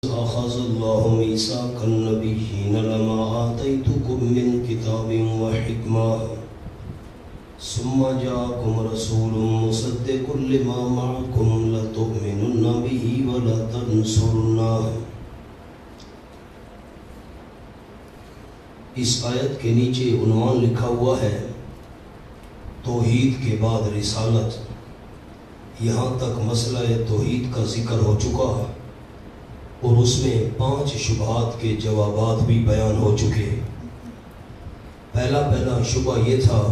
أخذ الله ميثاق النبيين لما آتيتكم من كتاب وحكمة ثم جاءكم رسول مصدق لما معكم لتؤمنن به ولتنصرنه۔ اس آیت کے نیچے عنوان لکھا ہوا ہے توحید کے بعد رسالت۔ یہاں تک مسئلہ توحید کا ذکر ہو چکا اور اس میں 5 شبہات کے جوابات بھی بیان ہو چکے۔ پہلا شبہ یہ تھا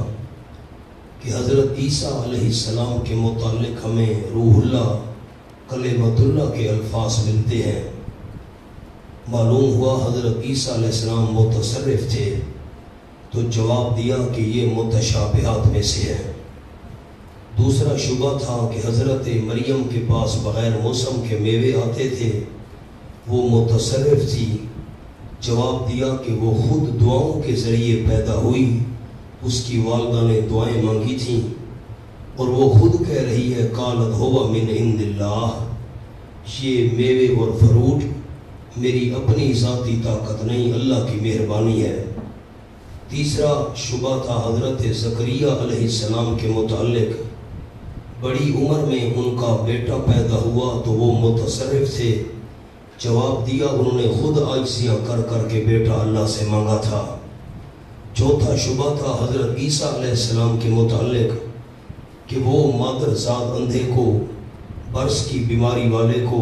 کہ حضرت عیسیٰ علیہ السلام کے متعلق ہمیں روح اللہ کلمۃ اللہ کے الفاظ ملتے ہیں۔ معلوم ہوا حضرت عیسیٰ علیہ السلام متصرف تھے، تو جواب دیا کہ یہ متشابہات میں سے ہے۔ دوسرا شبہ تھا کہ حضرت مریم کے پاس بغیر موسم کے میوے آتے تھے، وہ متصرف تھی۔ جواب دیا کہ وہ خود دعاؤں کے ذریعے پیدا ہوئی، اس کی والدہ نے دعائیں مانگی تھیں اور وہ خود کہہ رہی ہے قالت ہوا من عند اللہ، یہ میوے اور فروٹ میری اپنی ذاتی طاقت نہیں، اللہ کی مہربانی ہے۔ تیسرا شبہ تھا حضرت زکریا علیہ السلام کے متعلق۔ بڑی عمر میں ان کا بیٹا پیدا ہوا تو وہ متصرف تھے۔ جواب دیا انہوں نے خود عاجزیاں کر کر کے بیٹا اللہ سے مانگا تھا۔ چوتھا شبہ تھا حضرت عیسیٰ علیہ السلام کے متعلق کہ وہ مادر زاد اندھے کو، برس کی بیماری والے کو،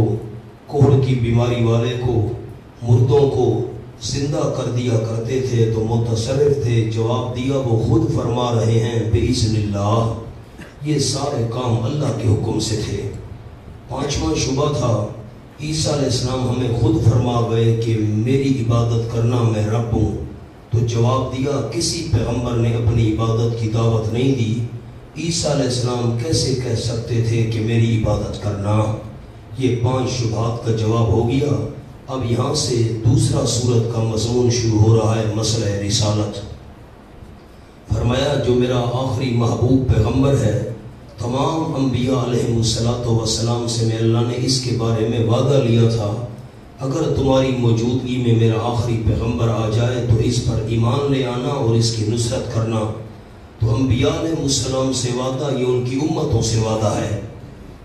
کوڑ کی بیماری والے کو، مردوں کو زندہ کر دیا کرتے تھے، تو متصرف تھے۔ جواب دیا وہ خود فرما رہے ہیں بِإِذْنِ اللہ، یہ سارے کام اللہ کے حکم سے تھے۔ پانچواں شبہ تھا عیسیٰ علیہ السلام ہمیں خود فرما گئے کہ میری عبادت کرنا میں رب ہوں، تو جواب دیا کسی پیغمبر نے اپنی عبادت کی دعوت نہیں دی۔ عیسیٰ علیہ السلام کیسے کہہ سکتے تھے کہ میری عبادت کرنا؟ یہ 5 شبہات کا جواب ہو گیا۔ اب یہاں سے دوسرا سورت کا مضمون شروع ہو رہا ہے، مسئلہ رسالت۔ فرمایا جو میرا آخری محبوب پیغمبر ہے، تمام انبیاء علیہ السلام سے میں اللہ نے اس کے بارے میں وعدہ لیا تھا اگر تمہاری موجودگی میں میرا آخری پیغمبر آ جائے تو اس پر ایمان لے آنا اور اس کی نصرت کرنا۔ تو انبیاء علیہ السلام سے وعدہ، یہ ان کی امتوں سے وعدہ ہے،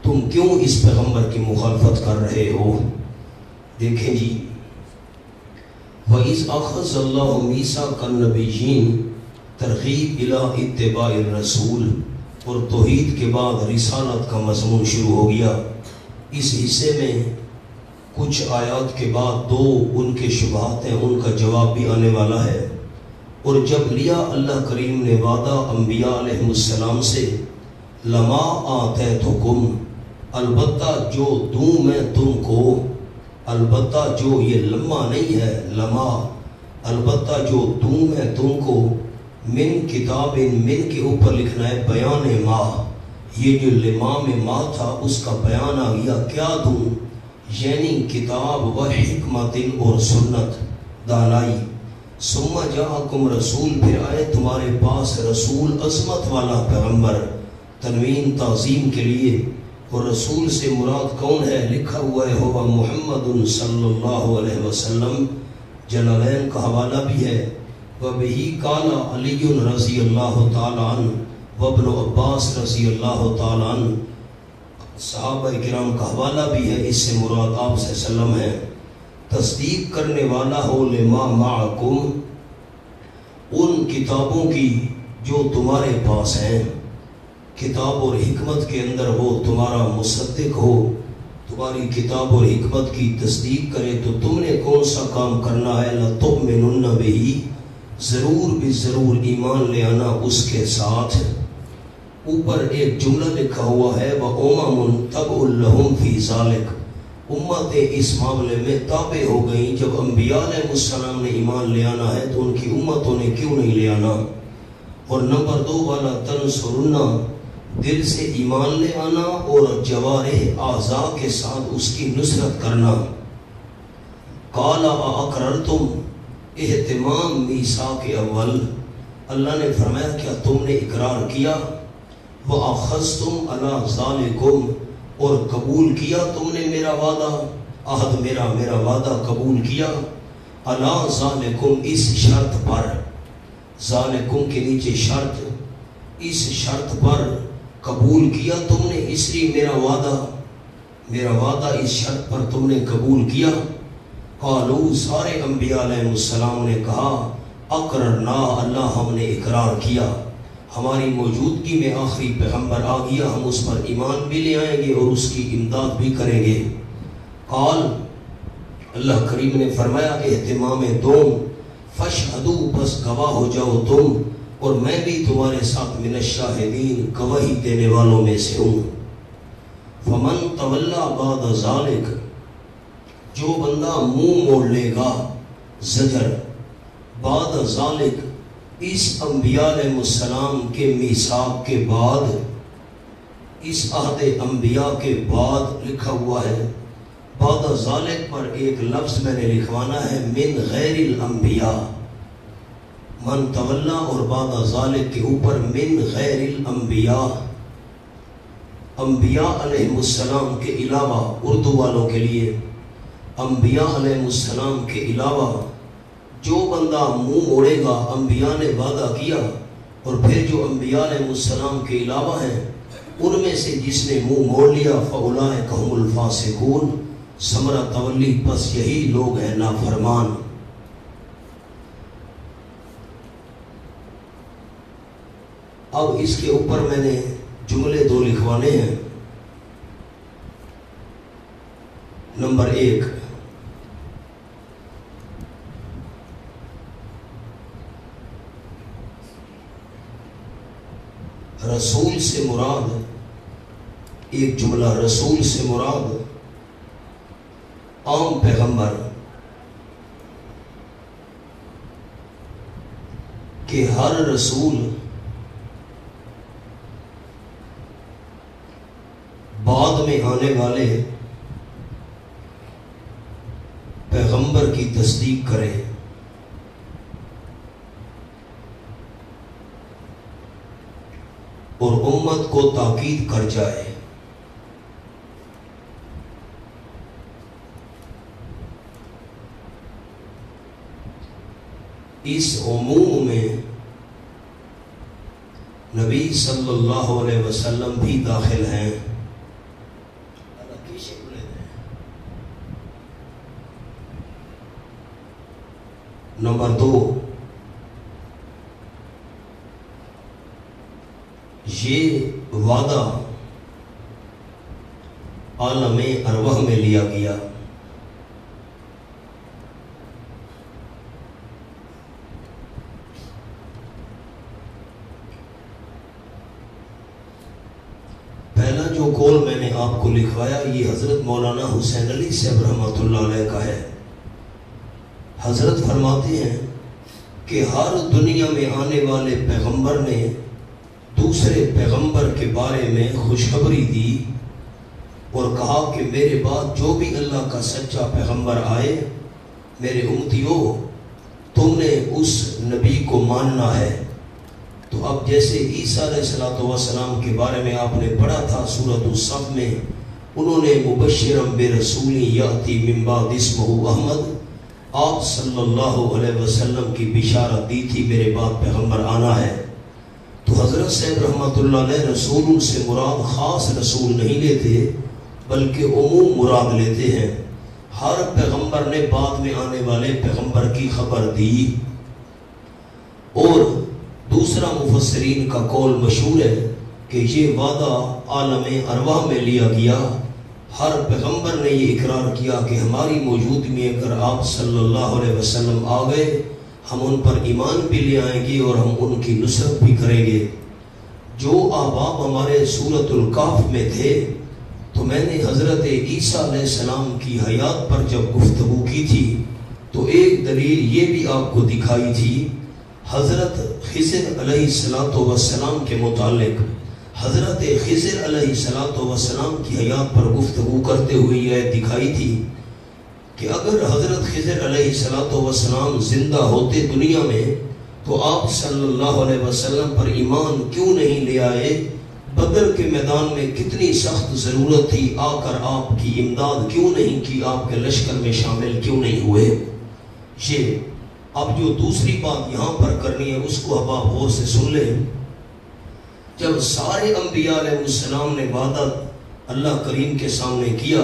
تم کیوں اس پیغمبر کی مخالفت کر رہے ہو؟ دیکھیں جی، وَإِذْ أَخَذَ اللَّهُ مِيثَاقَ النَّبِيِّينَ ترغیب الی اتباع الرسول، اور توحید کے بعد رسالت کا مضمون شروع ہو گیا۔ اس حصے میں کچھ آیات کے بعد 2 ان کے شبہات ہیں، ان کا جواب بھی آنے والا ہے۔ اور جب لیا اللہ کریم نے وعدہ انبیاء علیہ السلام سے، لما آتیتکم، البتہ جو دوں میں تم کو، البتہ جو یہ لما نہیں ہے، لما، البتہ جو دوں میں تم کو، من کتاب، من کے اوپر لکھنا ہے بیان ما، یہ جو لما میں ما تھا اس کا بیان آ گیا، کیا دوں؟ یعنی کتاب و حکمت اور سنت، دانائی۔ ثم جاءکم رسول، پھر آئے تمہارے پاس رسول، عظمت والا پیغمبر، تنوین تعظیم کے لیے۔ اور رسول سے مراد کون ہے؟ لکھا ہوا ہے ہوا محمد صلی اللہ علیہ وسلم، جلالین کا حوالہ بھی ہے۔ وَبِهِ قَالَ عَلِيٌّ رضی اللہ تعالیٰ عنہ وابن عباس رضی اللہ تعالیٰ عنہ، صحابہ کرام کا حوالہ بھی ہے، اس سے مراد آپ صلی اللہ علیہ وسلم ہے۔ تصدیق کرنے والا ہو لما معکم، ان کتابوں کی جو تمہارے پاس ہیں، کتاب اور حکمت کے اندر وہ تمہارا مصدق ہو، تمہاری کتاب اور حکمت کی تصدیق کرے، تو تم نے کون سا کام کرنا ہے؟ لَتُؤْمِنُنَّ بِهِ، ضرور بھی ضرور ایمان لے آنا اس کے ساتھ۔ اوپر ایک جملہ لکھا ہوا ہے وَأُمَمٌ تَبْعٌ لَهُمْ فِي ذَلِكَ، امتیں اس معاملے میں تابع ہو گئیں۔ جب انبیاء علیہ السلام نے ایمان لے آنا ہے تو ان کی امتوں نے کیوں نہیں لے آنا؟ اور نمبر 2 والا تنصرن، دل سے ایمان لے آنا اور جوارح اعضاء کے ساتھ اس کی نصرت کرنا۔ قَالَ أَأَقْرَرْتُمْ، اہتمام میثاق اول، اللہ نے فرمایا کیا تم نے اقرار کیا؟ وَأَخَذْتُمْ عَلَى ذَلِكُمْ، اور قبول کیا تم نے میرا وعدہ، عہد میرا وعدہ قبول کیا، الا ذالکم اس شرط پر، ذالکم کے نیچے شرط، اس شرط پر قبول کیا تم نے، اس لیے میرا وعدہ اس شرط پر تم نے قبول کیا۔ قالو سارے انبیاء علیہ السلام نے کہا اقررنا اللہ ہم نے اقرار کیا، ہماری موجودگی میں آخری پیغمبر آ گیا، ہم اس پر ایمان بھی لے آئیں گے اور اس کی امداد بھی کریں گے۔ قال اللہ کریم نے فرمایا اہتمام دوم، فاشہدو بس گواہ ہو جاؤ تم اور میں بھی تمہارے ساتھ من الشاہدین گواہی دینے والوں میں سے ہوں۔ فمن تولا بعد ذالک، جو بندہ منہ موڑ لے گا، زجر، بعد ذالک اس انبیاء علیہ السلام کے میثاق کے بعد، اس عہد انبیاء کے بعد لکھا ہوا ہے، بعد ذالک پر ایک لفظ میں نے لکھوانا ہے من غیر الانبیاء، من تولا اور بعد ذالک کے اوپر من غیر الانبیاء، انبیاء علیہ السلام کے علاوہ، اردو والوں کے لیے انبیاء علیہ السلام کے علاوہ جو بندہ منہ موڑے گا، انبیاء نے وعدہ کیا اور پھر جو انبیاء علیہ السلام کے علاوہ ہیں ان میں سے جس نے منہ موڑ لیا فاولئک ھم الفاسقون، ثمرہ تولی پس یہی لوگ ہیں نافرمان۔ اب اس کے اوپر میں نے جملے دو لکھوانے ہیں۔ نمبر 1، رسول سے مراد، ایک جملہ، رسول سے مراد عام پیغمبر، کہ ہر رسول بعد میں آنے والے پیغمبر کی تصدیق کرے، اور امت کو تاکید کر جائے۔ اس عموم میں نبی صلی اللہ علیہ وسلم بھی داخل ہیں۔ نمبر 2، یہ وعدہ عالم ارواح میں لیا گیا، پہلا جو قول میں نے آپ کو لکھوایا یہ حضرت مولانا حسین علی صاحب رحمۃ اللہ علیہ کا ہے۔ حضرت فرماتے ہیں کہ ہر دنیا میں آنے والے پیغمبر نے دوسرے پیغمبر کے بارے میں خوشخبری دی اور کہا کہ میرے بعد جو بھی اللہ کا سچا پیغمبر آئے، میرے امتیوں تم نے اس نبی کو ماننا ہے۔ تو اب جیسے عیسیٰ علیہ السلام کے بارے میں آپ نے پڑھا تھا سورۃ الصف میں، انہوں نے مبشرا برسول یاتی من بعد اسمہ احمد، آپ صلی اللہ علیہ وسلم کی بشارت دی تھی میرے بعد پیغمبر آنا ہے۔ تو حضرت صاحب رحمۃ اللہ علیہ رسول سے مراد خاص رسول نہیں لیتے بلکہ عموم مراد لیتے ہیں۔ ہر پیغمبر نے بعد میں آنے والے پیغمبر کی خبر دی۔ اور دوسرا مفسرین کا قول مشہور ہے کہ یہ وعدہ عالم ارواح میں لیا گیا، ہر پیغمبر نے یہ اقرار کیا کہ ہماری موجودگی میں اگر آپ صلی اللہ علیہ وسلم آ گئے ہم ان پر ایمان بھی لے آئیں گے اور ہم ان کی نصرت بھی کریں گے۔ جو احباب ہمارے سورۃ الکہف میں تھے تو میں نے حضرت عیسیٰ علیہ السلام کی حیات پر جب گفتگو کی تھی تو ایک دلیل یہ بھی آپ کو دکھائی تھی، حضرت خضر علیہ السلام کے متعلق حضرت خضر علیہ السلام کی حیات پر گفتگو کرتے ہوئے یہ دکھائی تھی کہ اگر حضرت خضر علیہ السلام زندہ ہوتے دنیا میں تو آپ صلی اللہ علیہ وسلم پر ایمان کیوں نہیں لے آئے، بدر کے میدان میں کتنی سخت ضرورت تھی، آ کر آپ کی امداد کیوں نہیں کی، آپ کے لشکر میں شامل کیوں نہیں ہوئے؟ یہ اب جو دوسری بات یہاں پر کرنی ہے اس کو اب آپ غور سے سن لیں۔ جب سارے انبیاء علیہ السلام نے وعدہ اللہ کریم کے سامنے کیا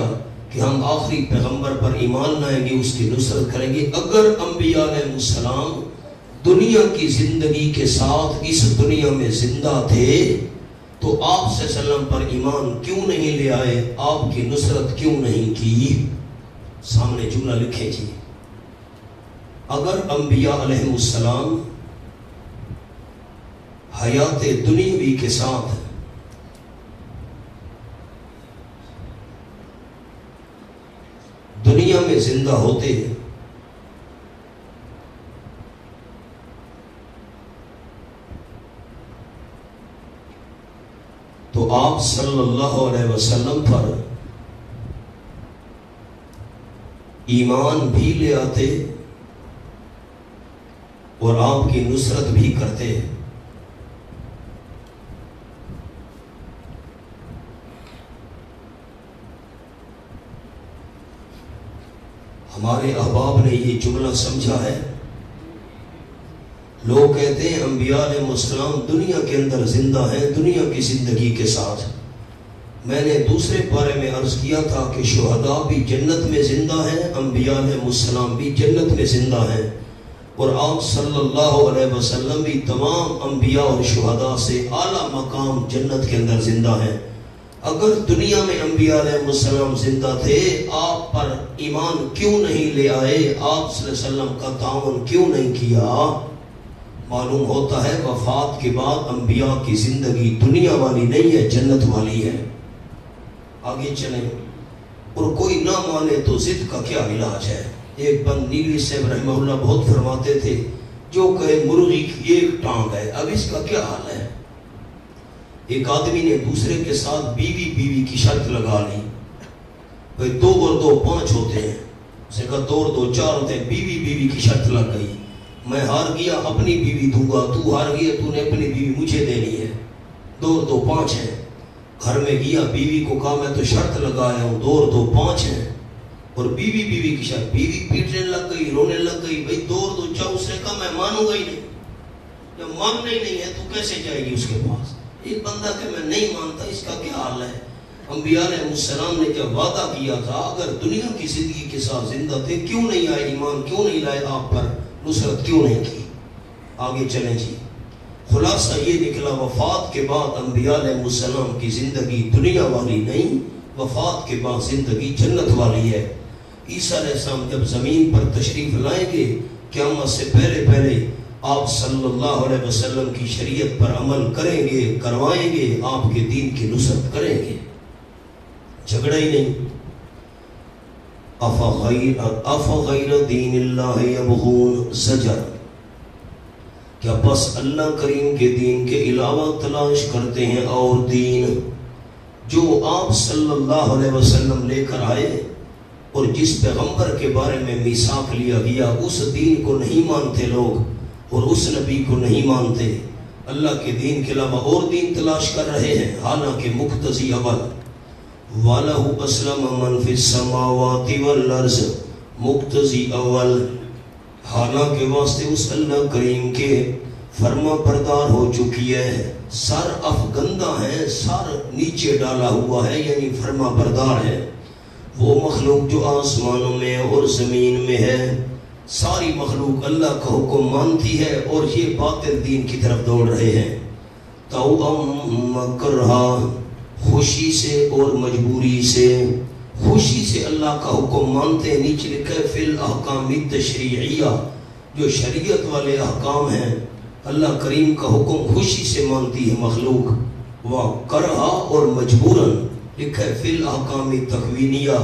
کہ ہم آخری پیغمبر پر ایمان لائیں گے، اس کی نصرت کریں گے، اگر انبیاء علیہ السلام دنیا کی زندگی کے ساتھ اس دنیا میں زندہ تھے تو آپ صلی اللہ علیہ وسلم پر ایمان کیوں نہیں لے آئے، آپ کی نصرت کیوں نہیں کی؟ سامنے جملہ لکھیں جی، اگر انبیاء علیہ السلام حیات دنیاوی کے ساتھ دنیا میں زندہ ہوتے تو آپ صلی اللہ علیہ وسلم پر ایمان بھی لے آتے اور آپ کی نصرت بھی کرتے۔ ہمارے احباب نے یہ جملہ سمجھا ہے، لوگ کہتے ہیں انبیاء علیہ السلام دنیا کے اندر زندہ ہیں، دنیا کی زندگی کے ساتھ۔ میں نے دوسرے پارے میں عرض کیا تھا کہ شہداء بھی جنت میں زندہ ہیں، انبیاء علیہ السلام بھی جنت میں زندہ ہیں، اور آپ صلی اللہ علیہ وسلم بھی تمام انبیاء اور شہداء سے اعلیٰ مقام جنت کے اندر زندہ ہیں۔ اگر دنیا میں انبیاء علیہ السلام زندہ تھے، آپ پر ایمان کیوں نہیں لے آئے، آپ صلی اللہ علیہ وسلم کا تعاون کیوں نہیں کیا؟ معلوم ہوتا ہے وفات کے بعد انبیاء کی زندگی دنیا والی نہیں ہے، جنت والی ہے۔ آگے چلیں، اور کوئی نہ مانے تو ضد کا کیا علاج ہے؟ ایک بند نیلی صاحب رحمہ اللہ بہت فرماتے تھے، جو کہے مرغی کی ایک ٹانگ ہے، اب اس کا کیا حال ہے؟ ایک آدمی نے دوسرے کے ساتھ بیوی کی شرط لگا لی، بھئی 2 اور 2 5 ہوتے ہیں، اسے کہا 2 اور 2 4 ہوتے ہیں، بیوی کی شرط لگ گئی، میں ہار گیا اپنی بیوی دوں گا، تو ہار گیا تو نے اپنی بیوی مجھے دینی ہے، 2 اور 2 5 ہیں۔ گھر میں گیا، بیوی کو کہا میں تو شرط لگایا ہوں، 2 اور 2 5 ہیں، اور بیوی کی شرط، بیوی پیٹنے لگ گئی، رونے لگ گئی، بھئی 2 اور 2 4، اس نے کہا میں مانوں گا ہی نہیں، جب ماننا ہی نہیں ہے تو کیسے جائے گی اس کے پاس؟ ایک بندہ کہ میں نہیں مانتا، اس کا کیا حال ہے؟ انبیاء علیہ السلام نے جب وعدہ کیا تھا اگر دنیا کی زندگی کے ساتھ زندہ تھے، کیوں نہیں آئے ایمان، کیوں نہیں لائے آپ پر نصرت، کیوں نہیں کی؟ آگے چلیں جی، خلاصہ یہ نکلا وفات کے بعد انبیاء علیہ السلام کی زندگی دنیا والی نہیں، وفات کے بعد زندگی جنت والی ہے۔ عیسیٰ علیہ السلام جب زمین پر تشریف لائیں گے، قیامت سے پہلے آپ صلی اللہ علیہ وسلم کی شریعت پر عمل کریں گے، کروائیں گے، آپ کے دین کی نصرت کریں گے، جھگڑا ہی نہیں۔ افغیر دین اللہ یبغون زجر، کیا بس اللہ کریم کے دین کے علاوہ تلاش کرتے ہیں اور دین؟ جو آپ صلی اللہ علیہ وسلم لے کر آئے اور جس پیغمبر کے بارے میں میثاق لیا گیا، اس دین کو نہیں مانتے لوگ، اور اس نبی کو نہیں مانتے، اللہ کے دین کے علاوہ اور دین تلاش کر رہے ہیں، حالانکہ مقتضی اول وَلَهُ أَسْلَمَ مَنْ فِي السَّمَاوَاتِ وَالْأَرْضِ، مقتضی اول، حالانکہ واسطے اس اللہ کریم کے فرما بردار ہو چکی ہے، سر افگندہ ہے، سر نیچے ڈالا ہوا ہے، یعنی فرما بردار ہے۔ وہ مخلوق جو آسمانوں میں اور زمین میں ہے، ساری مخلوق اللہ کا حکم مانتی ہے اور یہ باطل دین کی طرف دوڑ رہے ہیں۔ مکرہا، خوشی سے اور مجبوری سے، خوشی سے اللہ کا حکم مانتے ہیں، نیچے لکھا ہے فی الاحکام التشریعیہ، جو شریعت والے احکام ہیں، اللہ کریم کا حکم خوشی سے مانتی ہے مخلوق۔ وکرہا، اور مجبوراً لکھا ہے فی الاحکام التکوینیہ،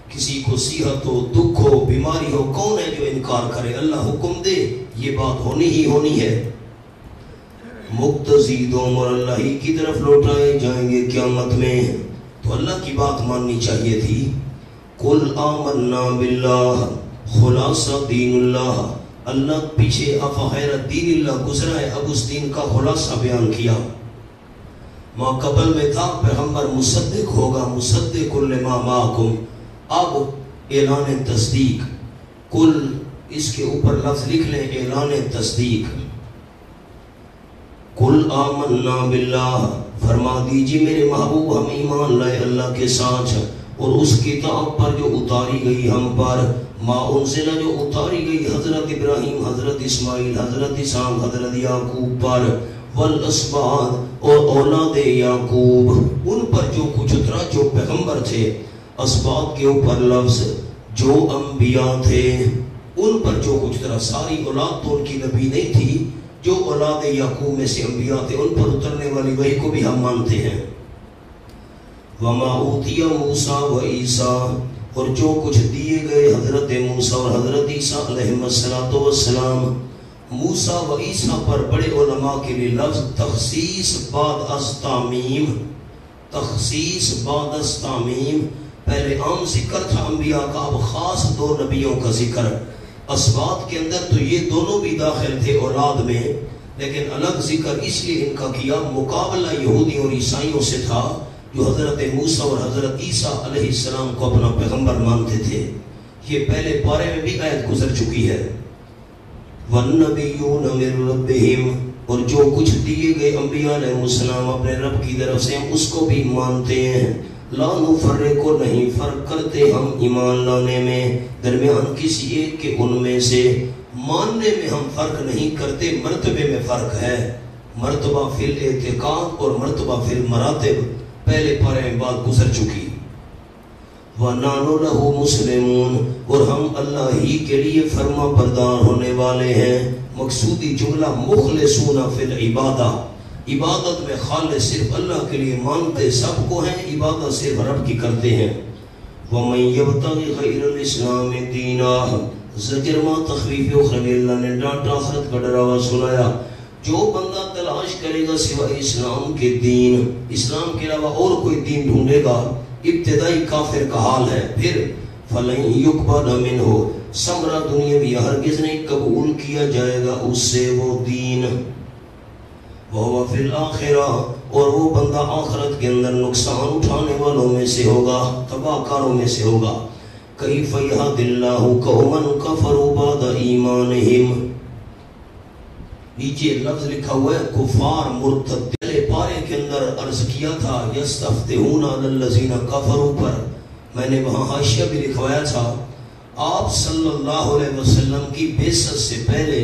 کسی کو صحت ہو، دکھ ہو، بیماری ہو، کون ہے جو انکار کرے؟ اللہ حکم دے، یہ بات ہونی ہی ہونی ہے۔ مقتضی دوم، اور اللہ ہی کی طرف لوٹائے جائیں گے قیامت میں، تو اللہ کی بات ماننی چاہیے تھی۔ قل آمنا باللہ، خلاصہ دین اللہ، اللہ پیچھے افغیر دین اللہ گزرا ہے، اب اس دین کا خلاصہ بیان کیا۔ ما قبل میں تھا پیغمبر مصدق ہوگا، مصدق لما معکم، اب اعلان تصدیق، کل اس کے اوپر لفظ لکھ لیں اعلان تصدیق. کل آمنا باللہ، فرما دیجیے میرے محبوب ہم ایمان لائے اللہ کے ساتھ اور اس کتاب پر جو اتاری گئی ہم پر، ما انزلہ جو اتاری گئی حضرت ابراہیم، حضرت اسماعیل، حضرت اسحاق، حضرت یعقوب پر، والاسباط اور اولاد یعقوب، ان پر جو کچھ اترا جو پیغمبر تھے. اسباط کے اوپر لفظ جو انبیاء تھے ان پر جو کچھ اترا، ساری اولاد تو ان کی نبی نہیں تھی، جو اولاد یعقوب میں سے انبیاء تھے ان پر اترنے والی وحی کو بھی ہم مانتے ہیں. وما اوتی موسیٰ و عیسیٰ، اور جو کچھ دیے گئے حضرت موسیٰ اور حضرت عیسیٰ علیہ السلام. موسیٰ و عیسیٰ پر بڑے علماء کے لیے لفظ تخصیص بعد از تعمیم، تخصیص بعد از تعمیم. پہلے عام ذکر تھا انبیاء کا، اب خاص دو نبیوں کا ذکر. اسباط کے اندر تو یہ دونوں بھی داخل تھے اولاد میں، لیکن الگ ذکر اس لیے ان کا کیا، مقابلہ یہودی اور عیسائیوں سے تھا جو حضرت موسیٰ اور حضرت عیسیٰ علیہ السلام کو اپنا پیغمبر مانتے تھے. یہ پہلے پارے میں بھی آیت گزر چکی ہے. وَالنَّبِيُّونَ مِن رَبِّهِمْ، اور جو کچھ دیے گئے انبیاء علیہ السلام اپنے رب کی طرف سے ہم اس کو بھی مانتے ہیں. لا نفرق، نہیں فرق کرتے ہم ایمان لانے میں درمیان کسی ایک کے ان میں سے، ماننے میں ہم فرق نہیں کرتے، مرتبے میں فرق ہے، مرتبہ فی الاعتقاد اور مرتبہ فی المراتب. پہلے پارے میں بات گزر چکی. وَنَحْنُ لَهُ مُسْلِمُونَ، اور ہم اللہ ہی کے لیے فرما بردار ہونے والے ہیں. مقصودی جملہ مخلصون فی العبادہ، عبادت میں خالص صرف اللہ کے لیے مانتے سب کو ہیں، عبادت صرف رب کی کرتے ہیں. وَمَن يَبْتَغِ غَيْرَ الْإِسْلَامِ دِينًا، زجر ما تخفیف اخروی، اللہ نے ڈانٹا آخرت کا ڈراوا سنایا. جو بندہ تلاش کرے گا سوائے اسلام کے دین، اسلام کے علاوہ اور کوئی دین ڈھونڈے گا، ابتدائی کافر کا حال ہے. پھر فَلَن يُقْبَلَ مِنْهُ، ثمرہ دنیاوی ہرگز نہیں قبول کیا جائے گا اس سے وہ دین. وَهُوَ فِي الْآخِرَةِ، اور وہ بندہ آخرت کے اندر نقصان اٹھانے والوں میں سے ہوگا، تباہ کاروں میں سے ہوگا. كَيْفَ يَهْدِ اللَّهُ قَوْمًا كَفَرُوا بَعْدَ إِيمَانِهِمْ، نیچے لفظ لکھا ہوا ہے کفار مرتد. پہلے پارے کے اندر عرض کیا تھا یستفتحون علی الذین کفروا پر، میں نے وہاں حاشیہ بھی لکھوایا تھا. آپ صلی اللہ علیہ وسلم کی بعثت سے پہلے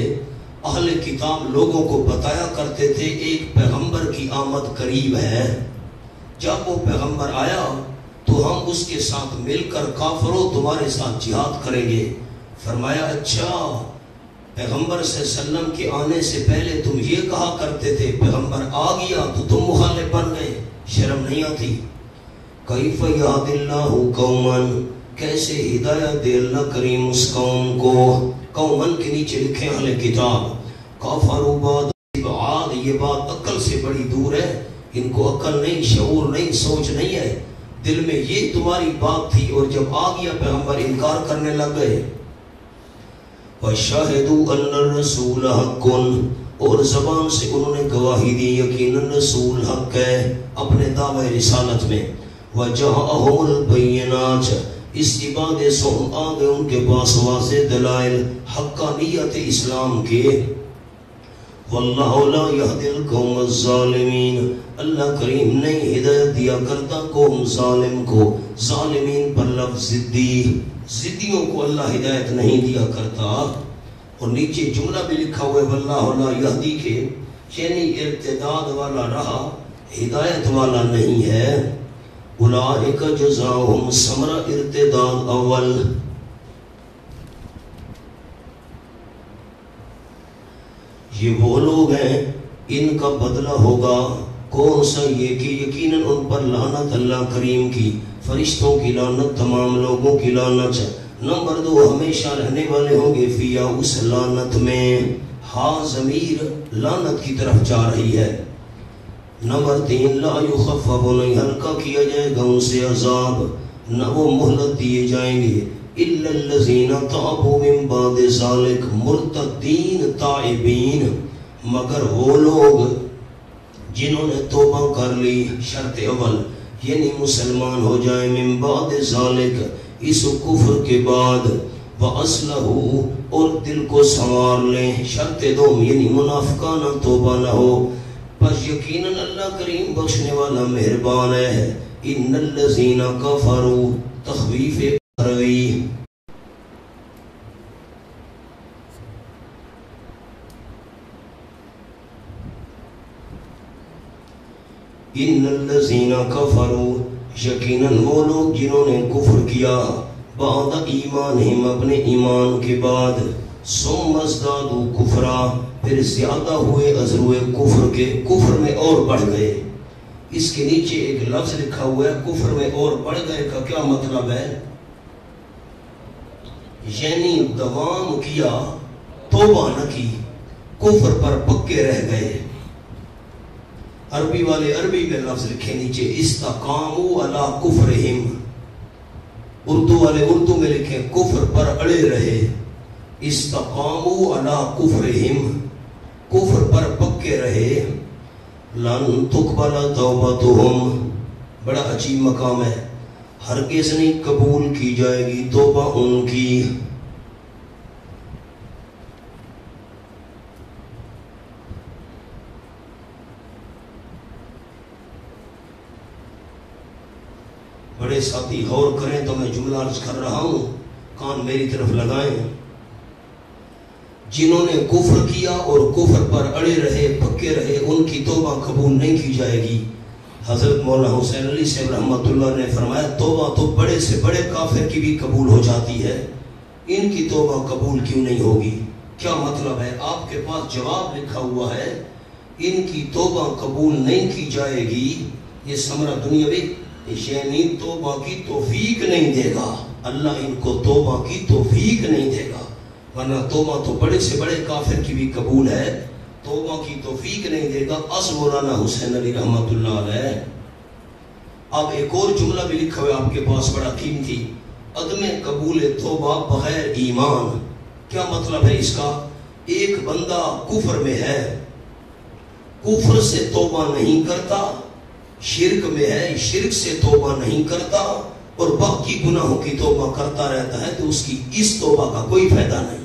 اہل کتاب لوگوں کو بتایا کرتے تھے ایک پیغمبر کی آمد قریب ہے، جب وہ پیغمبر آیا تو ہم اس کے ساتھ مل کر کافروں تمہارے ساتھ جہاد کریں گے. فرمایا اچھا، پیغمبر صلی اللہ علیہ وسلم کے آنے سے پہلے تم یہ کہا کرتے تھے، پیغمبر آ گیا تو تم مخالف بن گئے، شرم نہیں آتی؟ کیف یہد اللہ قوما، کیسے ہدایت دے اللہ کریم اس قوم کو. قومن کے نیچے لکھے اہل کتاب، کافروا بعد، یہ بات عقل سے بڑی دور ہے، ان کو عقل نہیں، شعور نہیں، سوچ نہیں ہے، دل میں یہ تمہاری بات تھی اور جب آ گیا پیغمبر انکار کرنے لگ گئے. وَشَاهِدُوا أَنَّ الرَّسُولَ حَقٌّ، اور زبان سے انہوں نے گواہی دی یقیناً رسول حق ہے اپنے دعوی رسالت میں. وَجَاءَهُمُ الْبَيِّنَاتُ، اس عبادت سے آ گئے ان کے پاس واضح دلائل حقانیت اسلام کے. وَاللَّهُ لَا يَهْدِي الْقَوْمَ الظَّالِمِينَ، اللہ کریم نہیں ہدایت دیا کرتا قوم ظالم کو. ظالمین پر لفظ ضدی، ضدیوں کو اللہ ہدایت نہیں دیا کرتا. اور نیچے جملہ بھی لکھا ہوئے واللہ لا یہدی کے، یعنی ارتداد والا رہا، ہدایت والا نہیں ہے. اولئک جزاؤہم ثمرہ ارتداد اول، یہ وہ لوگ ہیں ان کا بدلہ ہوگا کون سا، یہ کہ یقیناً ان پر لعنت اللہ کریم کی، فرشتوں کی لعنت، تمام لوگوں کی لعنت. نمبر 2، ہمیشہ رہنے والے ہوں گے فیا، اس لعنت میں. ہاں ضمیر لعنت کی طرف جا رہی ہے. نمبر 3، لا یخفف، نہیں ہلکا کیا جائے گا ان سے عذاب، نہ وہ مہلت دیے جائیں گے. الا الذین تابوا من بعد ذلک، مرتدین تائبین، مگر وہ لوگ جنہوں نے توبہ کر لی شرط اول یعنی مسلمان ہو جائیں من بعد ذالک اس کفر کے بعد وَأَصْلَحُ اور دل کو سنوار لیں شرط دوم یعنی منافقانہ توبہ نہ ہو پس یقیناً اللہ کریم بخشنے والا مہربان ہے ان الذین کفروا تخویف اخروی ان الذین کفروا یقیناً وہ لوگ جنہوں نے کفر کیا بعد ایمانہم اپنے ایمان کے بعد ثم ازدادوا کفرا پھر زیادہ ہوئے ازروئے کفر کے کفر میں اور بڑھ گئے. اس کے نیچے ایک لفظ لکھا ہوا ہے کفر میں اور بڑھ گئے کا کیا مطلب ہے؟ یعنی دوام کیا توبہ نہ کی کفر پر پکے رہ گئے. عربی والے عربی میں لفظ لکھے نیچے استقاموا علی کفرہم اردو والے اردو میں لکھیں کفر پر اڑے رہے استقاموا علی کفرہم کفر پر پکے رہے. لن تقبل توبتہم بڑا عجیب مقام ہے ہرگز نہیں قبول کی جائے گی توبہ ان کی. بڑے ساتھی غور کریں تو میں جملہ عرض کر رہا ہوں کان میری طرف لگائیں. جنہوں نے کفر کیا اور کفر پر اڑے رہے پکے رہے ان کی توبہ قبول نہیں کی جائے گی. حضرت مولانا حسین علی صاحب رحمۃ اللہ نے فرمایا توبہ تو بڑے سے بڑے کافر کی بھی قبول ہو جاتی ہے ان کی توبہ قبول کیوں نہیں ہوگی؟ کیا مطلب ہے؟ آپ کے پاس جواب لکھا ہوا ہے ان کی توبہ قبول نہیں کی جائے گی. یہ ثمرہ دنیاوی یعنی توبہ کی توفیق نہیں دے گا اللہ ان کو توبہ کی توفیق نہیں دے گا ورنہ توبہ تو بڑے سے بڑے کافر کی بھی قبول ہے توبہ کی توفیق نہیں دے گا. از مولانا حسین علی رحمۃ اللہ علیہ. اب ایک اور جملہ بھی لکھا ہوا آپ کے پاس بڑا قیمتی عدم قبول توبہ بغیر ایمان. کیا مطلب ہے اس کا؟ ایک بندہ کفر میں ہے کفر سے توبہ نہیں کرتا شرک میں ہے شرک سے توبہ نہیں کرتا اور باقی گناہوں کی توبہ کرتا رہتا ہے تو اس کی اس توبہ کا کوئی فائدہ نہیں.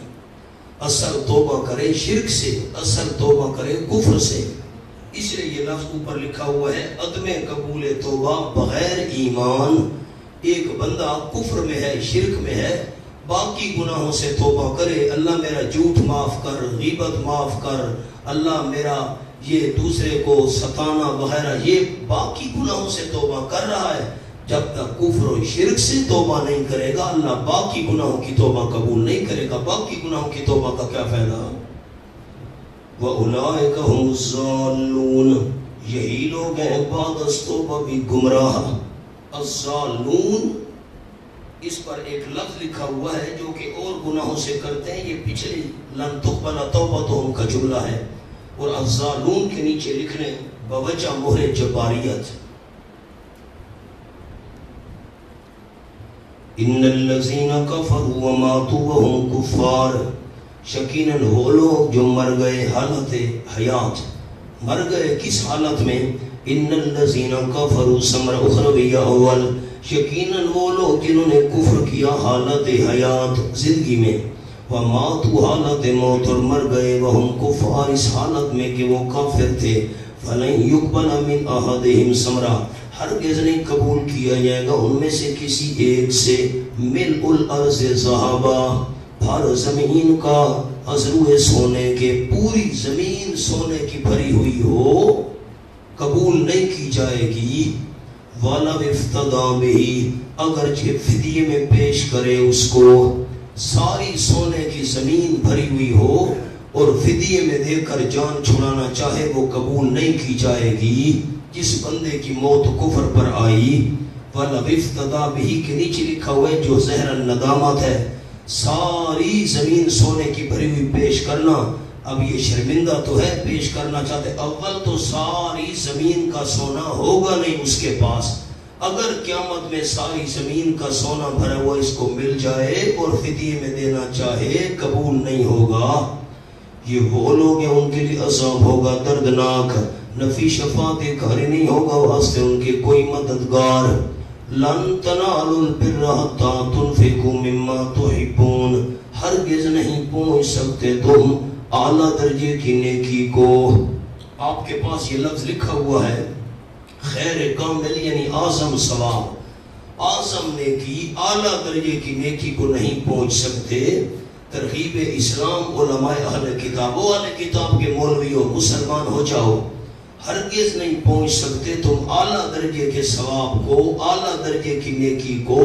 اصل توبہ کرے شرک سے اصل توبہ کرے کفر سے. اس لیے یہ لفظ اوپر لکھا ہوا ہے عدم قبول توبہ بغیر ایمان. ایک بندہ کفر میں ہے شرک میں ہے باقی گناہوں سے توبہ کرے اللہ میرا جھوٹ معاف کر غیبت معاف کر اللہ میرا یہ دوسرے کو ستانا وغیرہ یہ باقی گناہوں سے توبہ کر رہا ہے جب تک کفر و شرک سے توبہ نہیں کرے گا اللہ باقی گناہوں کی توبہ قبول نہیں کرے گا. باقی گناہوں کی توبہ کا کیا فائدہ؟ وَأُولَئِكَ هُمُ الضَّالُّونَ یہی لوگ ہیں بعد از توبہ بھی گمراہ. الضالون اس پر ایک لفظ لکھا ہوا ہے جو کہ اور گناہوں سے کرتے ہیں یہ پچھلی لن تقبل توبتہم کا جملہ ہے اور الضالون کے نیچے لکھنے بوجہ مہر جباریت. ان الذین کفروا وماتوا وهم کفار یقیناً وہ لوگ جو مر گئے حالت حیات مر گئے کس حالت میں؟ ان الذین کفروا ثمرہ اخرویہ اول یقیناً وہ لوگ جنہوں نے کفر کیا حالت حیات زندگی میں وماتوا حالت موت اور مر گئے وہم کفار اس حالت میں کہ وہ کافر تھے. فلن یقبل من احدہم ثمرہ ہرگز نہیں قبول کیا جائے گا ان میں سے کسی ایک سے ملء الارض ذہبا بھر زمین کا ازروئے سونے کے پوری زمین سونے کی بھری ہوئی ہو قبول نہیں کی جائے گی. وَلَوْ افْتَدَىٰ بِهِ اگرچہ فدیے میں پیش کرے اس کو ساری سونے کی زمین بھری ہوئی ہو اور فدیے میں دے کر جان چھڑانا چاہے وہ قبول نہیں کی جائے گی. جس بندے کی موت کفر پر آئی وَلَوْ افْتَدَىٰ بِهِ کے نیچے لکھا ہوا ہے جو زہر الندامت ہے ساری زمین سونے کی بھری ہوئی پیش کرنا. اب یہ شرمندہ تو ہے پیش کرنا چاہتے اول تو ساری زمین کا سونا ہوگا نہیں اس کے پاس. اگر قیامت میں ساری زمین کا سونا بھرا ہوا اس کو مل جائے اور فدیے میں دینا چاہے قبول نہیں ہوگا. یہ وہ لوگ ہیں ان کے لیے عذاب ہوگا دردناک نفی شفاعت گھر نہیں ہوگا واسطے ان کے کوئی مددگار. لن تنالوا البر حتى تنفقوا مما تحبون. ہرگز نہیں پہنچ سکتے تم اعلیٰ درجے کی نیکی کو. آپ کے پاس یہ لفظ لکھا ہوا ہے خیر کامل یعنی اعظم ثواب، اعظم نیکی، اعلیٰ درجے کی نیکی کو نہیں پہنچ سکتے. ترغیب اسلام علماء اہل کتاب، وہ اہل کتاب کے مولوی ہو مسلمان ہو جاؤ، ہرگز نہیں پہنچ سکتے تم اعلیٰ درجے کے ثواب کو، اعلیٰ درجے کی نیکی کو.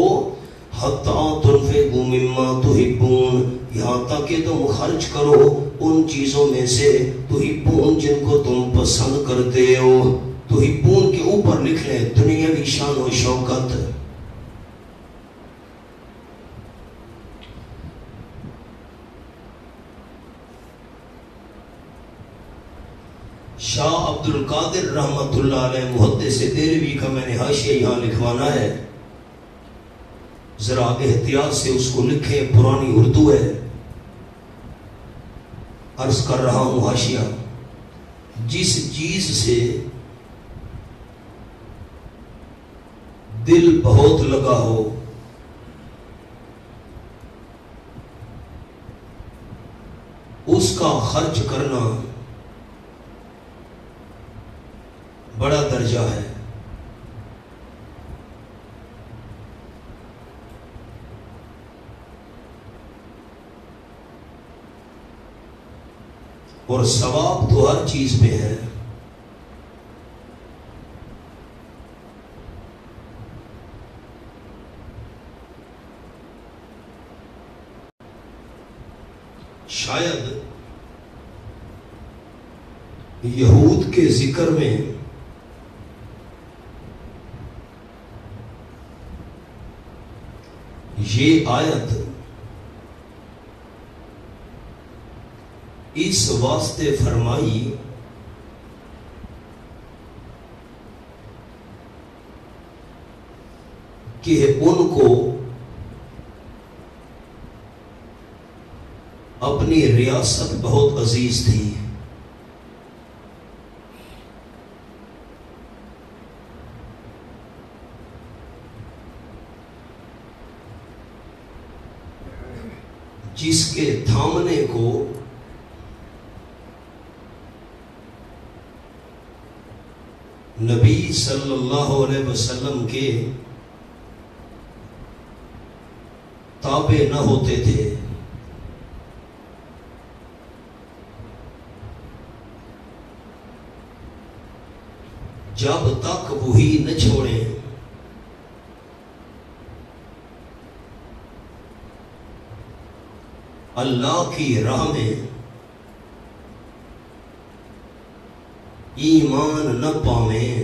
حتیٰ تنفقوا مما تحبون، یہاں تک کہ تم خرچ کرو ان چیزوں میں سے تحبون جن کو تم پسند کرتے ہو. تحبون کے اوپر لکھ لیں دنیاوی شان و شوکت. شاہ عبد القادر رحمت اللہ علیہ محدث دہلوی کا میں نے حاشیہ یہاں لکھوانا ہے، ذرا احتیاط سے اس کو لکھیں، پرانی اردو ہے. عرض کر رہا ہوں حاشیہ. جس چیز سے دل بہت لگا ہو اس کا خرچ کرنا بڑا درجہ ہے. اور ثواب تو ہر چیز میں ہے. شاید یہود کے ذکر میں یہ آیت اس واسطے فرمائی کہ ان کو اپنی ریاست بہت عزیز تھی. جس کے تھامنے کو نبی صلی اللہ علیہ وسلم کے تابع نہ ہوتے تھے. جب تک وہی نہ چھوڑیں اللہ کی راہ میں ایمان نہ پاویں.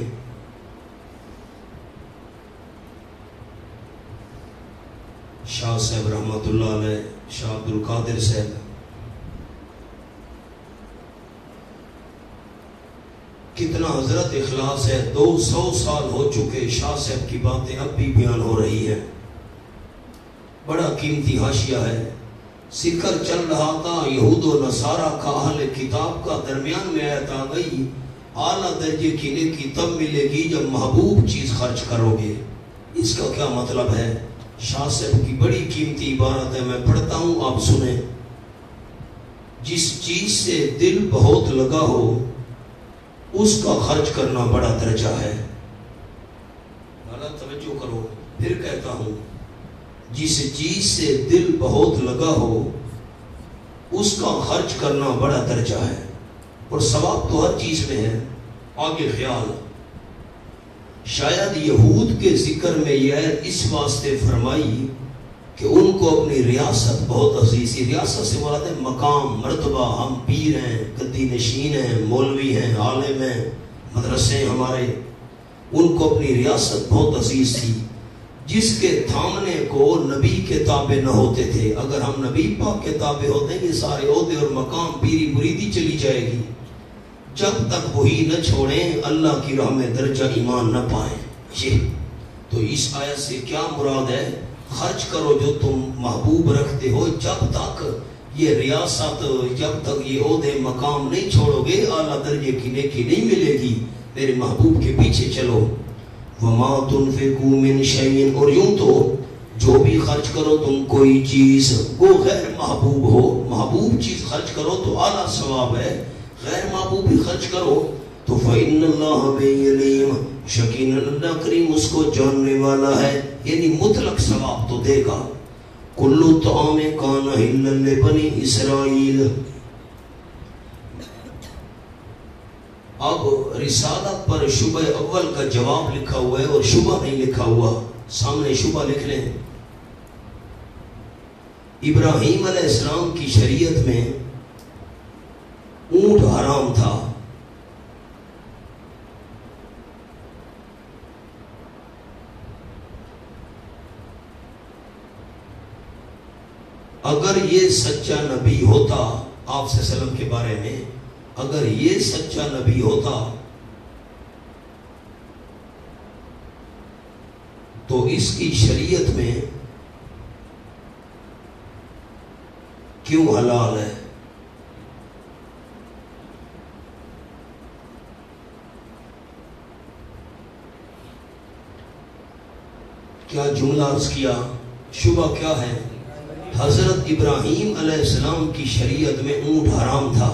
شاہ صاحب رحمت اللہ علیہ، شاہ عبد القادر صاحب، کتنا حضرت اخلاص ہے. 200 سال ہو چکے شاہ صاحب کی باتیں اب بھی بیان ہو رہی ہیں. بڑا قیمتی حاشیہ ہے. ذکر چل رہا تھا یہود و نصارہ کا، اہل کتاب کا، درمیان میں آیت آ گئی اعلیٰ درجے کی نیکی تب ملے گی جب محبوب چیز خرچ کرو گے. اس کا کیا مطلب ہے؟ شاہ صاحب کی بڑی قیمتی عبارت ہے، میں پڑھتا ہوں آپ سنیں. جس چیز سے دل بہت لگا ہو اس کا خرچ کرنا بڑا درجہ ہے. غلط توجہ کرو، پھر کہتا ہوں، جس چیز سے دل بہت لگا ہو اس کا خرچ کرنا بڑا درجہ ہے. اور ثواب تو ہر چیز میں ہے. آگے خیال، شاید یہود کے ذکر میں یہ آیت اس واسطے فرمائی کہ ان کو اپنی ریاست بہت عزیز تھی. ریاست سے مراد ہے مقام، مرتبہ. ہم پیر ہیں، گدی نشین ہیں، مولوی ہیں، عالم ہیں، مدرسے ہمارے. ان کو اپنی ریاست بہت عزیز تھی. جس کے تھامنے کو نبی کے تابع نہ ہوتے تھے. اگر ہم نبی پاک کے تابع ہوتے ہیں یہ سارے عہدے اور مقام، پیری مریدی چلی جائے گی. جب تک وہی نہ چھوڑیں اللہ کی راہ میں درجہ ایمان نہ پائیں. یہ تو اس آیت سے کیا مراد ہے؟ خرچ کرو جو تم محبوب رکھتے ہو جب تک یہ ریاست جب تک یہ عہدے مقام نہیں چھوڑو گے اعلیٰ درجے کی نیکی نہیں ملے گی. میرے محبوب کے پیچھے چلو. وما تنفقوا من شيء، اور یوں تو جو بھی خرچ کرو تم کوئی چیز وہ غیر محبوب ہو، محبوب چیز خرچ کرو تو اعلیٰ ثواب ہے، غیر محبوب بھی خرچ کرو تو فإن اللہ بہ علیم، یقیناً اللہ کریم اس کو جاننے والا ہے، یعنی مطلق ثواب تو دے گا. کل طعام کان حلا لبنی اسرائیل. اب رسالت پر شبہ اول کا جواب لکھا ہوا ہے اور شبہ نہیں لکھا ہوا، سامنے شبہ لکھ لیں. ابراہیم علیہ السلام کی شریعت میں اونٹ حرام تھا. اگر یہ سچا نبی ہوتا، آپ صلی اللہ علیہ وسلم کے بارے میں اگر یہ سچا نبی ہوتا تو اس کی شریعت میں کیوں حلال ہے؟ کیا جملہ عرض کیا؟ شبہ کیا ہے؟ حضرت ابراہیم علیہ السلام کی شریعت میں اونٹ حرام تھا.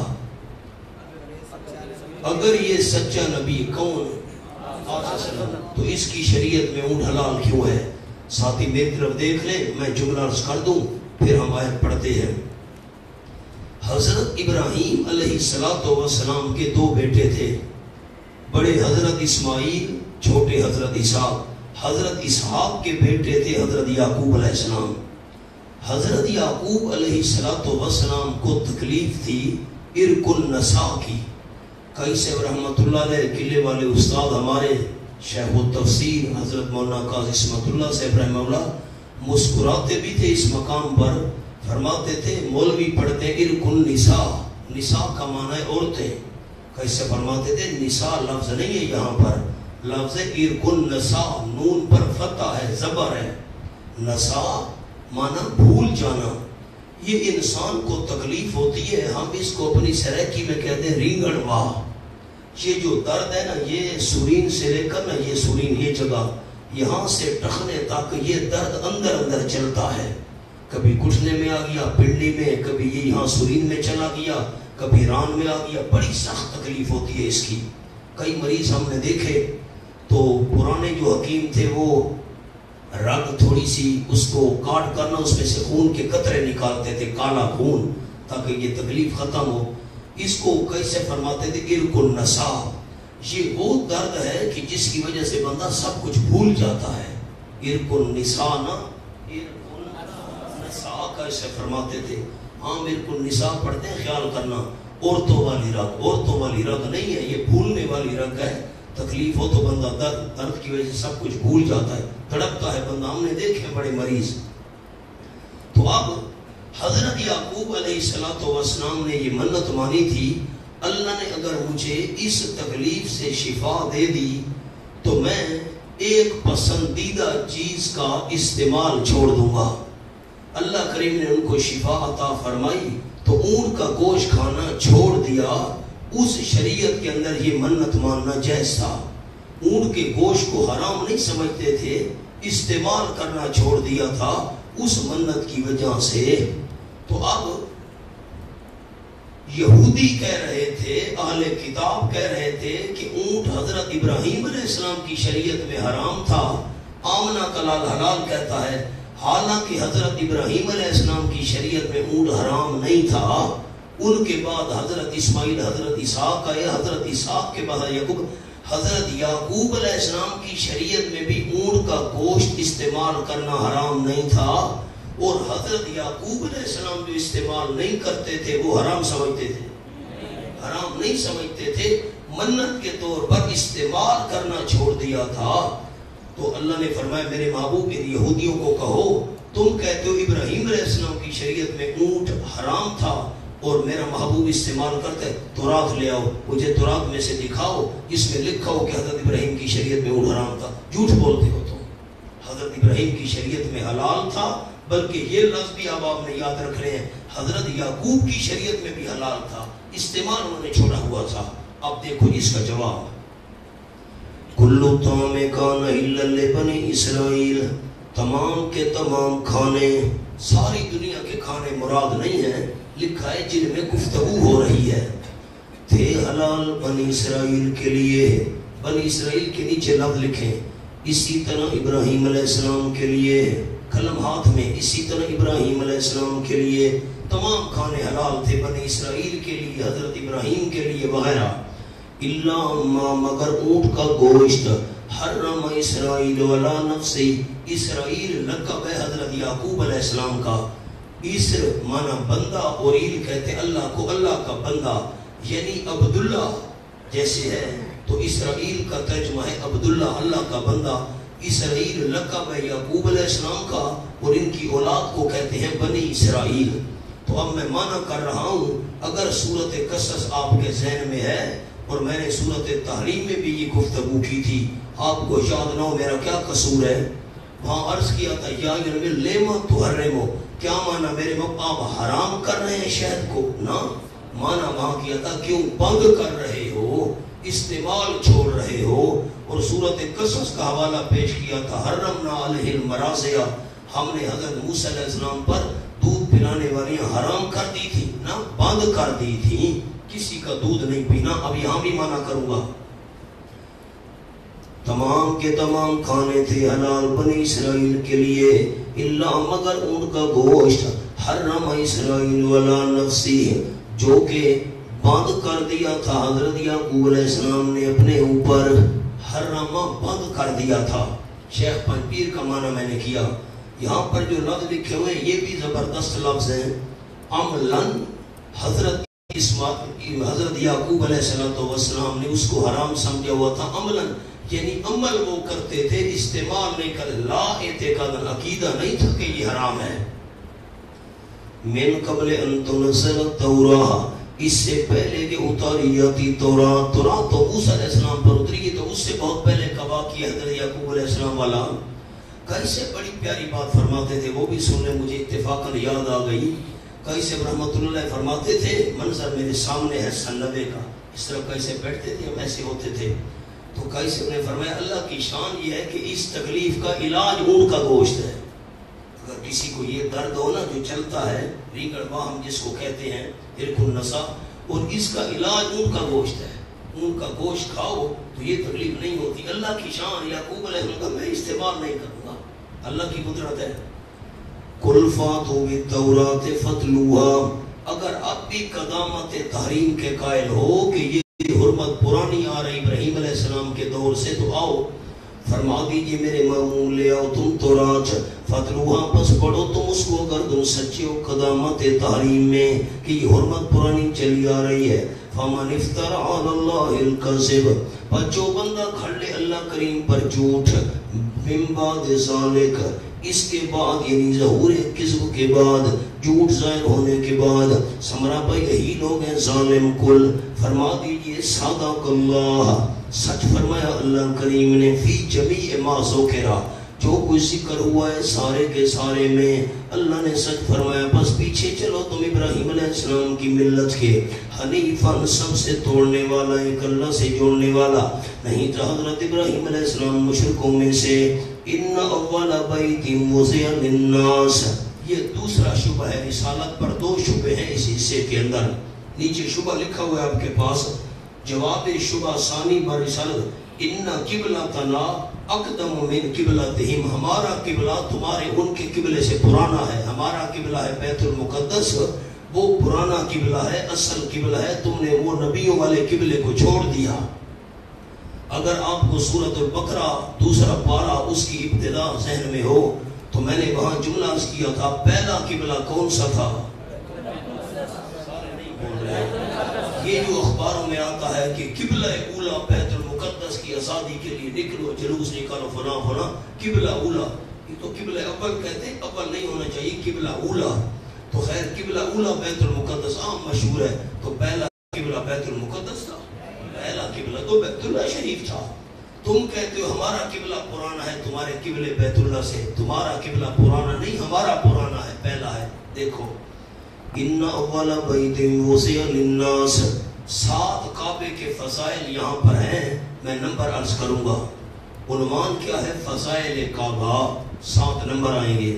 اگر یہ سچا نبی کون تو اس کی شریعت میں اونٹ حلال کیوں ہے؟ ساتھی میری طرف دیکھ لیں، میں جملہ عرض کر دوں پھر ہم آیت پڑھتے ہیں. حضرت ابراہیم علیہ السلام کے دو بیٹے تھے، بڑے حضرت اسماعیل، چھوٹے حضرت اسحاق. حضرت اسحاق کے بیٹے تھے حضرت یعقوب علیہ السلام. حضرت یعقوب علیہ السلام کو تکلیف تھی ارک النساء کی. کئی سے رحمت اللہ علیہ قلعے والے استاد ہمارے شیخ التفسیر حضرت مولانا قاضی اسمت اللہ صاحب رحمہ اللہ مسکراتے بھی تھے اس مقام پر، فرماتے تھے مولوی پڑھتے ارک النساء، نساء کا معنی ہے عورتیں. کیسے فرماتے تھے نساء لفظ نہیں ہے یہاں پر، لفظ ارک النساء، نون پر فتح ہے، زبر ہے. نساء معنی بھول جانا. یہ انسان کو تکلیف ہوتی ہے، ہم اس کو اپنی سرائکی میں کہتے ہیں رینگڑ واہ. یہ جو درد ہے نا، یہ سورین سے لے کر نا، یہ سورین یہ جگہ یہاں سے ٹخنے تک یہ درد اندر اندر چلتا ہے. کبھی گھٹنے میں آ گیا، پنڈلی میں، کبھی یہ یہاں سورین میں چلا گیا، کبھی ران میں آ گیا. بڑی سخت تکلیف ہوتی ہے اس کی. کئی مریض ہم نے دیکھے تو پرانے جو حکیم تھے وہ رگ تھوڑی سی اس کو کاٹ کرنا، اس میں سے خون کے قطرے نکالتے تھے، کالا خون، تاکہ یہ تکلیف ختم ہو. اس کو کیسے فرماتے تھے ارک النساء. یہ وہ درد ہے کہ جس کی وجہ سے بندہ سب کچھ بھول جاتا ہے. ارک النساء نا، ارک النساء کیسے فرماتے تھے. عام ارک النساء پڑھتے ہیں، خیال کرنا عورتوں والی رگ، عورتوں والی رگ نہیں ہے، یہ بھولنے والی رگ ہے. تکلیف ہو تو بندہ درد کی وجہ سے سب کچھ بھول جاتا ہے، تڑپتا ہے بندہ. ہم نے دیکھے بڑے مریض. تو اب حضرت یعقوب علیہ السلام نے یہ منت مانی تھی، اللہ نے اگر مجھے اس تکلیف سے شفا دے دی تو میں ایک پسندیدہ چیز کا استعمال چھوڑ دوں گا. اللہ کریم نے ان کو شفا عطا فرمائی تو اونٹ کا گوشت کھانا چھوڑ دیا. اس شریعت کے اندر یہ منت ماننا جائز تھا. اونٹ کے گوشت کو حرام نہیں سمجھتے تھے، استعمال کرنا چھوڑ دیا تھا اس منت کی وجہ سے. تو اب یہودی کہہ رہے تھے، اہل کتاب کہہ رہے تھے کہ اونٹ حضرت ابراہیم علیہ السلام کی شریعت میں حرام تھا، آمنہ کا لال حلال کہتا ہے. حالانکہ حضرت ابراہیم علیہ السلام کی شریعت میں اونٹ حرام نہیں تھا. ان کے بعد حضرت اسماعیل، حضرت اسحاق آئے، حضرت اسحاق کے بعد یعقوب. حضرت یعقوب علیہ السلام کی شریعت میں بھی اونٹ کا گوشت استعمال کرنا حرام نہیں تھا، اور حضرت یعقوب علیہ السلام جو استعمال نہیں کرتے تھے وہ حرام سمجھتے تھے، حرام نہیں سمجھتے تھے، منت کے طور پر استعمال کرنا چھوڑ دیا تھا. تو اللہ نے فرمایا میرے محبوب ان یہودیوں کو کہو، تم کہتے ہو ابراہیم علیہ السلام کی شریعت میں اونٹ حرام تھا اور میرا محبوب استعمال کرتے، تورات لے آؤ، مجھے تورات میں سے دکھاؤ جس میں لکھا ہو کہ حضرت ابراہیم کی شریعت میں اونٹ حرام تھا. جھوٹ بولتے ہو تم. حضرت ابراہیم کی شریعت میں حلال تھا، بلکہ یہ لفظ بھی اب آپ نے یاد رکھ رہے ہیں، حضرت یعقوب کی شریعت میں بھی حلال تھا، استعمال انہوں نے چھوڑا ہوا تھا۔ اب دیکھو اس کا جواب، کلو طعام کان الا لبنی اسرائیل، تمام کے تمام کھانے، ساری دنیا کے کھانے مراد نہیں ہیں، لکھا ہے جن میں گفتگو ہو رہی ہے، تھے حلال بنی اسرائیل کے لیے۔ بنی اسرائیل کے نیچے لفظ لکھیں، اسی طرح ابراہیم علیہ السلام کے لیے، قلم ہاتھ میں، اسی طرح ابراہیم علیہ السلام کے لیے تمام کھانے حلال تھے، بنی اسرائیل کے لیے، حضرت ابراہیم کے لیے وغیرہ، الا ما مگر اونٹ کا گوشت، حرم اسرائیل علی نفسی، اسرائیل لقب ہے حضرت یعقوب علیہ السلام کا، اسر مانا بندہ، اور ایل کہتے ہیں اللہ کو، اللہ کا بندہ، یعنی عبداللہ جیسے ہے، تو اسرائیل کا ترجمہ ہے عبداللہ، اللہ کا بندہ۔ اسرائیل لقب ہے یعقوب علیہ السلام کا، اور ان کی اولاد کو کہتے ہیں بنی اسرائیل۔ تو اب میں معنی کر رہا ہوں، اگر سورۃ قصص آپ کے ذہن میں ہے، اور میں نے سورۃ تحریم میں بھی یہ گفتگو کی تھی، آپ کو یاد نہ ہو میرا کیا قصور ہے؟ وہاں عرض کیا تھا یا لیما تحرمو، کیا معنی میرے آپ حرام کر رہے ہیں شہد کو؟ نہ، معنی وہاں کیا تھا کیوں بند کر رہے ہو، استعمال چھوڑ رہے ہو، اور سورۃ قصص کا حوالہ پیش کیا تھا، حرمنا علیہ المراضع، ہم نے حضرت موسیٰ علیہ السلام پر دودھ پلانے والی حرام کر دی تھی، نہ بند کر دی تھی، کسی کا دودھ نہیں پینا۔ اب یہاں بھی معنی کروں گا، تمام کے تمام کھانے تھے حلال بنی اسرائیل کے لیے، الا مگر اونٹ کا گوشت، حرم اسرائیل علی نفسی، جو کہ بند کر دیا تھا حضرت یعقوب علیہ السلام نے اپنے اوپر، حرم بند کر دیا تھا۔ شیخ پنپیر کا معنی میں نے کیا، یہاں پر جو لفظ لکھے ہوئے یہ بھی زبردست لفظ ہیں، عملاً حضرت یعقوب علیہ السلام نے اس کو حرام سمجھا ہوا تھا، عملاً یعنی عمل وہ کرتے تھے، استعمال نہیں کر، لا اعتقاد عقیدہ نہیں تھا کہ یہ حرام ہے۔ من قبل ان تنزل التوراہ، اس سے پہلے کہ اتاری جاتی تورات، تورات تو موسیٰ علیہ السلام پر اتری، تو اس سے بہت پہلے کا واقعہ حضرت یعقوب علیہ السلام والا، کیسے بڑی پیاری بات فرماتے تھے، وہ بھی سننے مجھے اتفاقاً یاد آ گئی۔ کیسے رحمت اللہ فرماتے تھے، منظر میرے سامنے ہے سن 90 کا، اس طرح کیسے بیٹھتے تھے ہم ایسے ہوتے تھے، تو کیسے نے فرمایا اللہ کی شان یہ ہے کہ اس تکلیف کا علاج اونٹ کا گوشت ہے۔ اگر کسی کو یہ درد ہو نا جو چلتا ہے، ریگڑ باہم جس کو کہتے ہیں، ارک النسا، اور اس کا علاج اونٹ کا گوشت ہے، اونٹ کا گوشت کھاؤ تو یہ تکلیف نہیں ہوتی۔ اللہ کی شان، یعقوب علیہ السلام کا میں استعمال نہیں کروں گا، اللہ کی قدرت ہے۔ قل فاتوا بالتوراۃ فتلوها، اگر اب بھی قدامت تحریم کے قائل ہو کہ یہ حرمت پرانی آ رہی ابراہیم علیہ السلام کے دور سے، تو آؤ فرما دیجئے میرے مامون لے آؤ تم تورات، فتلوها پس پڑھو تم اس کو اگر تم سچے ہو قدامت تحریم میں کہ یہ حرمت پرانی چلی آ رہی ہے۔ فمن افترى علی اللہ الکذب، پر جو بندہ کھڑ لے اللہ کریم پر جھوٹ، من بعد ذالک، اس کے بعد یعنی ظہور کذب کے بعد، جھوٹ ظاہر ہونے کے بعد، سمرا بھائی یہی لوگ ہیں ظالم کل۔ فرما دیجئے صدق اللہ، سچ فرمایا اللہ کریم نے، فی جمیع ما ذکر، جو کوئی ذکر ہوا ہے سارے کے سارے میں اللہ نے سچ فرمایا۔ بس پیچھے چلو تم ابراہیم علیہ السلام کی ملت کے، حنیفاً سب سے توڑنے والا، ایک اللہ سے جوڑنے والا، نہیں تھا حضرت ابراہیم علیہ السلام مشرکوں میں سے۔ ان اول بیت وضع للناس، یہ دوسرا شبہ ہے، رسالت پر دو شبہ ہیں اس حصے کے اندر، نیچے شبہ لکھا ہوا ہے آپ کے پاس، جواب شبہ ثانی بر رسالت، ان قبلتنا اقدم من قبلتہم، ہمارا قبلہ تمہارے ان کے قبلے سے پرانا ہے، ہمارا قبلہ ہے بیت المقدس، وہ پرانا قبلہ ہے، اصل قبلہ ہے، تم نے وہ نبیوں والے قبلے کو چھوڑ دیا۔ اگر آپ کو سورۃ البقرہ دوسرا پارہ اس کی ابتدا ذہن میں ہو تو میں نے وہاں جملہ عرض کیا تھا، پہلا قبلہ کون سا تھا؟ یہ جو اخباروں میں آتا ہے کہ قبلہ اولا بیت المقدس کی آزادی کے لیے نکلو، جلوس نکالو، فلاں فلاں، قبلہ اولا، یہ تو قبلہ اول کہتے ہیں، اول نہیں ہونا چاہیے، قبلہ اولا۔ تو خیر قبلہ اولا بیت المقدس عام مشہور ہے، تو پہلا قبلہ بیت المقدس تھا، پہلا قبلہ تو بیت اللہ شریف تھا۔ تو تم کہتے ہو ہمارا قبلہ پرانا ہے، تمہارے قبلے بیت اللہ سے، تمہارا قبلہ پرانا نہیں، ہمارا پرانا ہے، پہلا ہے۔ دیکھو ان اول بیت وسع للناس، 7 کعبے کے فضائل یہاں پر ہیں، میں نمبر عرض کروں گا۔ عنوان کیا ہے؟ فضائل کعبہ، 7 نمبر آئیں گے۔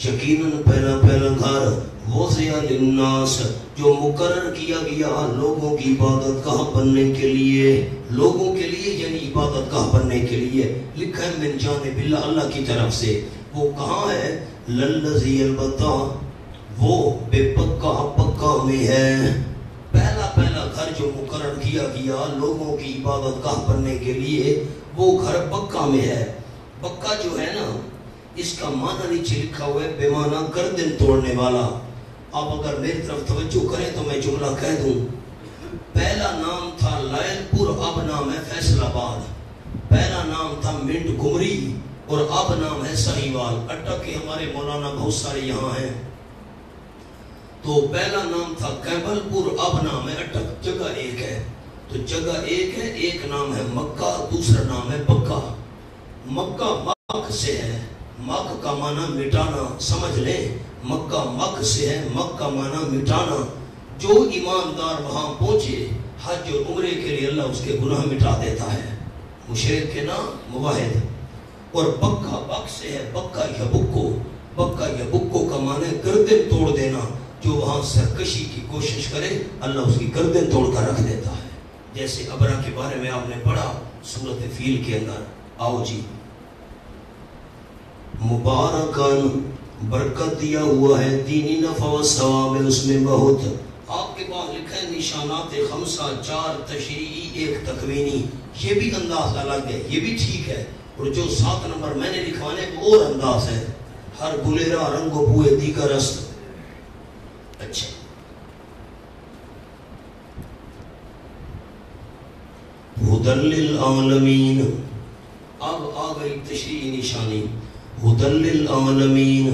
یقیناً پہلا گھر وسع للناس، جو مقرر کیا گیا لوگوں کی عبادت گاہ بننے کے لیے، لوگوں کے لیے یعنی عبادت گاہ بننے کے لیے، لکھا ہے من جانب اللہ، اللہ کی طرف سے۔ وہ کہاں ہے؟ للذی، البتہ وہ بے پکا میں ہے۔ پہلا گھر جو مقرر کیا گیا لوگوں کی عبادت گاہ بننے کے لیے، وہ گھر بکہ میں ہے۔ بکہ جو ہے نا، اس کا معنی نیچے لکھا ہوا ہے، بے معنی گردن توڑنے والا۔ آپ اگر میری طرف توجہ کریں تو میں جملہ کہہ دوں۔ پہلا نام تھا لائل پور، اب نام ہے فیصل آباد۔ پہلا نام تھا منڈ گمری اور اب نام ہے سہیوال۔ اٹک کے ہمارے مولانا بہت سارے یہاں ہیں۔ تو پہلا نام تھا کیبل پور، اب نام ہے اٹک۔ جگہ ایک ہے، تو جگہ ایک ہے، ایک نام ہے مکہ، دوسرا نام ہے بکہ۔ مکہ مک سے ہے، مک کا معنی مٹانا، سمجھ لیں، مکہ مک سے ہے، مک کا معنی مٹانا۔ جو ایماندار وہاں پہنچے حج اور عمرے کے لیے، اللہ اس کے گناہ مٹا دیتا ہے، مشرک کے نام موحد۔ اور بکہ بک سے ہے، بکہ یا بکو، بکہ یا بکو کا معنی گردن توڑ دینا۔ جو وہاں سرکشی کی کوشش کرے اللہ اس کی گردن توڑ کر رکھ دیتا ہے، جیسے ابرا کے بارے میں آپ نے پڑھا سورۃ فیل کے اندر۔ آؤ جی، مبارکان، برکت دیا ہوا ہے، دینی نفع و ثواب ہے اس میں بہت۔ آپ کے پاس لکھا ہے نشانات 5، 4 تشریعی، 1 تکوینی۔ یہ بھی انداز الگ ہے، یہ بھی ٹھیک ہے۔ اور جو 7 نمبر میں نے لکھوانے وہ اور انداز ہے، ہر گلیرا رنگ و بوئے دیگر است۔ اچھا، ہدی للعالمین، اب آ گئی تشریعی نشانی، ہدی للعالمین۔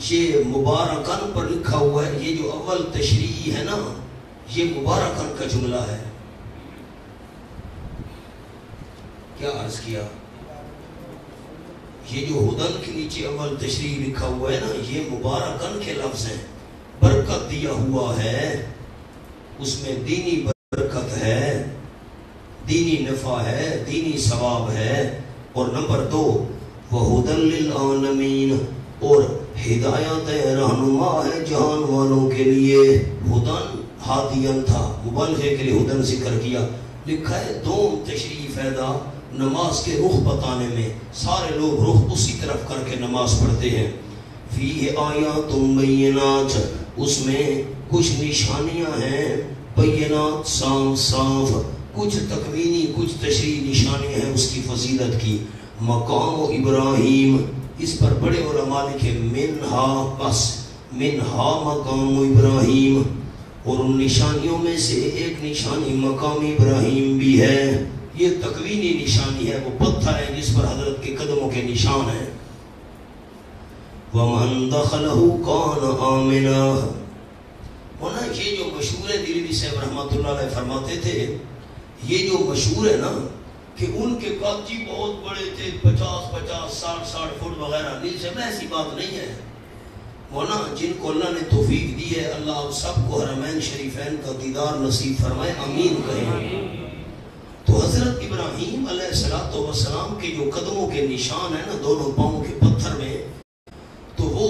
یہ مبارکن پر لکھا ہوا ہے، یہ جو اول تشریعی ہے نا، یہ مبارکن کا جملہ ہے۔ کیا عرض کیا؟ یہ جو ہدن کے نیچے اول تشریح لکھا ہوا ہے نا، یہ مبارکن کے لفظ ہیں۔ برکت دیا ہوا ہے، اس میں دینی برکت ہے، دینی نفع ہے، دینی ثواب ہے۔ اور نمبر 2، وَهُدًى لِّلْعَالَمِينَ، اور ہدایت رہنما ہے جہان والوں کے لیے۔ ہدن ہادین تھا، مبالغے کے لیے ہدن ذکر کیا۔ لکھا ہے دوم تشریح فائدہ نماز کے رخ بتانے میں، سارے لوگ رخ اسی طرف کر کے نماز پڑھتے ہیں۔ فِيهِ آیاتٌ بَيِّنَاتٌ، اس میں کچھ نشانیاں ہیں، بینات صاف، کچھ تکوینی کچھ تشریعی نشانیاں ہیں اس کی فضیلت کی۔ مقام ابراہیم، اس پر بڑے علماء لکھے منہا، بس منہا مقام ابراہیم۔ اور ان نشانیوں میں سے ایک نشانی مقام ابراہیم بھی ہے، یہ تکوینی نشانی ہے، وہ پتھر ہے جس پر حضرت کے قدموں کے نشان ہیں۔ وَمَنْ دَخَلَهُ كَانَ آمِنًا، ہونا یہ جو مشہور ہے، دلوی صاحب رحمۃ اللہ علیہ فرماتے تھے، یہ جو مشہور ہے نا کہ ان کے قد جی بہت بڑے تھے، 50، 60 فٹ وغیرہ، نہیں سے ایسی بات نہیں ہے۔ مونا جن کو اللہ نے توفیق دی ہے، اللہ آپ سب کو حرمین شریفین کا دیدار نصیب فرمائے، آمین کہیں۔ تو حضرت ابراہیم علیہ السلام کے جو قدموں کے نشان ہیں نا دونوں پاؤں کے پتھر میں، تو وہ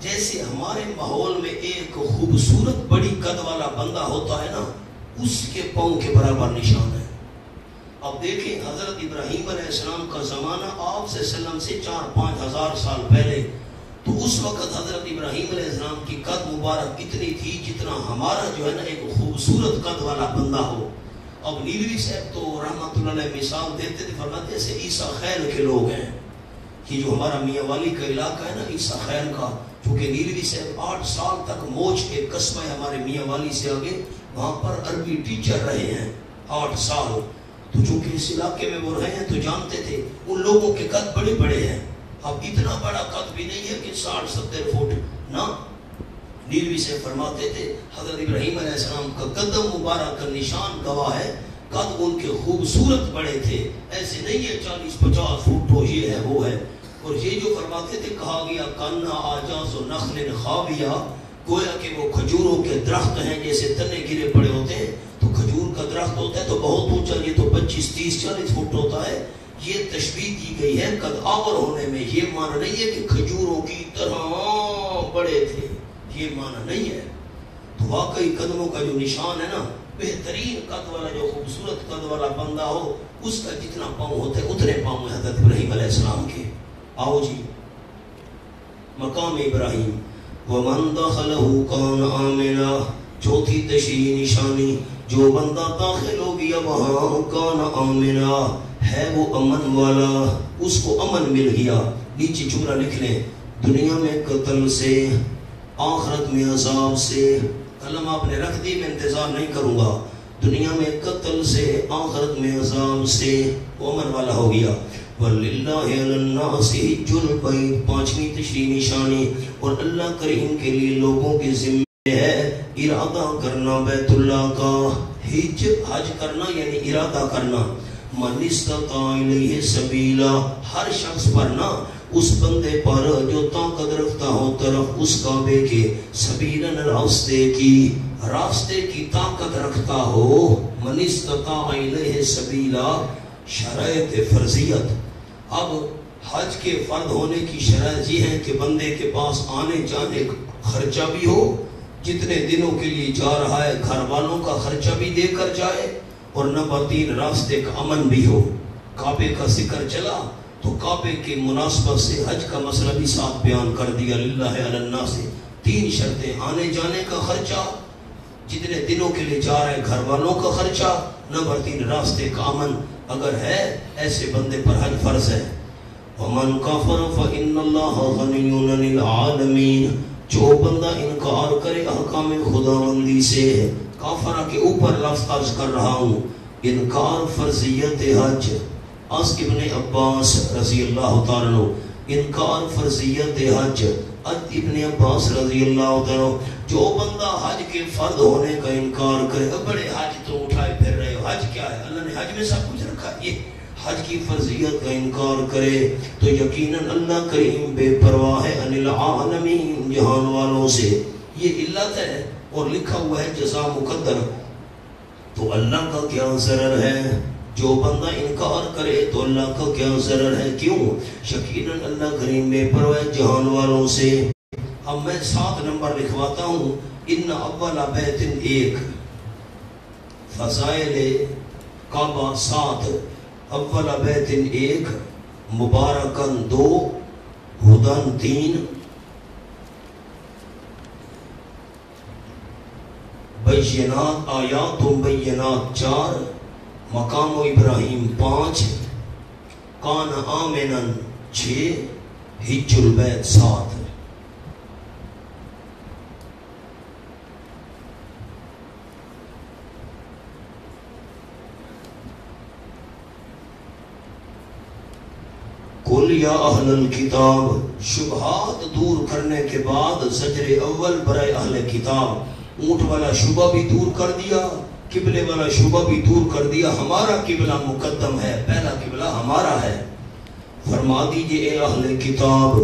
جیسے ہمارے ماحول میں ایک خوبصورت بڑی قد والا بندہ ہوتا ہے نا، اس کے پاؤں کے برابر نشان ہے۔ اب دیکھیں حضرت ابراہیم علیہ السلام کا زمانہ آپ سے 4-5 ہزار سال پہلے، تو اس وقت حضرت ابراہیم علیہ السلام کی قد مبارک اتنی تھی جتنا ہمارا جو ہے نا ایک خوبصورت قد والا بندہ ہو۔ اب نیلوی صاحب تو رحمۃ اللہ علیہ مثال دیتے تھے، فرماتے جیسے عیسیٰ خیل کے لوگ ہیں۔ یہ جو ہمارا میاں والی کا علاقہ ہے نا عیسیٰ خیل کا، چونکہ نیلوی صاحب 8 سال تک موج کے قصبہ ہمارے میاں والی سے آگے وہاں پر عربی ٹیچر رہے ہیں 8 سال، تو چونکہ اس علاقے میں وہ رہے ہیں تو جانتے تھے ان لوگوں کے قد بڑے بڑے ہیں۔ اب اتنا بڑا قد بھی نہیں ہے کہ 60-70 فٹ نہ۔ نیلوی سے فرماتے تھے حضرت ابراہیم علیہ السلام کا قدم مبارک کا نشان گواہ ہے، قد ان کے خوبصورت بڑے تھے، ایسے نہیں ہے 40-50 فٹ ہو، یہ ہے وہ ہے۔ اور یہ جو فرماتے تھے کہا گیا کانا آجاز و نخل خاویہ، گویا کہ وہ کھجوروں کے درخت ہیں جیسے تنے گرے پڑے ہوتے ہیں، تو کھجور کا درخت ہوتا ہے تو بہت اونچا، یہ تو 25-30-40 فٹ ہوتا ہے۔ یہ تشبیہ دی گئی ہے قد آور ہونے میں، یہ معنی نہیں ہے کہ کھجوروں کی طرح بڑے تھے، یہ معنی نہیں ہے۔ تو واقعی قدموں کا جو نشان ہے نا، بہترین قد والا جو خوبصورت قد والا بندہ ہو، اس کا جتنا پاؤں ہوتا ہے اتنے پاؤں ہیں حضرت ابراہیم علیہ السلام کے۔ آؤ جی مقام ابراہیم، وَمَنْ دَخَلَهُ كَانَ آمِنًا، چوتھی تشریح نشانی، جو بندہ داخل ہو گیا وہاں کان آمنا، ہے وہ امن والا، اس کو امن مل گیا۔ نیچے جملہ لکھ لیں، دنیا میں قتل سے، آخرت میں عذاب سے۔ قلم آپ نے رکھ دی، میں انتظار نہیں کروں گا۔ دنیا میں قتل سے، آخرت میں عذاب سے، وہ امن والا ہو گیا۔ وَلِلَّهِ عَلَى النَّاسِ حِجُّ الْبَيْتِ، پانچویں تشریح نشانی، اور اللہ کریم کے لیے لوگوں کے ذمہ ہے ارادہ کرنا بیت اللہ کا، حج کرنا یعنی ارادہ کرنا۔ من استطاع الیہ سبیلا، ہر شخص پر نہ، اس بندے پر جو طاقت رکھتا ہو طرف اس کعبے کے، سبیلاً راستے کی طاقت رکھتا ہو۔ من استطاع الیہ سبیلا، شرائط فرضیت۔ اب حج کے فرض ہونے کی شرائط یہ ہے کہ بندے کے پاس آنے جانے خرچہ بھی ہو، جتنے دنوں کے لیے جا رہا ہے گھر والوں کا خرچہ بھی دے کر جائے، اور نمبر 3 راستے کا امن بھی ہو۔ کعبے کا ذکر چلا تو کعبے کی مناسبت سے حج کا مسئلہ بھی ساتھ بیان کر دیا۔ للہ علی الناس، 3 شرطیں، آنے جانے کا خرچہ، جتنے دنوں کے لیے جا رہے گھر والوں کا خرچہ، نمبر 3 راستے کا امن اگر ہے، ایسے بندے پر حج فرض ہے۔ وَمَنْ كَفَرَ فَإِنَّ اللَّهَ غَنِيٌّ عَنِ الْعَالَمِينَ، جو بندہ انکار کرے احکام خداوندی سے، کافرہ کے اوپر لفظ عرض کر رہا ہوں، انکار فرضیت حج۔ اس ابن عباس رضی اللہ تعالیٰ عنہ، انکار فرضیت حج، ابن عباس رضی اللہ تعالیٰ عنہ، جو بندہ حج کے فرض ہونے کا انکار کرے، بڑے حج تو اٹھائے پھر رہے ہو، حج کیا ہے؟ اللہ نے حج میں سب کچھ رکھا ہے، یہ حج کی فرضیت کا انکار کرے تو یقیناً اللہ کریم بے پرواہ ہے عن العالمین، جہان والوں سے۔ یہ علت ہے اور لکھا ہوا ہے جزا مقدر، تو اللہ کا کیا ضرر ہے؟ جو بندہ انکار کرے تو اللہ کا کیا ضرر ہے؟ کیوں؟ یقیناً اللہ کریم بے پرواہ ہے جہان والوں سے۔ اب میں 7 نمبر لکھواتا ہوں، ان اول بیت 1، فضائل کعبہ 7، اول بیت 1، مبارکن 2، ہدن 3، بینات آیات و بینات 4، مقام ابراہیم 5، کان آمنن 6، حج البیت 7۔ قل یا اہل الکتاب، شبہات دور کرنے کے بعد زجر اول برائے اہل کتاب، اونٹ والا شبہ بھی دور کر دیا، قبلے والا شبہ بھی دور کر دیا، ہمارا قبلہ مقدم ہے، پہلا قبلہ ہمارا ہے۔ فرما دیجئے اے اہل کتاب،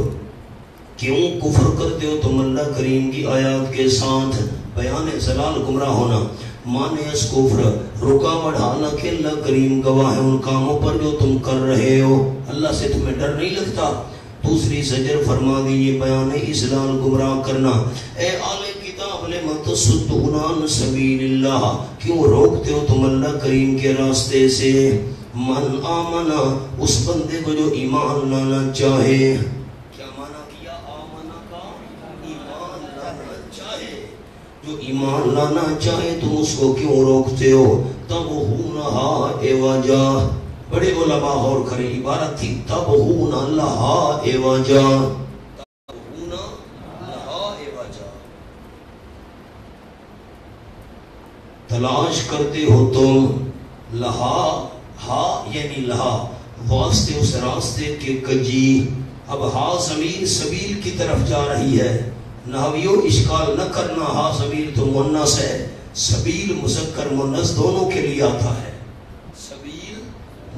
کیوں کفر کرتے ہو تم اللہ کریم کی آیات کے ساتھ؟ بیان زلال گمراہ ہونا، مانے اس کفر، رکاوٹ، حالانکہ اللہ کریم گواہ ہے ان کاموں پر جو تم کر رہے ہو۔ اللہ سے تمہیں ڈر نہیں لگتا؟ دوسری زجر فرما دیجئے بیان اضلال گمراہ کرنا، اے اہل کتاب لم تصدون عن سبیل اللہ، کیوں روکتے ہو تم اللہ کریم کے راستے سے؟ من آمنا، اس بندے کو جو ایمان لانا چاہے۔ کیا معنی کیا آمنا کا؟ ایمان لانا چاہے، جو ایمان لانا چاہے تم اس کو کیوں روکتے ہو؟ تبغونہا عوجا، بڑے علماء غور کریں، عبارت تھی تبغون لہا عوجا، تبغون لہا عوجا، تلاش کرتے ہو تم، لہا، ہا یعنی لہا، واسطے اس راستے کے کجی۔ اب ہا ضمیر سبیل کی طرف جا رہی ہے، نحویوں اشکال نہ کرنا، ہا ضمیر تو مؤنث ہے، سبیل مذکر مؤنث دونوں کے لیے آتا ہے،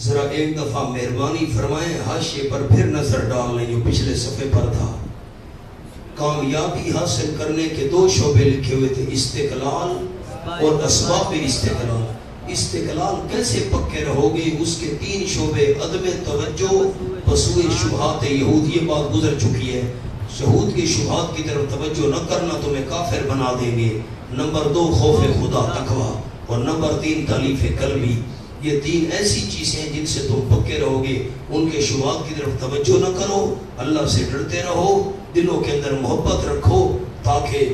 ذرا ایک دفعہ مہربانی فرمائیں حاشیے پر پھر نظر ڈال لیں، جو پچھلے صفحے پر تھا۔ کامیابی حاصل کرنے کے 2 شعبے لکھے ہوئے تھے، استقلال اور اسباب استقلال۔ استقلال کیسے پکے رہو گے، اس کے 3 شعبے: عدم توجہ بسوء شبہات یہود، یہ بات گزر چکی ہے، یہود کی شبہات کی طرف توجہ نہ کرنا تمہیں کافر بنا دیں گے۔ نمبر 2 خوف خدا تقوی، اور نمبر 3 تالیف قلبی۔ یہ 3 ایسی چیزیں ہیں جن سے تم پکے رہو گے، ان کے شبہات کی طرف توجہ نہ کرو، اللہ سے ڈرتے رہو، دلوں کے اندر محبت رکھو تاکہ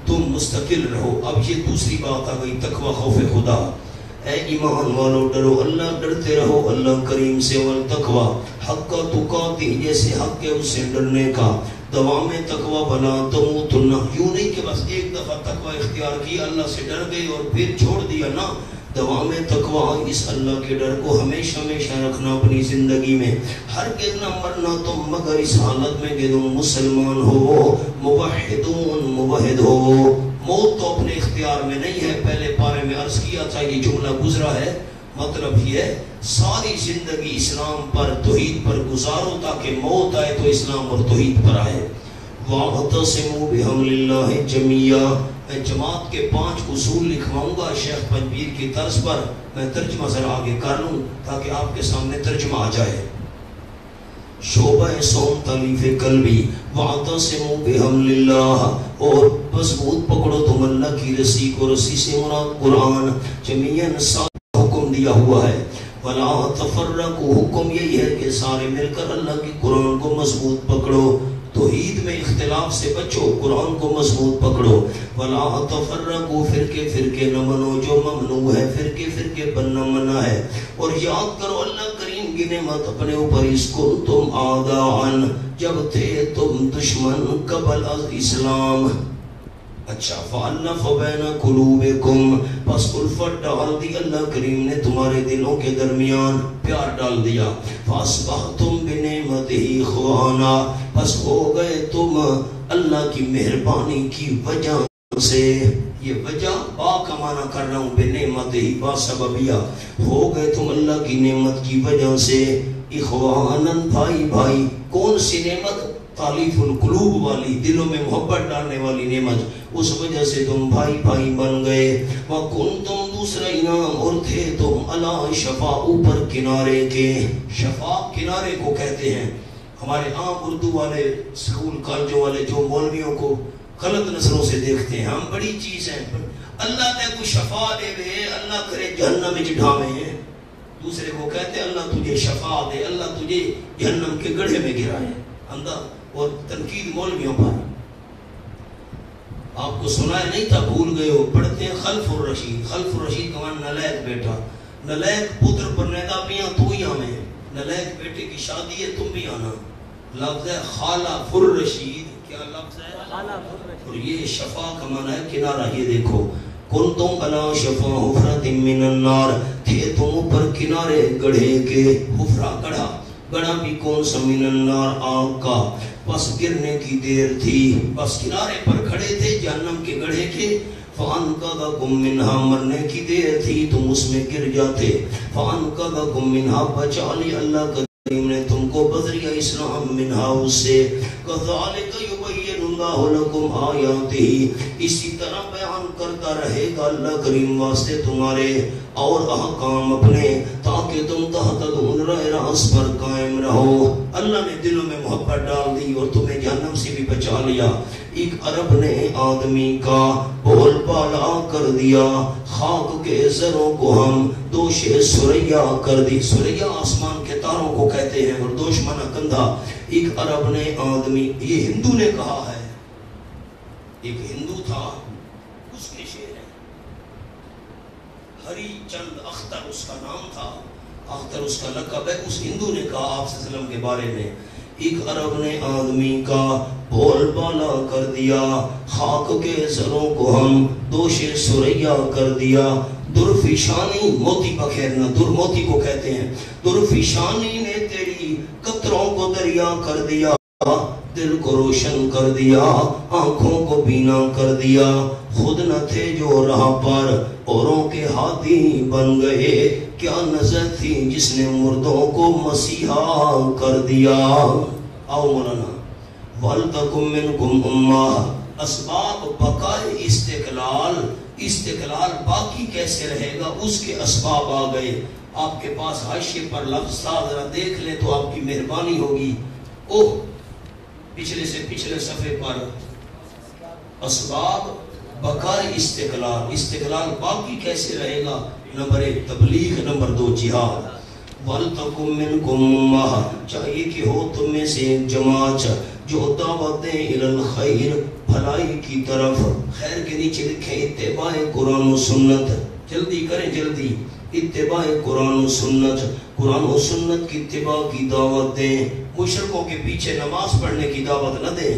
تم مستقل رہو۔ اب یہ دوسری بات آ گئی، تقوی، خوف خدا۔ اے ایمان والو ڈرو اللہ، ڈرتے رہو اللہ کریم سے، والتقوی حق تقاتی، جیسے حق ہے اسے ڈرنے کا۔ دوام تقوی بلا تموتن، یوں نہیں کہ بس ایک دفعہ تقوی اختیار کی، اللہ سے ڈر گئے اور پھر چھوڑ دیا، نہ، دوام تقوی، اس اللہ کے ڈر کو ہمیشہ ہمیشہ رکھنا اپنی زندگی میں۔ ہرگز نہ مرنا تم مگر اس حالت میں کہ تم مسلمان ہو، موحدون، موحد ہو۔ موت تو اپنے اختیار میں نہیں ہے، پہلے پارے میں عرض کیا تھا، یہ جملہ گزرا ہے، مطلب یہ ہے ساری زندگی اسلام پر، توحید پر گزارو تاکہ موت آئے تو اسلام اور توحید پر آئے۔ وَاعْتَصِمُوا بِحَبْلِ اللَّهِ جَمِيعًا، میں جماعت کے 5 اصول لکھواؤں گا شیخ پنجبیر کی طرز پر، میں ترجمہ ذرا آگے کر لوں تاکہ آپ کے سامنے ترجمہ آ جائے۔ شعبہ سوم تالیف قلبی، وَاعْتَصِمُوا بِحَبْلِ اللَّهِ، اور مضبوط پکڑو تم اللہ کی رسی کو، رسی سے مراد قرآن، جمیعاً ساتھ حکم دیا ہوا ہے۔ وَلَا تَفَرَّقُوا، حکم یہی ہے کہ سارے مل کر اللہ کی قرآن کو مضبوط پکڑو، توحید میں اختلاف سے بچو، قرآن کو مضبوط پکڑو۔ وَلَا تَفَرَّقُوا، فرقے فرقے نہ بنو، جو ممنوع ہے فرقے فرقے بننا منع ہے۔ اور یاد کرو اللہ کریم کی نعمت اپنے اوپر، اس کو تم آدان، جب تھے تم دشمن قبل از اسلام۔ اچھا، فَأَلَّفَ بَيْنَ قُلُوبِكُمْ، پس الفت ڈال دی اللہ کریم نے تمہارے دلوں کے درمیان، پیار ڈال دیا۔ فَأَصْبَحْتُمْ بِنِعْمَتِهِ إِخْوَانًا، پس ہو گئے تم اللہ کی مہربانی کی وجہ سے، یہ وجہ با کا معنی کر رہا ہوں، بِنِعْمَتِهِ با سببیہ، ہو گئے تم اللہ کی نعمت کی وجہ سے اخواناً، بھائی بھائی۔ کون سی نعمت؟ تالیف القلوب والی، دلوں میں محبت ڈالنے والی نعمت، اس وجہ سے تم بھائی بھائی بن گئے۔ وَكُنْتُمْ، دوسرا انعام، اور تھے تم علی شفا، اوپر کنارے کے، شفا کنارے کو کہتے ہیں۔ ہمارے عام اردو والے، سکول کالجوں والے جو مولویوں کو غلط نظروں سے دیکھتے ہیں، ہم بڑی چیز ہیں، اللہ تے کو شفا دے دے، اللہ کرے جہنم میں ڈھاوے ہیں، دوسرے کو کہتے ہیں اللہ تجھے شفا دے، اللہ تجھے جہنم کے گڑھے میں گرائے، اندر، اور تنقید مولویوں پر۔ آپ کو سنایا نہیں تھا، بھول گئے ہو، پڑھتے ہیں خلف الرشید، خلف الرشید کا معنی نلائق بیٹا، نلائق پتر پر نیدا پیاں تو ہی ہمیں، نلائق بیٹے کی شادی ہے تم بھی آنا۔ لفظ ہے خالف الرشید، کیا لفظ ہے؟ اور یہ شفا کا معنی ہے کنارہ۔ یہ دیکھو، کنتم علی شفا حفرۃ من النار، تھے تم اوپر کنارے گڑھے کے، حفرہ گڑھا، گڑھا بھی کون سا؟ من النار، آگ کا، بس گرنے کی دیر تھی، بس کنارے پر کھڑے تھے جہنم کے گڑھے کے۔ فَأَنْقَذَكُمْ مِنْهَا، مرنے کی دیر تھی تم اس میں گر جاتے۔ فَأَنْقَذَكُمْ مِنْهَا، بچا لی اللہ کریم نے تم کو بذریعہ اسلام، منها اس سے۔ كَذَلِكَ يُبَيِّنُ اللَّهُ لَكُمْ آيَاتِهِ، اسی طرح بیان کرتا رہے گا اللہ کریم واسطے تمہارے اور احکام اپنے، تاکہ تم تہتدون، راہ راست پر قائم رہو۔ اللہ نے دلوں میں محبت ڈال دی اور تمہیں جہنم سے بھی بچا لیا۔ ایک عرب نے آدمی کا بول بالا کر دیا، خاک کے زروں کو ہم دوش سریا کر دی، سریا آسمان کے تاروں کو کہتے ہیں، اور دوش منا کندھا۔ ایک عرب نے آدمی، یہ ہندو نے کہا ہے، ایک ہندو تھا، اس کے شعر ہے، ہری چند اختر اس کا نام تھا، اختر اس کا لقب ہے، اس ہندو نے کہا آپ صلی اللہ علیہ وسلم کے بارے میں، ایک عرب نے آدمی کا بول بالا کر دیا، خاک کے زروں کو ہم دوش سریا کر دیا۔ درفشانی، موتی بخیرنا، در موتی کو کہتے ہیں، درفشانی نے تیری قطروں کو دریا کر دیا، دل کو روشن کر دیا، آنکھوں کو بینا کر دیا، خود نہ تھے جو راہ پر اوروں کے ہادی بن گئے، کیا نظر تھی جس نے مردوں کو مسیحا کر دیا۔ آؤ مولانا، وَلْتَكُن مِّنْكُمْ أُمَّةٌ، اسباب بقائے استقلال باقی کیسے رہے گا، اس کے اسباب آ گئے۔ آپ کے پاس حاشیے پر لفظ تھا، ذرا دیکھ لیں تو آپ کی مہربانی ہوگی۔ اوہ، پچھلے سے پچھلے صفحے پر اسباب بقائے استقلال باقی کیسے رہے گا۔ نمبر 1 تبلیغ، نمبر 2 جہاد۔ وَلْتَكُن مِّنْكُمْ أُمَّةٌ، چاہیے کہ ہو تم میں سے ایک جماعت جو دعوت دیں الی الخیر، بھلائی کی طرف۔ خیر کے نیچے لکھیں اتباع قرآن و سنت، جلدی کریں جلدی، اتباع قرآن و سنت، قرآن و سنت کی اتباع کی دعوت دیں۔ مشرکوں کے پیچھے نماز پڑھنے کی دعوت نہ دیں۔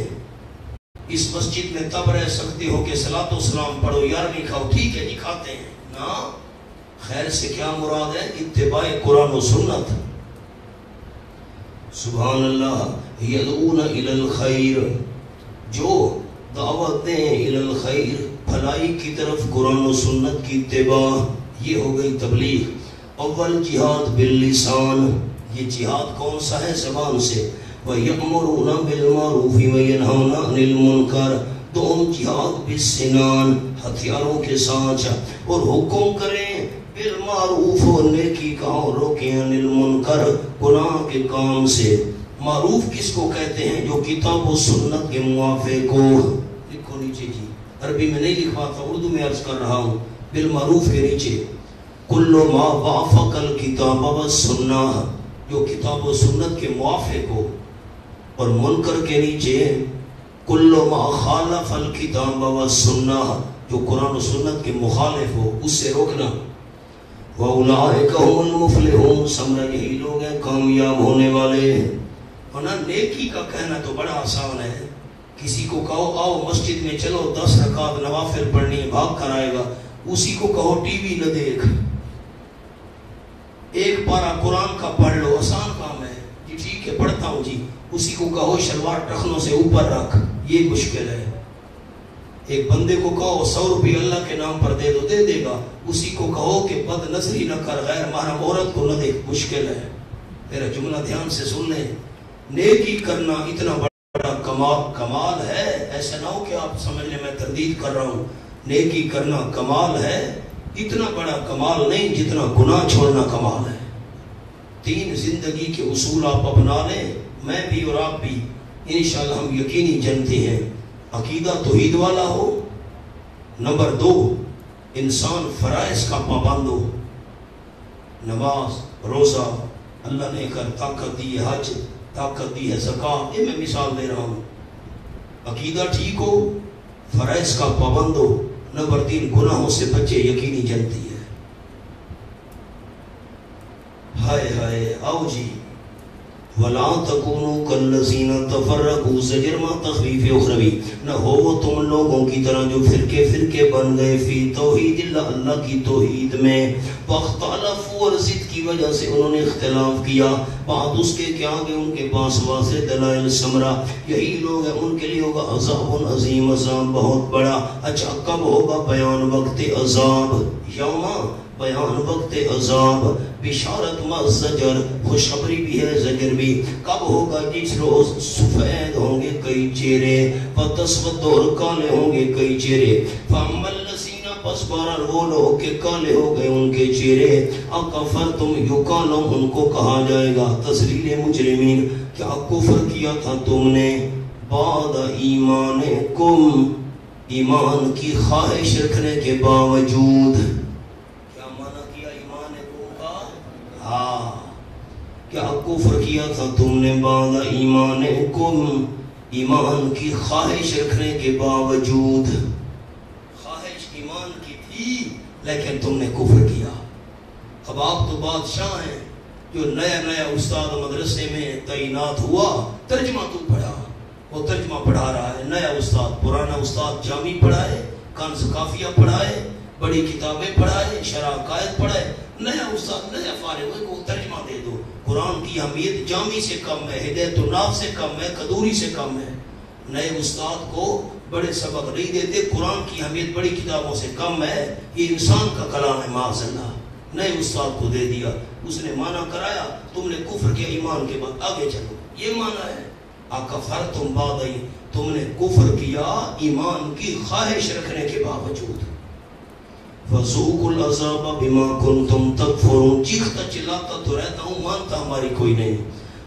اس مسجد میں تب رہ سکتے ہو کہ صلاۃ و سلام پڑھو، 11ویں کھاؤ، ٹھیک ہے جی کھاتے ہیں نا۔ خیر سے کیا مراد ہے؟ اتباع قرآن و سنت۔ سبحان اللہ، یدعون الی الخیر، جو دعوت دیں الی الخیر، بھلائی کی طرف، قرآن و سنت کی اتباع، یہ ہو گئی تبلیغ۔ اول جہاد باللسان، یہ جہاد کون سا ہے؟ زبان سے۔ وَيَأْمُرُونَ بِالْمَعْرُوفِ وَيَنْهَوْنَ عَنِ الْمُنْكَرِ، دوم جہاد بالسنان، ہتھیاروں کے ساتھ، اور حکم کریں بالمعروف، نیکی کا، اور روکیں عن المنکر، گناہ کے کام سے۔ معروف کس کو کہتے ہیں؟ جو کتاب و سنت کے موافق ہو۔ لکھو نیچے جی، عربی میں نہیں لکھوا تھا، اردو میں عرض کر رہا ہوں۔ بالمعروف کے نیچے کل ما وافق الکتاب والسنہ، جو کتاب و سنت کے موافق ہو، اور منکر کے نیچے کل ما خالف الکتاب والسنہ، جو قرآن و سنت کے مخالف ہو، اس سے روکنا۔ وَأُولَٰئِكَ هُمُ الْمُفْلِحُونَ، سمجھا یہی لوگ ہیں کامیاب ہونے والے۔ ورنہ نیکی کا کہنا تو بڑا آسان ہے، کسی کو کہو آؤ مسجد میں چلو 10 رکعت نوافل پڑھنی ہے، بھاگ کر آئے گا۔ اسی کو کہو ٹی وی نہ دیکھ، ایک پارہ قرآن کا پڑھ لو، آسان کام ہے جی، ٹھیک ہے پڑھتا ہوں جی۔ اسی کو کہو شلوار ٹخنوں سے اوپر رکھ، یہ مشکل ہے۔ ایک بندے کو کہو 100 روپے اللہ کے نام پر دے دو، دے دے گا۔ اسی کو کہو کہ بد نظری نہ کر، غیر محرم عورت کو نہ دیکھ، مشکل ہے۔ میرا جملہ دھیان سے سن لیں، نیکی کرنا اتنا بڑا کمال ہے، ایسا نہ ہو کہ آپ سمجھ لیں میں تردید کر رہا ہوں۔ نیکی کرنا کمال ہے، اتنا بڑا کمال نہیں جتنا گناہ چھوڑنا کمال ہے۔ 3 زندگی کے اصول آپ اپنا لیں، میں بھی اور آپ بھی، انشاءاللہ ہم یقینی جانتے ہیں۔ عقیدہ توحید والا ہو، نمبر 2 انسان فرائض کا پابند ہو، نماز، روزہ، اللہ نے کر طاقت دی ہے حج، طاقت دی ہے زکوٰۃ، یہ میں مثال دے رہا ہوں۔ عقیدہ ٹھیک ہو، فرائض کا پابند ہو، نمبر 3 گناہوں سے بچے، یقینی جانتی ہے۔ ہائے ہائے، آؤ جی۔ وَلَا تَكُونُوا كَالَّذِينَ تَفَرَّقُوا، زجر ما تخفیف اخروی، نہ ہو تم لوگوں کی طرح جو فرقے بن گئے، فی توحید اللہ، اللہ کی توحید میں، واختلفوا، اور ضد کی وجہ سے انہوں نے اختلاف کیا، بعد اس کے کیا گئے ان کے پاس واضح دلائل سمرا۔ یہی لوگ ہیں، ان کے لیے ہوگا عذاب عظیم، عذاب بہت بڑا۔ اچھا کب ہوگا بیان وقت عذاب؟ یوما، بیان وقت عذاب، بشارت ما زجر، خوشخبری بھی ہے زجر بھی۔ کب ہوگا؟ جس روز سفید ہوں گے کئی چہرے، وتسود، اور کالے ہوں گے کئی چہرے۔ فاما الذین، پس بہرحال وہ لوگ کہ کالے ہو گئے ان کے چہرے، اکفرتم، یقالو، ان کو کہا جائے گا تذلیل مجرمین، کیا کفر کیا تھا تم نے، بعد ایمانکم، ایمان کی خواہش رکھنے کے باوجود۔ کیا کفر کیا تھا تم نے، بعد ایمانکم، ایمان کی خواہش رکھنے کے باوجود۔ خواہش ایمان کی تھی لیکن تم نے کفر کیا۔ اب آپ تو بادشاہ ہیں، جو نیا استاد مدرسے میں تعینات ہوا، ترجمہ تو پڑھا، وہ ترجمہ پڑھا رہا ہے، نیا استاد، پرانا استاد جامی پڑھائے، کنز کافیہ پڑھائے، بڑی کتابیں پڑھائے، شرح عقائد پڑھائے، نیا استاد نیا فارغ ہوئے کو ترجمہ دے دو. قرآن کی اہمیت جامی سے کم ہے، ہدایت الناف سے کم ہے، قدوری سے کم ہے. نئے استاد کو بڑے سبق نہیں دیتے. قرآن کی اہمیت بڑی کتابوں سے کم ہے. یہ انسان کا کلام ہے معاذ اللہ. نئے استاد کو دے دیا، اس نے معنی کرایا، تم نے کفر کے ایمان کے بعد آگے چلو. یہ معنی ہے اکفرتم بعد، تم نے کفر کیا ایمان کی خواہش رکھنے کے باوجود. فذوقوا العذاب بما کنتم تکفرون، چیختا چلاتا تو رہتا ہوں، مانتا ہماری کوئی نہیں.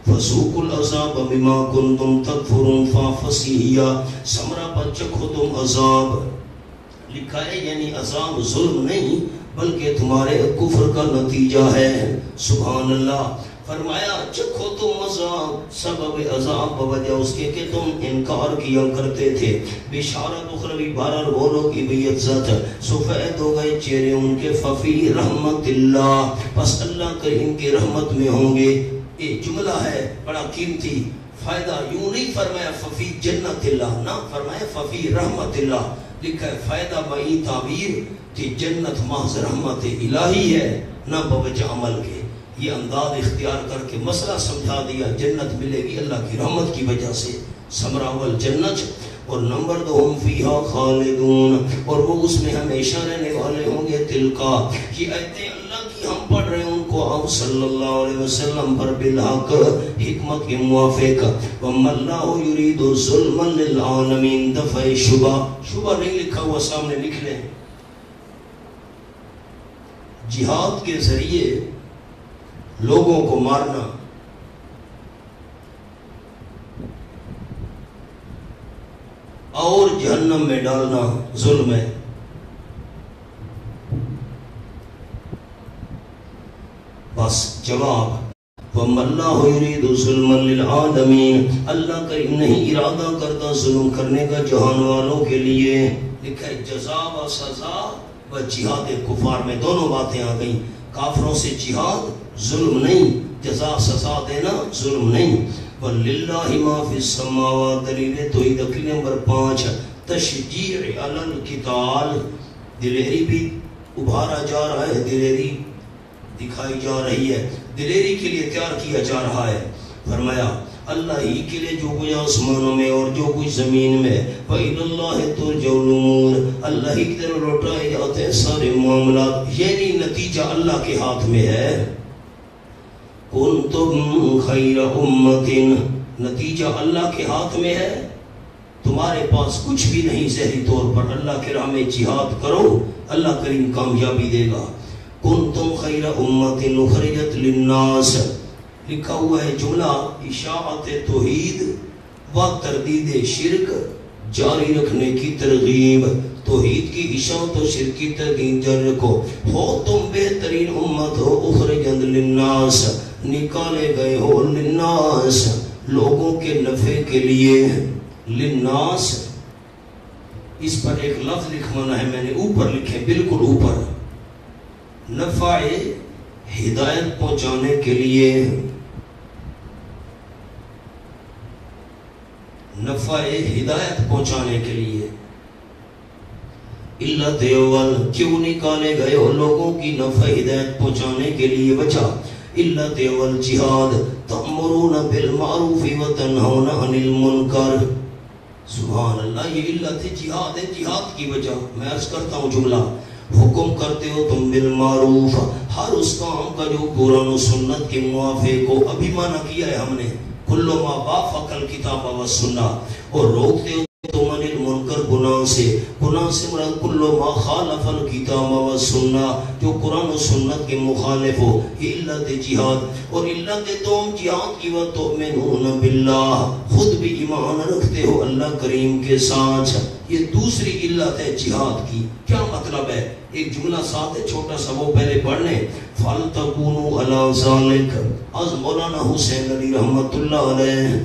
فذوقوا العذاب بما کنتم تکفرون فافسیہ، سمرا پر چکھو تم عذاب. لکھا ہے یعنی عذاب ظلم نہیں بلکہ تمہارے کفر کا نتیجہ ہے. سبحان اللہ. فرمایا چکھو تم عذاب، سبب عذاب بوجہ اس کے کہ تم انکار کیا کرتے تھے. بشارت اخروی، بہرحال وہ لوگ کی بھی عزت، سفید ہو گئے چہرے ان کے، ففی رحمت اللہ، پس اللہ کریم کی رحمت میں ہوں گے. یہ جملہ ہے بڑا قیمتی. فائدہ یوں نہیں فرمایا ففی جنت اللہ، نہ فرمایا ففی رحمت اللہ. لکھا ہے فائدہ بئی تعبیر کہ جنت محض رحمت الہی ہے نہ بوجہ عمل کے. یہ انداز اختیار کر کے مسئلہ سمجھا دیا. جنت ملے گی اللہ کی رحمت کی وجہ سے، ثمرہ جنت. اور نمبر 2 ہم فیہا خالدون، اور وہ اس میں ہمیشہ رہنے والے ہوں گے. تلکا، یہ آیتیں اللہ کی ہم پڑھ رہے ہیں، ان کو آپ صلی اللہ علیہ وسلم پر بالحق حکمت کے موافق. وَمَا اللَّهُ يُرِيدُ ظُلْمًا لِلْعَالَمِينَ. دفع شبہ نہیں لکھا ہوا سامنے لکھ لیں. جہاد کے ذریعے لوگوں کو مارنا اور جہنم میں ڈالنا ظلم ہے. بس جواب وَمَا اللَّهُ يُرِيدُ ظُلْمًا لِلْعَالَمِينَ، اللہ کریم نہیں ارادہ کرتا ظلم کرنے کا جہان والوں کے لیے. لکھا ہے جزا و سزا و جہاد کفار میں دونوں باتیں آ گئیں. کافروں سے جہاد ظلم نہیں، جزا سزا دینا ظلم نہیں. وَلِلَّهِ مَا فِي السَّمَاوَاتِ، دلیل توحید عقلی نمبر 5 تشجیع علی القتال. دلیری بھی ابھارا جا رہا ہے، دلیری دکھائی جا رہی ہے، دلیری کے لیے تیار کیا جا رہا ہے. فرمایا اللہ ہی کے لیے جو کچھ آسمانوں میں اور جو کچھ زمین میں، وَإِلَى اللَّهِ تُرْجَعُ الْأُمُورُ، اللہ ہی کی طرف لوٹائے جاتے ہیں سارے معاملات. یعنی نتیجہ اللہ کے ہاتھ میں ہے. كُنْتُمْ خَيْرَ أُمَّةٍ، نتیجہ اللہ کے ہاتھ میں ہے. تمہارے پاس کچھ بھی نہیں ظاہری طور پر. اللہ کے راہ میں جہاد کرو، اللہ کریم کامیابی دے گا. كُنْتُمْ خَيْرَ أُمَّةٍ أُخْرِجَتْ لِلنَّاسِ، لکھا ہوا ہے جملہ اشاعت توحید و تردید شرک جاری رکھنے کی ترغیب. توحید کی اشاعت و شرک کی تردید جاری رکھو. ہو تم بہترین امت ہو، اخرجت للناس، نکالے گئے ہو، للناس لوگوں کے نفع کے لیے. للناس اس پر ایک لفظ لکھوانا ہے، میں نے اوپر لکھے بالکل اوپر. نفع ہدایت پہنچانے کے لیے، نفع ہدایت پہنچانے کے لیے. علت اول، کیوں نکالے گئے ہو لوگوں کی نفع ہدایت پہنچانے کے لیے. وجہ علت اول جہاد، تأمرون بالمعروف وتنہون عن المنکر. سبحان اللہ، یہ علت جہاد ہے، جہاد کی وجہ. میں عرض کرتا ہوں جملہ، حکم کرتے ہو تم بالمعروف، ہر اس کام کا جو قرآن و سنت کے موافق ہو. ابھی معنی کیا ہے ہم نے کل ما وافق الکتاب و سنہ. اور روکتے ہو تم عن المنکر، گناہ سے. گناہ سے مراد کل ما خالف الکتاب و سنہ، جو قرآن و سنت کے مخالف ہو. یہ علت جہاد. اور علت تم جہاد کی وتؤمنون باللہ، خود بھی ایمان رکھتے ہو اللہ کریم کے ساتھ. یہ دوسری علت ہے جہاد کی. کیا مطلب ہے؟ ایک جملہ ساتھ ہے چھوٹا سا، وہ پہلے پڑھنے. فَلْتَكُونُوا عَلَىٰ ذَلِكَ، از مولانا حسین علی رحمت اللہ علیہ.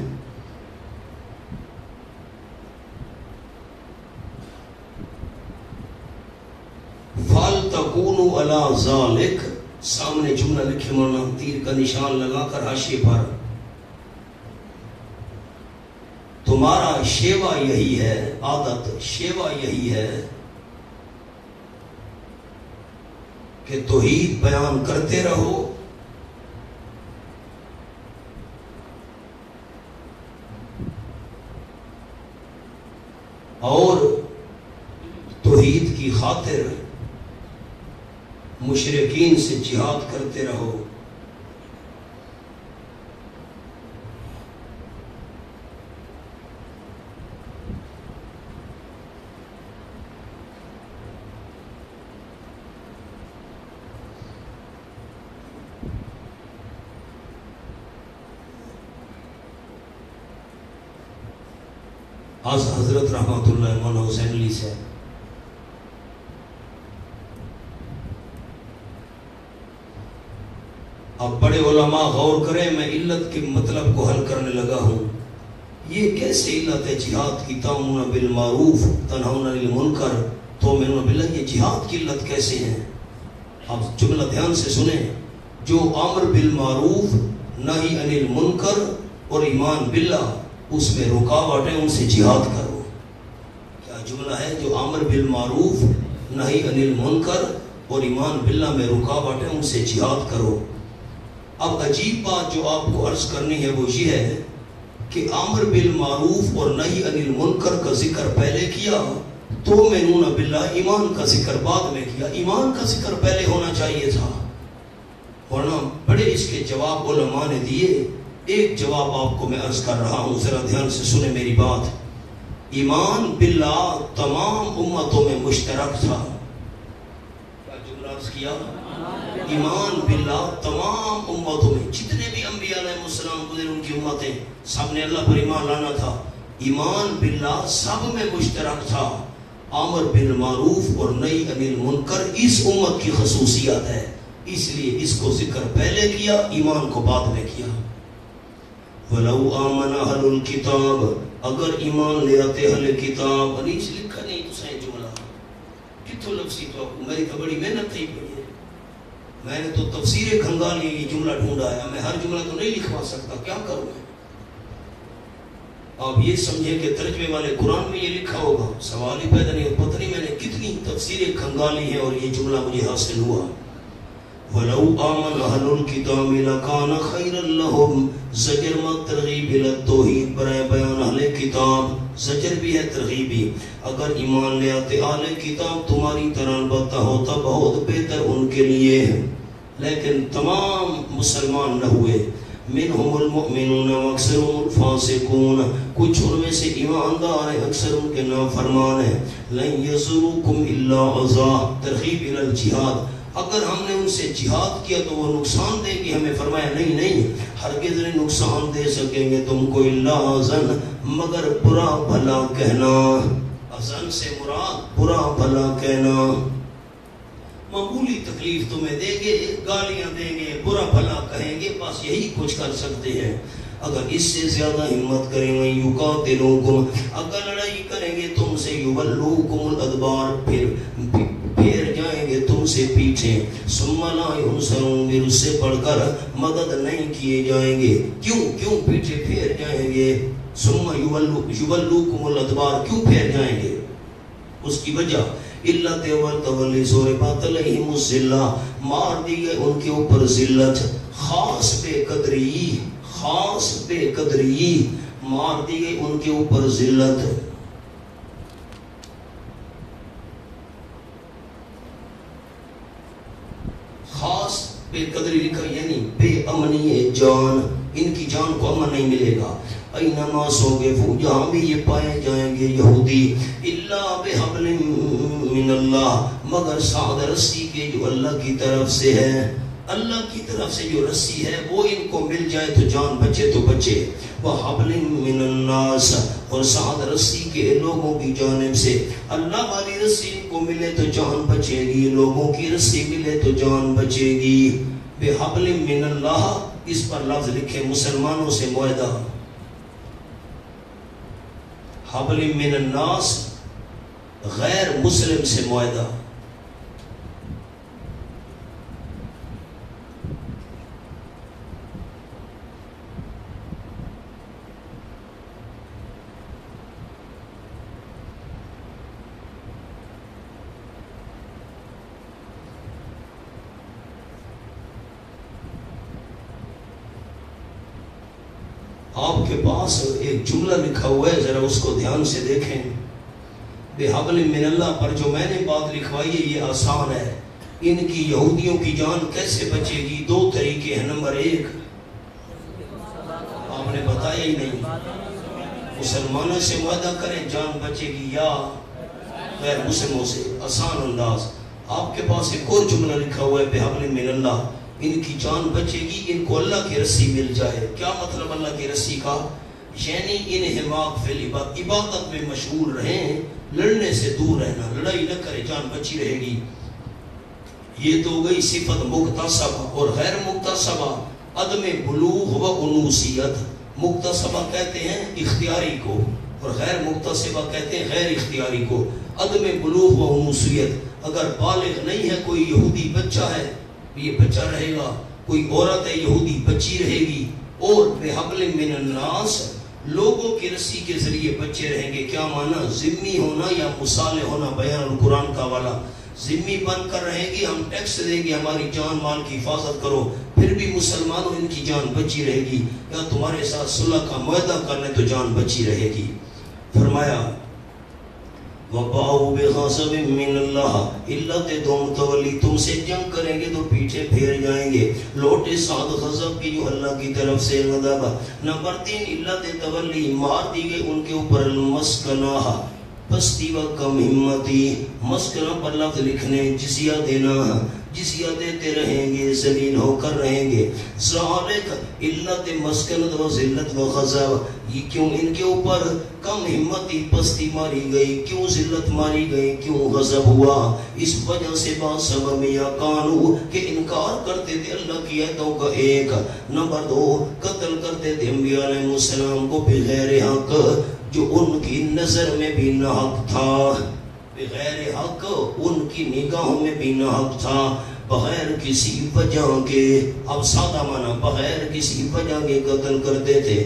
فَلْتَكُونُوا عَلَىٰ ذَلِكَ، سامنے جملہ لکھے مولانا، تیر کا نشان لگا کر حاشیے پر. تمہارا شیوا یہی ہے، عادت شیوا یہی ہے کہ توحید بیان کرتے رہو، اور توحید کی خاطر مشرکین سے جہاد کرتے رہو۔ حضرت رحمت اللہ مولانا حسین علی سے اب بڑے علماء غور کریں، میں علت کے مطلب کو حل کرنے لگا ہوں۔ یہ کیسے علت ہے جہاد کی؟ تأمرون بالمعروف تنہون عن المنکر تؤمنون باللہ، یہ جہاد کی علت کیسے ہے؟ اب جملہ دھیان سے سنیں، جو امر بالمعروف نہی عن المنکر اور ایمان باللہ اس میں رکاوٹ ہے، ان سے جہاد کرو۔ کیا جملہ ہے؟ جو امر بالمعروف نہی عن المنکر اور ایمان باللہ میں رکاوٹ ہے، ان سے جہاد کرو۔ اب عجیب بات جو آپ کو عرض کرنی ہے وہ یہ ہے کہ امر بالمعروف اور نہی عن المنکر کا ذکر پہلے کیا، تؤمنون باللہ ایمان کا ذکر بعد میں کیا۔ ایمان کا ذکر پہلے ہونا چاہیے تھا، ورنہ بڑے اس کے جواب علماء نے دیے۔ ایک جواب آپ کو میں عرض کر رہا ہوں، ذرا دھیان سے سنیں میری بات۔ ایمان باللہ تمام امتوں میں مشترک تھا۔ کیا جملہ عرض کیا؟ ایمان باللہ تمام امتوں میں، جتنے بھی انبیاء علیہ السلام گزرے ان کی امتیں، سب نے اللہ پر ایمان لانا تھا۔ ایمان باللہ سب میں مشترک تھا۔ امر بالمعروف اور نہی عن المنکر اس امت کی خصوصیت ہے، اس لیے اس کو ذکر پہلے کیا، ایمان کو بعد میں کیا۔ وَلَوْ آمَنَ أَهْلُ الْكِتَابِ، اگر ایمان لے آتے اہل کتاب، نیچ لکھا نہیں تو صحیح جملہ کتوں لفظی تو میری تو بڑی محنت تھی پڑی ہے، میں نے تو تفسیر کھنگالی یہ جملہ ڈھونڈا ہے، میں ہر جملہ تو نہیں لکھوا سکتا، کیا کروں میں؟ آپ یہ سمجھیں کہ ترجمے والے قرآن میں یہ لکھا ہوگا، سوال ہی پیدا نہیں ہو، پتہ نہیں میں نے کتنی تفسیر کھنگالی ہے اور یہ جملہ مجھے حاصل ہوا۔ وَلَوْ آمَنَ أَهْلُ الْكِتَابِ لَكَانَ خَيْرًا لَهُمْ، زجر میں ترغیب التوحید برائے بیان اہل کتاب، زجر بھی ہے ترغیب بھی۔ اگر ایمان لے آتے اہل کتاب تمہاری طرح البتہ ہوتا بہت بہتر ان کے لیے، لیکن تمام مسلمان نہ ہوئے۔ منہم المؤمنون واکثرهم الفاسقون، کچھ ان میں سے ایماندار ہیں، اکثر ان کے نافرمان ہیں۔ لن یضروکم الا اذى، ترغیب الی الجہاد، اگر ہم نے ان سے جہاد کیا تو وہ نقصان دیں گے ہمیں، فرمایا نہیں نہیں، ہرگز نہیں نقصان دے سکیں گے تم کو، الا اذن، مگر برا بھلا کہنا۔ اذن سے مراد برا بھلا کہنا، معمولی تکلیف تمہیں دیں گے، گالیاں دیں گے، برا بھلا کہیں گے، بس یہی کچھ کر سکتے ہیں۔ اگر اس سے زیادہ ہمت کریں گے یقاتلوکم، اگر لڑائی کریں گے تم سے، یولوکم الادبار، پھیر جائیں گے تم سے پیچھے، ثم لا ینصرون، پھر اس سے بڑھ کر مدد نہیں کیے جائیں گے۔ کیوں پیچھے پھیر جائیں گے؟ ثم یولوکم الادبار، کیوں پھیر جائیں گے؟ اس کی وجہ علت والتولی سور بات علیہم الذلہ، مار دی گئے ان کے اوپر ذلت، خاص بے قدری، خاص بے قدری، مار دی گئی ان کے اوپر ذلت۔ خاص بے قدری لکھا یعنی بے امنی جان، ان کی جان کو امن نہیں ملے گا۔ اینما سوگفو، جہاں بھی یہ پائے جائیں گے یہودی، الا بحبل من اللہ، مگر ساتھ رسی کے جو اللہ کی طرف سے ہے، اللہ کی طرف سے جو رسی ہے وہ ان کو مل جائے تو جان بچے تو بچے۔ وحبل من الناس، اور ساتھ رسی کے لوگوں کی جانب سے، اللہ والی رسی ان کو ملے تو جان بچے گی، لوگوں کی رسی ملے تو جان بچے گی۔ بحبل من اللہ، اس پر لفظ لکھے مسلمانوں سے معاہدہ، حبل من الناس غیر مسلم سے معاہدہ۔ آپ کے پاس ایک جملہ لکھا ہوا ہے، ذرا اس کو دھیان سے دیکھیں. بحبل من اللہ پر جو میں نے بات لکھوائی ہے یہ آسان ہے. ان کی یہودیوں کی جان کیسے بچے گی؟ دو طریقے ہیں. نمبر ایک، آپ نے بتایا ہی نہیں، مسلمانوں سے وعدہ کریں جان بچے گی یا غیر مسلموں سے. آسان انداز. آپ کے پاس ایک اور جملہ لکھا ہوا ہے بحبل من اللہ، ان کی جان بچے گی، ان کو اللہ کی رسی مل جائے. کیا مطلب اللہ کی رسی کا؟ یعنی انہماک فی العبادت، عبادت میں مشغول رہیں، لڑنے سے دور رہنا، لڑائی نہ کرے، جان بچی رہے گی. یہ تو گئی صفت مکتسبہ. اور غیر مکتسبہ عدم بلوغ و انوثیت. مکتسبہ کہتے ہیں اختیاری کو اور غیر مکتسبہ کہتے ہیں غیر اختیاری کو. عدم بلوغ و انوثیت، اگر بالغ نہیں ہے کوئی یہودی بچہ ہے یہ بچہ رہے گا، کوئی عورت ہے یہودی بچی رہے گی. اور بحبل من الناس، لوگوں کی رسی کے ذریعے بچے رہیں گے. کیا معنی؟ ذمی ہونا یا مصالح ہونا. بیان القرآن کا والا ذمی بن کر رہیں گی، ہم ٹیکس دیں گے، ہماری جان مال کی حفاظت کرو، پھر بھی مسلمانوں ان کی جان بچی رہے گی. یا تمہارے ساتھ صلح کا معاہدہ کر لیں تو جان بچی رہے گی. فرمایا وَبَاءُوا بِغَضَبٍ مِّنَ اللَّهِ علت دوم تولی، تم سے جنگ کریں گے تو پیچھے پھیر جائیں گے. لوٹے ساتھ غضب کی جو اللہ کی طرف سے غضب. نمبر 3 علت تولی، مار دی گئی ان کے اوپر المسکنہ، پستی و کم ہمتی. مسکنہ پر لفظ لکھنے، جزیہ دینا، جزیہ دیتے رہیں گے، ذلیل ہو کر رہیں گے. ذالک علت مسکنت و ذلت و غضب. یہ کیوں ان کے اوپر کم ہمتی، پستی ماری گئی؟ کیوں ذلت ماری گئی؟ کیوں غضب ہوا؟ اس وجہ سے بات سبب یا کانو کہ انکار کرتے تھے اللہ کی آیتوں کا. ایک. نمبر 2، قتل کرتے تھے انبیاء علیہ السلام کو بغیر حق، جو ان کی نظر میں بھی ناحق تھا. بغیر حق، ان کی نگاہوں میں بھی ناحق تھا، بغیر کسی وجہ کے. اب سادہ معنی، بغیر کسی وجہ کے قتل کرتے تھے.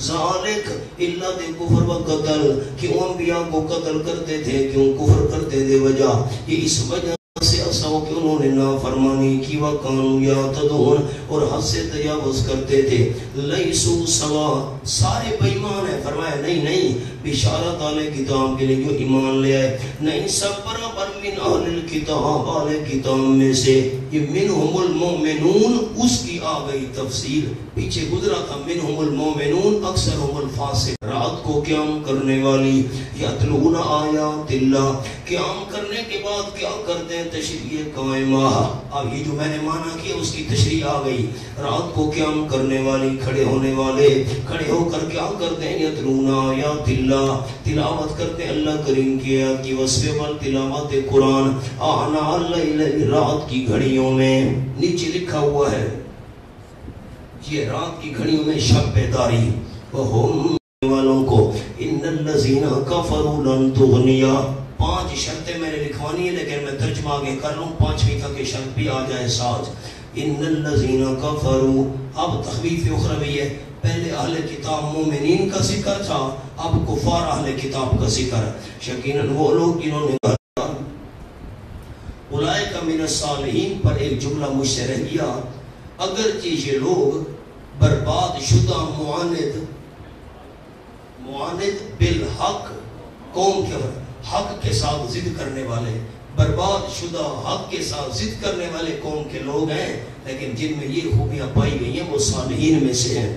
ذالک علت کفر و قتل، کیوں انبیاء کو قتل کرتے تھے، کیوں کفر کرتے تھے؟ وجہ یہ اس وجہ سے اصلاً کہ انہوں نے نافرمانی کی، وَقَانُوا يَعْتَدُونَ، اور حد سے تجاوز کرتے تھے. لَيْسُوا سَوَاءً، سارے بے ایمان ہیں. فرمایا نہیں، بشارت والے کتاب کے لیے جو ایمان لے آئے نہیں، سب برابر. من اہل الکتاب، اہل کتاب میں سے. یہ منہم المؤمنون، اس کی آ گئی تفصیل، پیچھے گزرا تھا منہم المؤمنون اکثرهم الفاسق. رات کو قیام کرنے والی، یتلون آیات اللہ، قیام کرنے کے بعد کیا کرتے ہیں؟ تشریح قائمہ. اب یہ جو میں نے مانا کیا اس کی تشریح آ گئی. رات کو قیام کرنے والی، کھڑے ہونے والے، کھڑے ہو کر کیا کرتے ہیں؟ یتلون آیات اللہ، تلاوت کرتے ہیں اللہ کریم کی آیات کی. وصف پر تلاوت قرآن آنا اللیل، رات کی گھڑیوں میں. نیچے لکھا ہوا ہے یہ رات کی گھڑیوں میں شب بیداری. وہم والوں کو ان الذین کفروا لن تغنیا. 5 شرطیں میں نے لکھوانی ہے لیکن میں ترجمہ آگے کر لوں، 5ویں تک کی شرط بھی آ جائے ساتھ. ان الذین کفروا، اب تخویف اخروی ہے. پہلے اہل کتاب مومنین کا ذکر تھا، اب کفار اہل کتاب کا ذکر. یقیناً وہ لوگ جنہوں نے اولئک من الصالحین پر ایک جملہ مجھ سے رہ گیا. اگرچہ یہ لوگ برباد شدہ معاند بالحق، قوم کے حق کے ساتھ ضد کرنے والے، برباد شدہ حق کے ساتھ ضد کرنے والے قوم کے لوگ ہیں، لیکن جن میں یہ خوبیاں پائی گئی ہیں وہ صالحین میں سے ہیں.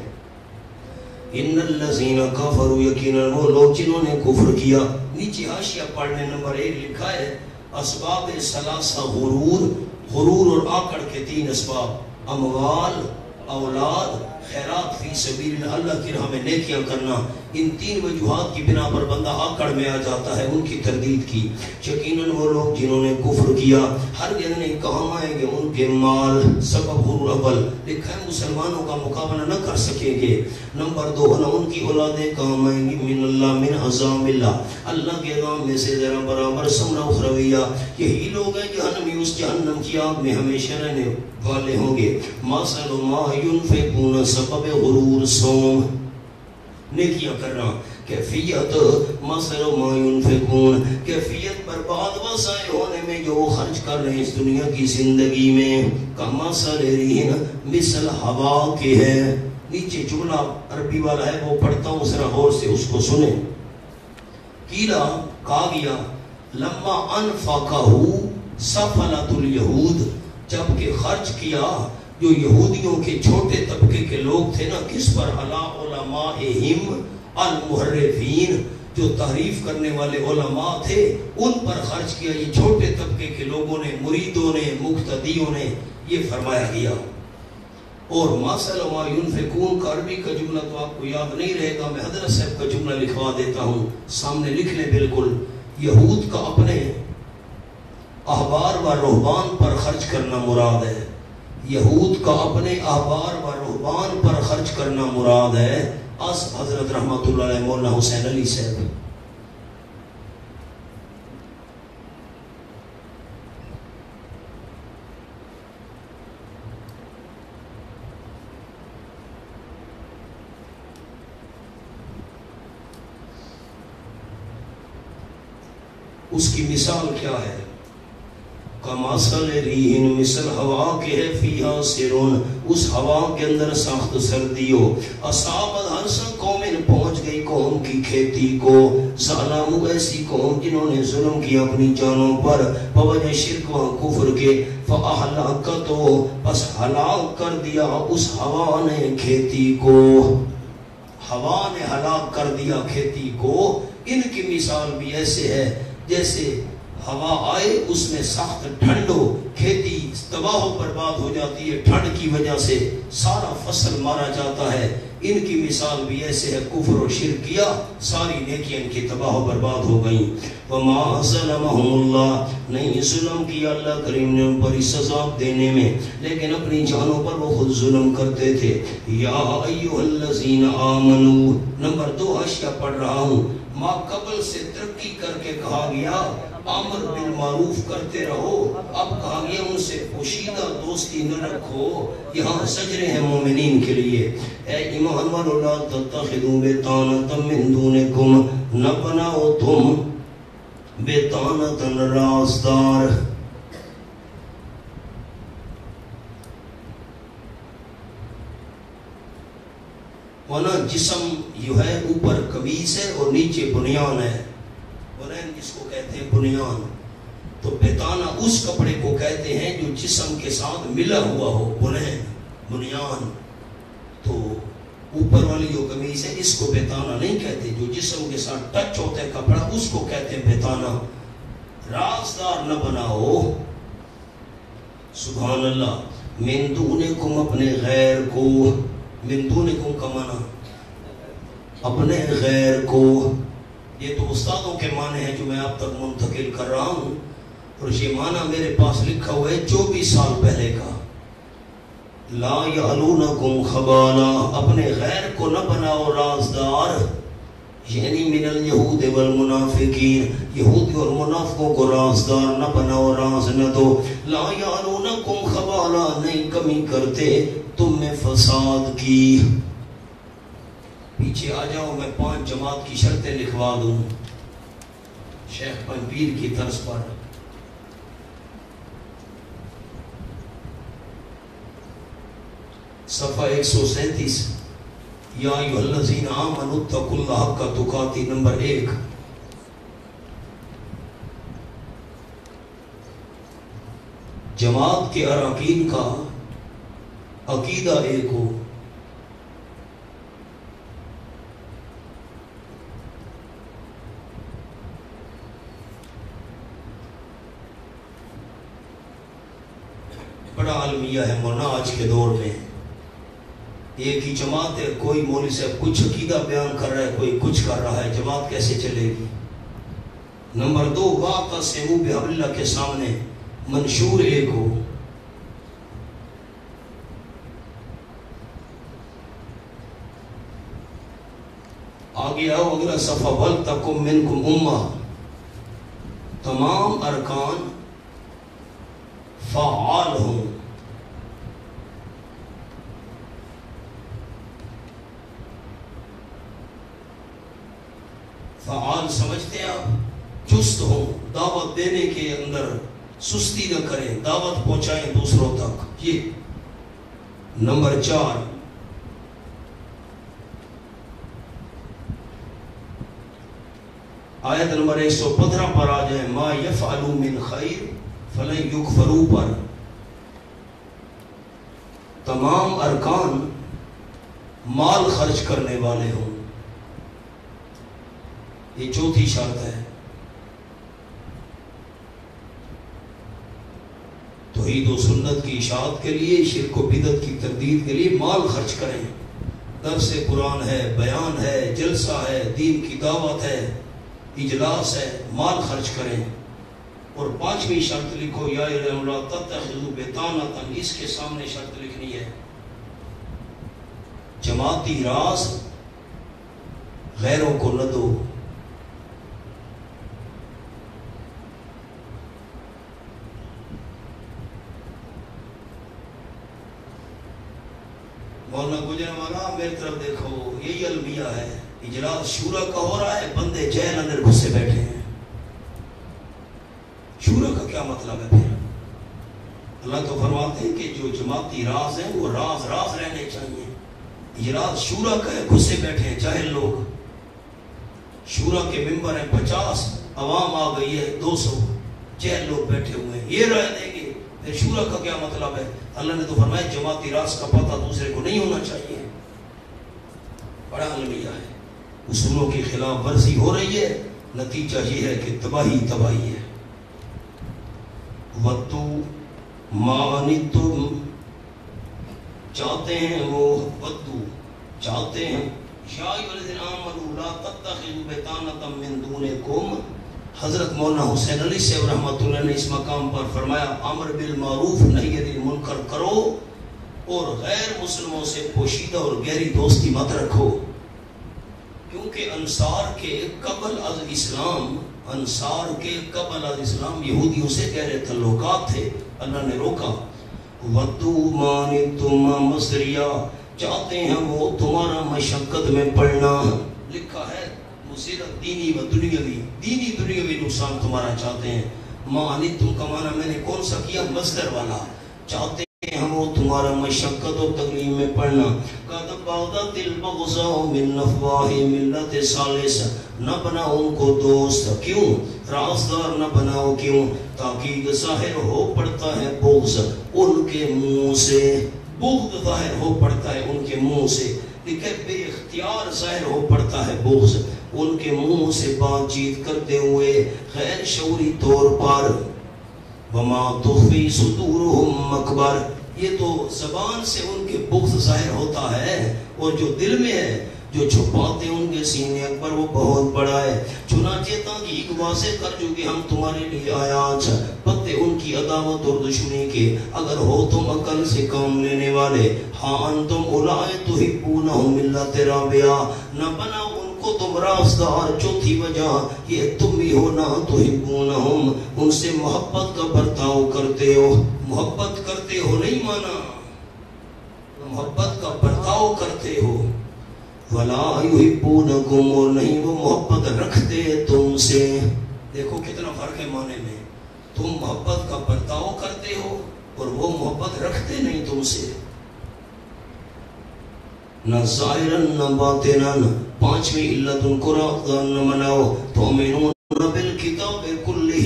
ان الذین کفروا، یقیناً وہ لوگ جنہوں نے کفر کیا. نیچے حاشیہ پڑھنے نمبر 1 لکھا ہے اسباب ثلاثہ، غرور اور آکڑ کے 3 اسباب: اموال، اولاد، خیرات فی سبیل اللہ کی راہ میں نیکیاں کرنا. ان 3 وجوہات کی بنا پر بندہ آکڑ میں آ جاتا ہے، ان کی تردید کی. یقیناً وہ لوگ جنہوں نے کفر کیا ہرگز نہیں کام آئیں گے ان کے مال. سبب غرور اول لکھا ہے مسلمانوں کا مقابلہ نہ کر سکیں گے. نمبر 2 نہ ان کی اولادیں کام آئیں گی من اللہ، من عذاب اللہ، اللہ کے عذاب میں سے ذرا برابر. ثمرہ اخرویہ، یہی لوگ ہیں جہنمی، اس جہنم کی آگ میں ہمیشہ رہنے والے ہوں گے. مثل ما ينفقون، سبب غرور صوم، نیکیاں کرنا. کیفیت مثل ما ينفقون، کیفیت برباد و ضائع ہونے میں جو وہ خرچ کر رہے ہیں اس دنیا کی زندگی میں. کمثل ريح، مثل ہوا کے ہے. نیچے جملہ عربی والا ہے وہ پڑھتا ہوں ذرا غور سے اس کو سنیں. کیلا کہا گیا لما انفقہ سفلۃ الیہود، جب کہ خرچ کیا جو یہودیوں کے چھوٹے طبقے کے لوگ تھے نا، کس پر؟ علی علمائہم المحرفین، جو تحریف کرنے والے علماء تھے ان پر خرچ کیا. یہ چھوٹے طبقے کے لوگوں نے، مریدوں نے، مقتدیوں نے، یہ فرمایا گیا. اور ماسل ما ينفقون کا عربی کا جملہ تو آپ کو یاد نہیں رہے گا، میں حضرت صاحب کا جملہ لکھوا دیتا ہوں، سامنے لکھ لیں بالکل. یہود کا اپنے احبار و رہبان پر خرچ کرنا مراد ہے. یہود کا اپنے احبار و رہبان پر خرچ کرنا مراد ہے. حضرت رحمت اللہ علیہ مولانا حسین علی صاحب. اس کی مثال کیا ہے؟ کماسل ریحن، مثل ہوا کے ہے فیہا سرون، اس ہوا کے اندر سخت سردی ہو. اصابت ہرس قوم، پہنچ گئی قوم کی کھیتی کو. ظالمو، ایسی قوم جنہوں نے ظلم کیا اپنی جانوں پر بوجہ شرک و کفر کے. فاہلکتو، بس ہلاک کر دیا اس ہوا نے کھیتی کو. ہوا نے ہلاک کر دیا کھیتی کو. ان کی مثال بھی ایسے ہے جیسے ہوا آئے، اس میں سخت ٹھنڈ ہو، کھیتی تباہ و برباد ہو جاتی ہے، ٹھنڈ کی وجہ سے سارا فصل مارا جاتا ہے. ان کی مثال بھی ایسے ہے، کفر و شرک کیا، ساری نیکیاں ان کی تباہ و برباد ہو گئیں. وما ظلمہم اللہ، نہیں ظلم کیا اللہ کریم نے ان پر سزا دینے میں، لیکن اپنی جانوں پر وہ خود ظلم کرتے تھے. یا ایھا الذین آمنو، نمبر 2 اشیاء پڑھ رہا ہوں. ما قبل سے ترقی کر کے کہا گیا امر بالمعروف کرتے رہو، اب کہا گیا ان سے پوشیدہ دوستی نہ رکھو. یہاں زجریں ہیں مومنین کے لیے. اے ایمان والو لا تتخذوا بطانة من دونکم، نہ بناؤ تم بطانة رازدار. ورنہ جسم جو ہے اوپر قمیص ہے اور نیچے بنیان ہے، بنیان جس کو کہتے ہیں بنیان. تو بیتانہ اس کپڑے کو کہتے ہیں جو جسم کے ساتھ ملا ہوا ہو، بنیان. تو اوپر والی جو قمیص ہے اس کو بیتانہ نہیں کہتے، جو جسم کے ساتھ ٹچ ہوتا ہے کپڑا اس کو کہتے ہیں بیتانہ. رازدار نہ بناؤ، سبحان اللہ. من دونکم، اپنے غیر کو، من دونکم کا معنی اپنے غیر کو. یہ تو استادوں کے معنی ہیں جو میں آپ تک منتقل کر رہا ہوں، اور یہ معنی میرے پاس لکھا ہوا ہے 24 سال پہلے کا. لا یعلونکم خبالا، اپنے غیر کو نہ بناؤ رازدار، یعنی من الیہود والمنافقین، یہودی اور منافقوں کو رازدار نہ بناؤ، راز نہ دو. لا یعلونکم خبالا، نہیں کمی کرتے تم میں فساد کی. پیچھے آ جاؤ، میں 5 جماعت کی شرطیں لکھوا دوں شیخ پنپیر کی طرز پر. صفحہ 137. یا ایھا الذین آمنوا اتقوا اللہ حق تقاتی، نمبر 1. جماعت کے اراکین کا عقیدہ ایک ہو. بڑا عالمیہ ہے مولانا آج کے دور میں. ایک ہی جماعت ہے، کوئی مولوی صاحب کچھ عقیدہ بیان کر رہا ہے، کوئی کچھ کر رہا ہے، جماعت کیسے چلے گی؟ نمبر 2 واعتصموا بحبل اللہ کے سامنے منشور ایک ہو. آگے آؤ اگلا صفحہ. وَلْتَكُن مِّنْكُمْ أُمَّةٌ، تمام ارکان فعال ہوں. فعال سمجھتے ہیں آپ؟ چست ہوں، دعوت دینے کے اندر سستی نہ کریں، دعوت پہنچائیں دوسروں تک. یہ نمبر 4 آیت نمبر 115 پر آ جائیں، ما یفعلوا من خیر فلن یکفروا پر تمام ارکان مال خرچ کرنے والے ہوں، یہ چوتھی شرط ہے۔ توحید و سنت کی اشاعت کے لیے، شرک و بدعت کی تردید کے لیے مال خرچ کریں، درس قرآن ہے، بیان ہے، جلسہ ہے، دین کی دعوت ہے، اجلاس ہے، مال خرچ کریں۔ اور پانچویں شرط لکھو، یا لا تتخذوا بطانۃ، اس کے سامنے شرط لکھنی ہے، جماعتی راز غیروں کو نہ دو۔ مولانا گجرانوالہ میری طرف دیکھو، یہی المیہ ہے، اجلاس شورا کا ہو رہا ہے، بندے جیل اندر گھسے بیٹھے ہیں۔ شورا کا کیا مطلب ہے پھر؟ اللہ تو فرماتے ہیں کہ جو جماعتی راز ہیں وہ راز راز رہنے چاہیے۔ اجلاس شورا کا ہے، گھسے بیٹھے ہیں جاہل لوگ، شورا کے ممبر ہیں 50، عوام آ گئی ہے 200، جاہل لوگ بیٹھے ہوئے ہیں، یہ رائے دیں گے۔ پھر شورا کا کیا مطلب ہے؟ اللہ نے تو فرمایا جماعتی راز کا پتہ دوسرے کو نہیں ہونا چاہیے۔ بڑا المیہ ہے، اصولوں کی خلاف ورزی ہو رہی ہے، نتیجہ یہ ہے کہ تباہی تباہی ہے۔ وَدُّوا مَا عَنِتُّمْ، چاہتے ہیں وہ، وَدُّوا چاہتے ہیں، یا ایھا الذین آمنوا لا تتخذوا بطانۃ من دونکم، حضرت مولانا حسین علی صاحب رحمۃ اللہ نے اس مقام پر فرمایا امر بالمعروف نہی عن المنکر کرو، اور غیر مسلموں سے پوشیدہ اور گہری دوستی مت رکھو، کیونکہ انصار کے قبل از اسلام یہودیوں سے گہرے تعلقات تھے۔ اللہ نے روکا، وَدُّوا مَا عَنِتُّمْ مَصْرِیَا، چاہتے ہیں وہ تمہارا مشقت میں پڑنا، لکھا ہے مصیرت دینی و دنیاوی، دینی دنیاوی نقصان تمہارا چاہتے ہیں۔ مَا عَنِتُّمْ کا معنی میں نے کون سا کیا؟ مصدر والا، چاہتے ہیں ہم وہ تمہارا مشقت و تکلیف میں پڑنا۔ قَدْ بَغْضَتِ الْبَغْضَاءُ مِنْ أَفْوَاهِ مِلَّةِ ثَالِثَةٍ، نہ بناؤ ان کو دوست، کیوں؟ رازدار نہ بناؤ، کیوں؟ تاکہ ظاہر ہو پڑتا ہے بغض ان کے منہ سے، بغض ظاہر ہو پڑتا ہے ان کے منہ سے، لیکن بے اختیار ظاہر ہو پڑتا ہے بغض ان کے منہ سے بات چیت کرتے ہوئے غیر شعوری طور پر۔ وَمَا تُخْفِي صُدُورُهُمْ أَكْبَرُ، یہ تو زبان سے ان کے بغض ظاہر ہوتا ہے، اور جو دل میں ہے، جو چھپاتے ان کے سینے اکبر، وہ بہت بڑا ہے۔ چنانچہ تاکہ ایک واضح کر جو کہ ہم تمہارے لیے آیات پتے ان کی عداوت اور دشمنی کے، اگر ہو تم عقل سے کام لینے والے۔ ہاں انتم اولئک تحبونہم ملۃ رابعہ، نہ بناؤ ان کو تم رازدار، چوتھی وجہ یہ تم بھی ہو نہ تحبونہم، ان سے محبت کا برتاؤ کرتے ہو، محبت کرتے ہو نہیں مانا، محبت کا برتاؤ کرتے ہو۔ وَلَا يُحِبُّونَكُمْ، اور نہیں وہ محبت رکھتے تم سے۔ دیکھو کتنا فرق ہے معنی میں، تم محبت کا برتاؤ کرتے ہو اور وہ محبت رکھتے نہیں تم سے۔ نہ ظاہراً نہ باطناً، پانچویں علت ان کو راغدان نہ مناؤ۔ تؤمنون بالکتاب کلہ،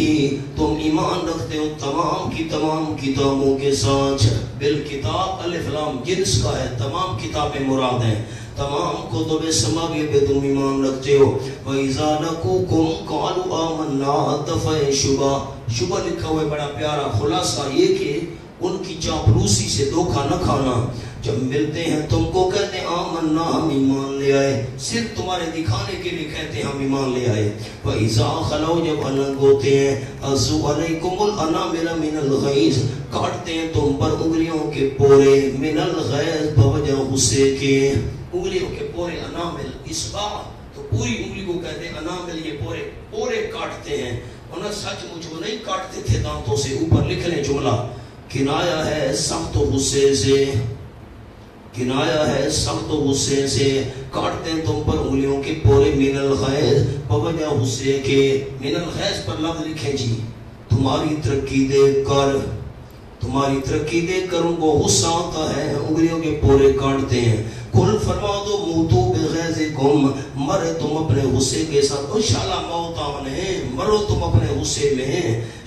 تم ایمان رکھتے ہو تمام کی تمام کتابوں کے ساتھ۔ بالکتاب الف لام جنس کا ہے، تمام کتابیں مراد ہیں، تمام کتب سماوی پہ تم ایمان رکھتے ہو۔ وَإِذَا لَقُوكُمْ قَالُوا آمَنَّا، دفع شبہ، شبہ لکھا ہوا ہے بڑا پیارا، خلاصہ یہ کہ ان کی چاپلوسی سے دھوکہ نہ کھانا۔ جب ملتے ہیں تم کو کہتے ہیں آمنا، ہم ایمان لے آئے، صرف تمہارے دکھانے کے لیے کہتے ہیں ہم ایمان لے آئے۔ وَإِذَا خَلَوْا، جب الگ ہوتے ہیں، عَضُّوا عَلَيْكُمُ الْأَنَامِلَ مِنَ الْغَيْظِ، کاٹتے ہیں تم پر انگلیوں کے پورے، من الغیظ، بوجہ غصے کے، انگلیوں کے پورے، انامل اصبع تو پوری انگلی کو کہتے ہیں انامل، یہ پورے کاٹتے ہیں، انہیں سچ مجھ کو نہیں کاٹتے تھے دانتوں سے۔ اوپر لکھ لیں جملہ، کنایا ہے سخت غصے سے، کنایا ہے سخت غصے سے، کاٹتے ہیں تم پر انگلیوں کے پورے، من الغیظ، بوجہ غصے کے۔ من الغیظ پر لفظ لکھیں جی، تمہاری ترقی دیکھ کر، تمہاری ترقی دیکھ کر ان کو غصہ آتا ہے، انگلیوں کے پورے کاٹتے ہیں۔ قل فرما دو موتو بغیظکم، مرے تم اپنے غصے کے ساتھ، او شالا موت آنے مرو تم اپنے غصے میں،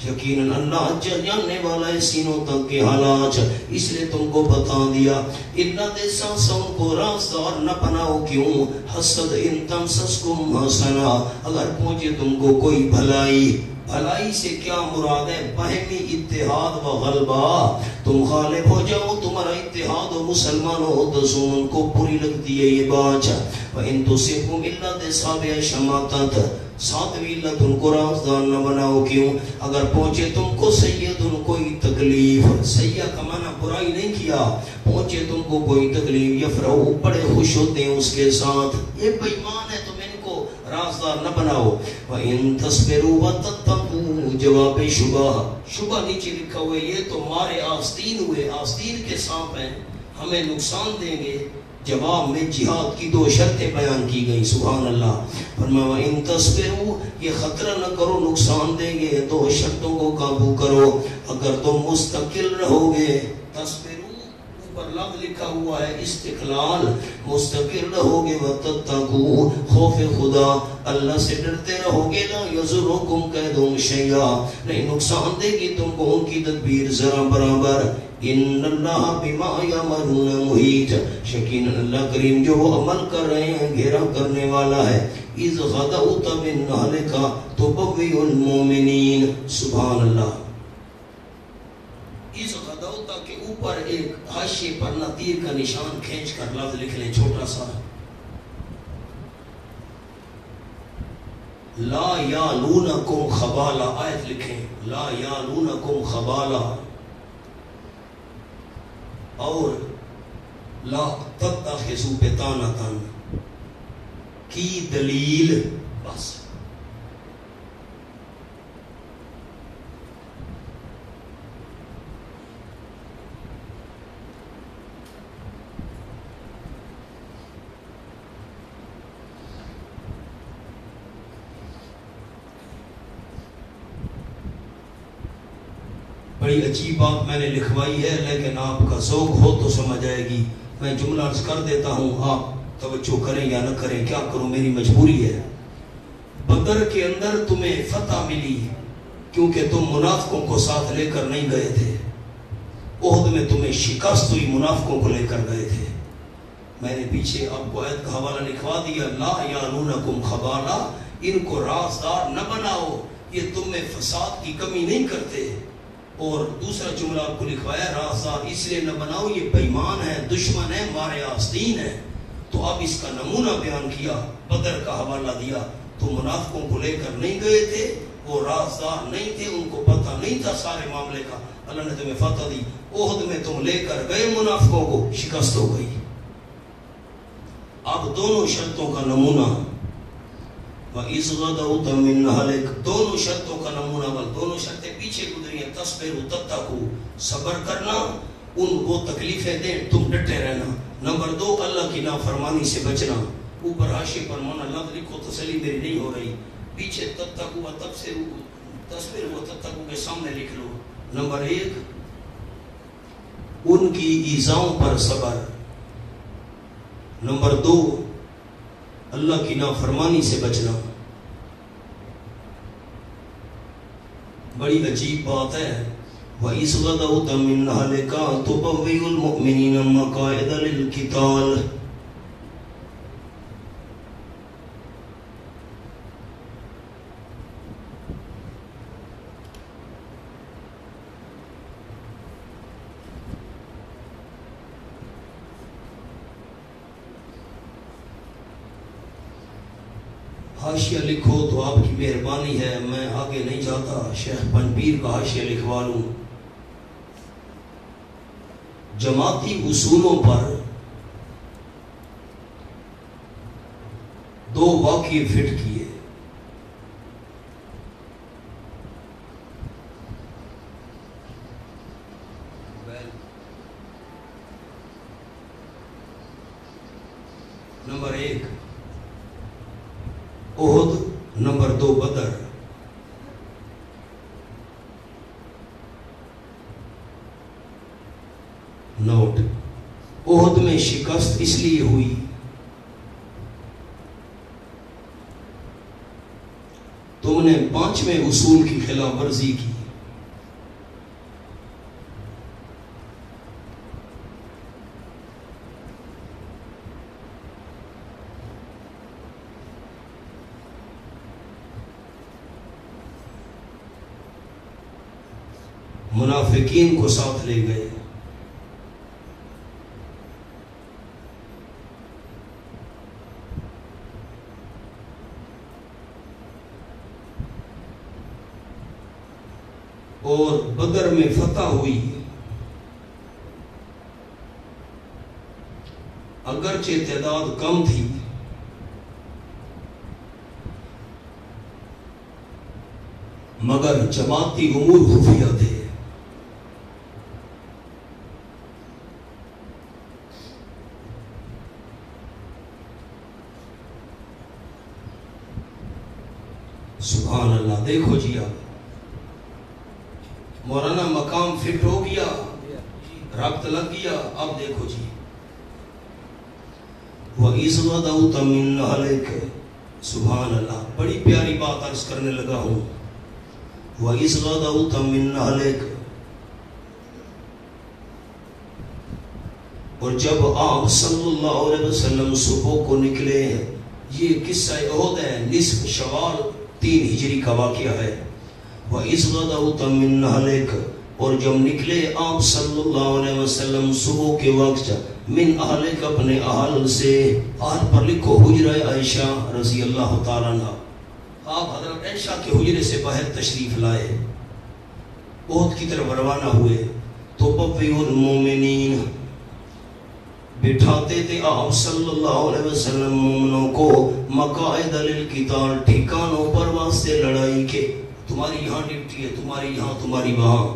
یقیناً اللہ جاننے والا ہے سینوں تک کے حالات، اس لیے تم کو بتا دیا اللہ دے سانسوں کو رازدار نہ بناؤ، کیوں حسد ان تمسسکم حسنا، اگر پہنچے تم کو کوئی بھلائی، بھلائی سے کیا مراد ہے؟ باہمی اتحاد و غلبہ، تم غالب ہو جاؤ، تمہارا اتحاد و مسلمانوں ہو دسون کو پوری لگتی ہے یہ بات، وَإِن تُصِبْهُمْ إِلَّا دِسَابِعَ شَمَاتَتْ، ساتویں اللہ تم کو رازدار نہ بناؤ، کیوں اگر پہنچے تم کو سید ان کوئی تکلیف، سید کا معنی برائی نہیں کیا، پہنچے تم کو کوئی تکلیف، یفرحوا بڑے خوش ہوتے ہیں اس کے ساتھ، یہ بے ایمان ہے تم ان کو رازدار نہ بناؤ، وَإِن تَصْبِرُوا وَتَتَّقُوا، جواب شبہ نیچے لکھا ہوئے یہ تو مارے آستین ہوئے، آستین کے سانپ ہیں ہمیں نقصان دیں گے، جواب میں جہاد کی دو شرطیں بیان کی گئی، سبحان اللہ، فرمایا ان تصبروا، یہ خطرہ نہ کرو نقصان دیں گے، دو شرطوں کو قابو کرو، اگر تم مستقل رہو گے، تصبروا اوپر لفظ لکھا ہوا ہے استقلال، مستقل رہو گے، وتتقوا خوف خدا، اللہ سے ڈرتے رہو گے، لا یضرکم کیدہم شیئا، نہیں نقصان دے گی تم کو ان کی تدبیر ذرا برابر، ان اللہ بما یعملون محیط، یقیناً اللہ کریم جو وہ عمل کر رہے ہیں گھیرا کرنے والا ہے، اذ غدوت من اہلک تبوئ المؤمنین، سبحان اللہ، اذ غدوت کے اوپر ایک حاشیے پر نہ تیر کا نشان کھینچ کر لفظ لکھ لیں چھوٹا سا، لا یالونکم خبالا، آیت لکھیں لا یالونکم خبالا، اور لا تتخذوا بطانۃ کی دلیل، بس بڑی عجیب بات میں نے لکھوائی ہے، لیکن آپ کا ذوق ہو تو سمجھ آئے گی، میں جملہ عرض کر دیتا ہوں، آپ توجہ کریں یا نہ کریں، کیا کروں میری مجبوری ہے۔ بدر کے اندر تمہیں فتح ملی کیونکہ تم منافقوں کو ساتھ لے کر نہیں گئے تھے، احد میں تمہیں شکست ہوئی منافقوں کو لے کر گئے تھے، میں نے پیچھے آپ کو آیت کا حوالہ لکھوا دیا، لا یالونکم خبالا، ان کو رازدار نہ بناؤ، یہ تم میں فساد کی کمی نہیں کرتے، اور دوسرا جملہ آپ کو لکھوایا رازدار اس لیے نہ بناؤ یہ بے ایمان ہے، دشمن ہے، مارے آستین ہے، تو اب اس کا نمونہ بیان کیا، بدر کا حوالہ دیا، تو منافقوں کو لے کر نہیں گئے تھے، وہ رازدار نہیں تھے، ان کو پتہ نہیں تھا سارے معاملے کا، اللہ نے تمہیں فتح دی، احد میں تم لے کر گئے منافقوں کو، شکست ہو گئی، اب دونوں شرطوں کا نمونہ، وَإِذْ غَدَوْتَ مِنْ أَهْلِكَ، دونوں شرطوں کا نمونہ، دونوں شرطیں پیچھے گزری ہیں، تَصْبِرُوا تَتَّقُوا، صبر کرنا، ان کو تکلیفیں دیں تم ڈٹے رہنا، نمبر 2 اللہ کی نافرمانی سے بچنا، اوپر حاشیے پر مونا لفظ لکھو، تسلی میری نہیں ہو رہی، پیچھے تَتَّقُوا تَصْبِرُوا تَتَّقُوا کے سامنے لکھ لو، نمبر 1 ان کی ایذاؤں پر صبر، نمبر 2 اللہ کی نافرمانی سے بچنا، بڑی عجیب بات ہے، وَإِذْ غَدَوْتَ مِنْ أَهْلِكَ تُبَوِّئُ الْمُؤْمِنِينَ مَقَاعِدَ لِلْقِتَالِ، حاشیہ لکھو تو آپ کی مہربانی ہے، میں آگے نہیں جاتا، شیخ پنپیر کا حاشیہ لکھوا لوں، جماعتی اصولوں پر 2 واقعے فٹ کیے، نمبر 1 احد، نمبر 2 بدر، نوٹ، احد میں شکست اس لیے ہوئی تم نے 5ویں اصول کی خلاف ورزی کی. منافقین کو ساتھ لے گئے. اور بدر میں فتح ہوئی. اگرچہ تعداد کم تھی مگر جماعتی امور خفیہ تھے. سبحان اللہ. دیکھو جی آپ مولانا مقام فٹ ہو گیا, ربط لگ گیا. اب دیکھو جی وَإِذْ غَدَوْتَ مِنْ أَهْلِكَ. سبحان اللہ, بڑی پیاری بات عرض کرنے لگا ہوں. وَإِذْ غَدَوْتَ مِنْ أَهْلِكَ, اور جب آپ صلی اللہ علیہ وسلم صبح کو نکلے. یہ قصہ احد ہے, نصف شوال 3 ہجری کا واقعہ ہے. وَإِذْ غَدَوْتَ مِنْ أَهْلِكَ, اور جب نکلے آپ صلی اللہ علیہ وسلم صبح کے وقت من اہلک, اپنے اہل سے. اہل پر لکھو حجرہ عائشہ رضی اللہ تعالیٰ عنہ. آپ حضرت عائشہ کے حجرے سے باہر تشریف لائے, احد کی طرف روانہ ہوئے. تو بوئ المومنین, بٹھاتے تھے آپ صلی اللہ علیہ وسلم مومنوں کو مقاعد للقتال, ٹھکانوں پر واسطے لڑائی کے. تمہاری یہاں ڈیوٹی ہے, تمہاری یہاں, تمہاری وہاں.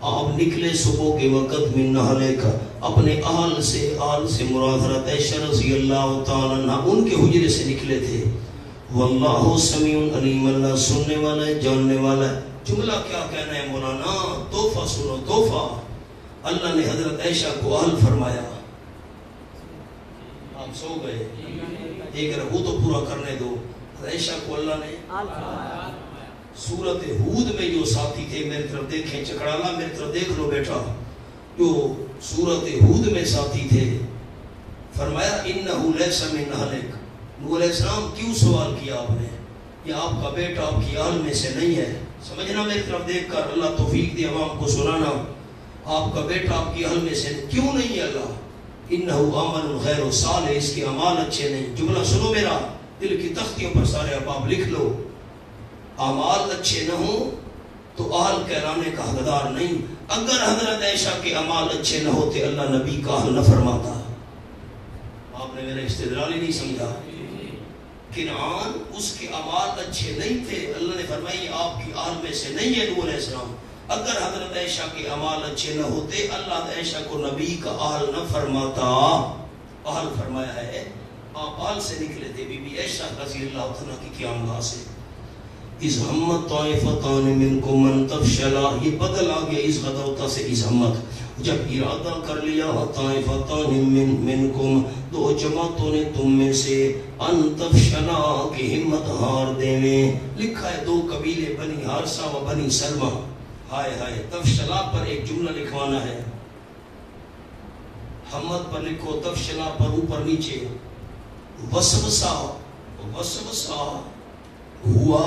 آپ نکلے صبح کے وقت من اہلک, اپنے اہل سے. اہل سے مراد حضرت عائشہ رضی اللہ تعالیٰ عنہ, ان کے حجرے سے نکلے تھے. واللہ سمیع علیم, اللہ سننے والا ہے, جاننے والا ہے. جملہ کیا کہنا ہے مولانا, تحفہ سنو تحفہ. اللہ نے حضرت عائشہ کو اہل فرمایا. آپ سو گئے, ایک رہو تو پورا کرنے دو. عائشہ کو اللہ نے سورت ہود میں جو ساتھی تھے, میری طرف دیکھیں چکڑالا, میری طرف دیکھ لو بیٹا, جو سورت ہود میں ساتھی تھے, فرمایا انہو لیس من اہلک. نوح علیہ السلام کیوں سوال کیا آپ نے, یہ آپ کا بیٹا آپ کی اہل میں سے نہیں ہے. سمجھنا میری طرف دیکھ کر, اللہ توفیق دے عوام کو سنانا. آپ کا بیٹا آپ کی اہل میں سے کیوں نہیں ہے اللہ. انہو عمل غیر صالح, اس کے اعمال اچھے نہیں. جملہ سنو میرا, دل کی تختیوں پر سارے اب لکھ لو. اعمال اچھے نہ ہوں تو اہل کہلانے کا حقدار نہیں. اگر حضرت عائشہ کے اعمال اچھے نہ ہوتے اللہ نبی کا اہل نہ فرماتا. آپ نے میرا استدلال ہی نہیں سمجھا. کنعان اس کے اعمال اچھے نہیں تھے, اللہ نے فرمائی آپ کی اہل میں سے نہیں ہے نوح علیہ السلام. اگر حضرت عائشہ کے اعمال اچھے نہ ہوتے اللہ عائشہ کو نبی کا اہل نہ فرماتا. اہل فرمایا ہے, آپ اہل سے نکلے تھے بی بی عائشہ رضی اللہ تعالیٰ کی قیامگاہ سے. اِذْ ہمت طائفتان منکم ان تفشلا, یہ بدل آ گیا اِذْ غدوت سے اِذْ ہمت. جب ارادہ کر لیا طائفتان منکم, 2 جماعتوں نے تم میں سے, ان تفشلا کی ہمت ہار دیویں. لکھا ہے 2 قبیلے, بنی حارثہ و بنی سلمہ. ہائے ہائے, تفشلا پر ایک جملہ لکھوانا ہے, ہمت پر لکھو, تفشلا پر اوپر نیچے. وسوسہ, وسوسہ ہوا,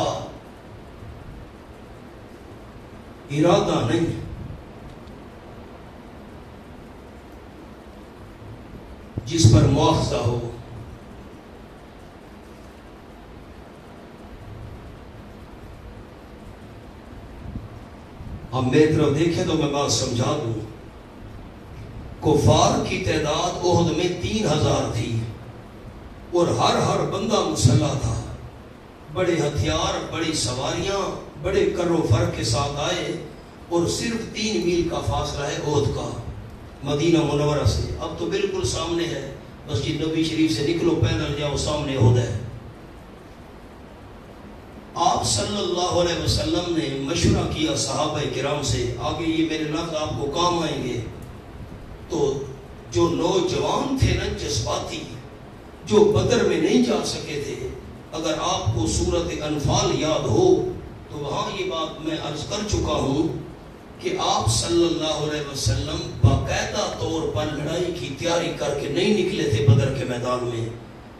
ارادہ نہیں. جس پر مواخذہ ہو. اب میری طرف دیکھیں تو میں بات سمجھا دوں. کفار کی تعداد احد میں 3000 تھی اور ہر بندہ مسلح تھا. بڑے ہتھیار, بڑی سواریاں, بڑے کر و فر کے ساتھ آئے اور صرف 3 میل کا فاصلہ ہے احد کا مدینہ منورہ سے. اب تو بالکل سامنے ہے, مسجد نبی شریف سے نکلو پیدل جاؤ سامنے احد ہے. آپ صلی اللہ علیہ وسلم نے مشورہ کیا صحابہ کرام سے, آگے یہ میرے لفظ آپ کو کام آئیں گے. تو جو نوجوان تھے نا جذباتی, جو بدر میں نہیں جا سکے تھے, اگر آپ کو سورت انفال یاد ہو تو وہاں یہ بات میں عرض کر چکا ہوں کہ آپ صلی اللہ علیہ وسلم باقاعدہ طور پر لڑائی کی تیاری کر کے نہیں نکلے تھے بدر کے میدان میں.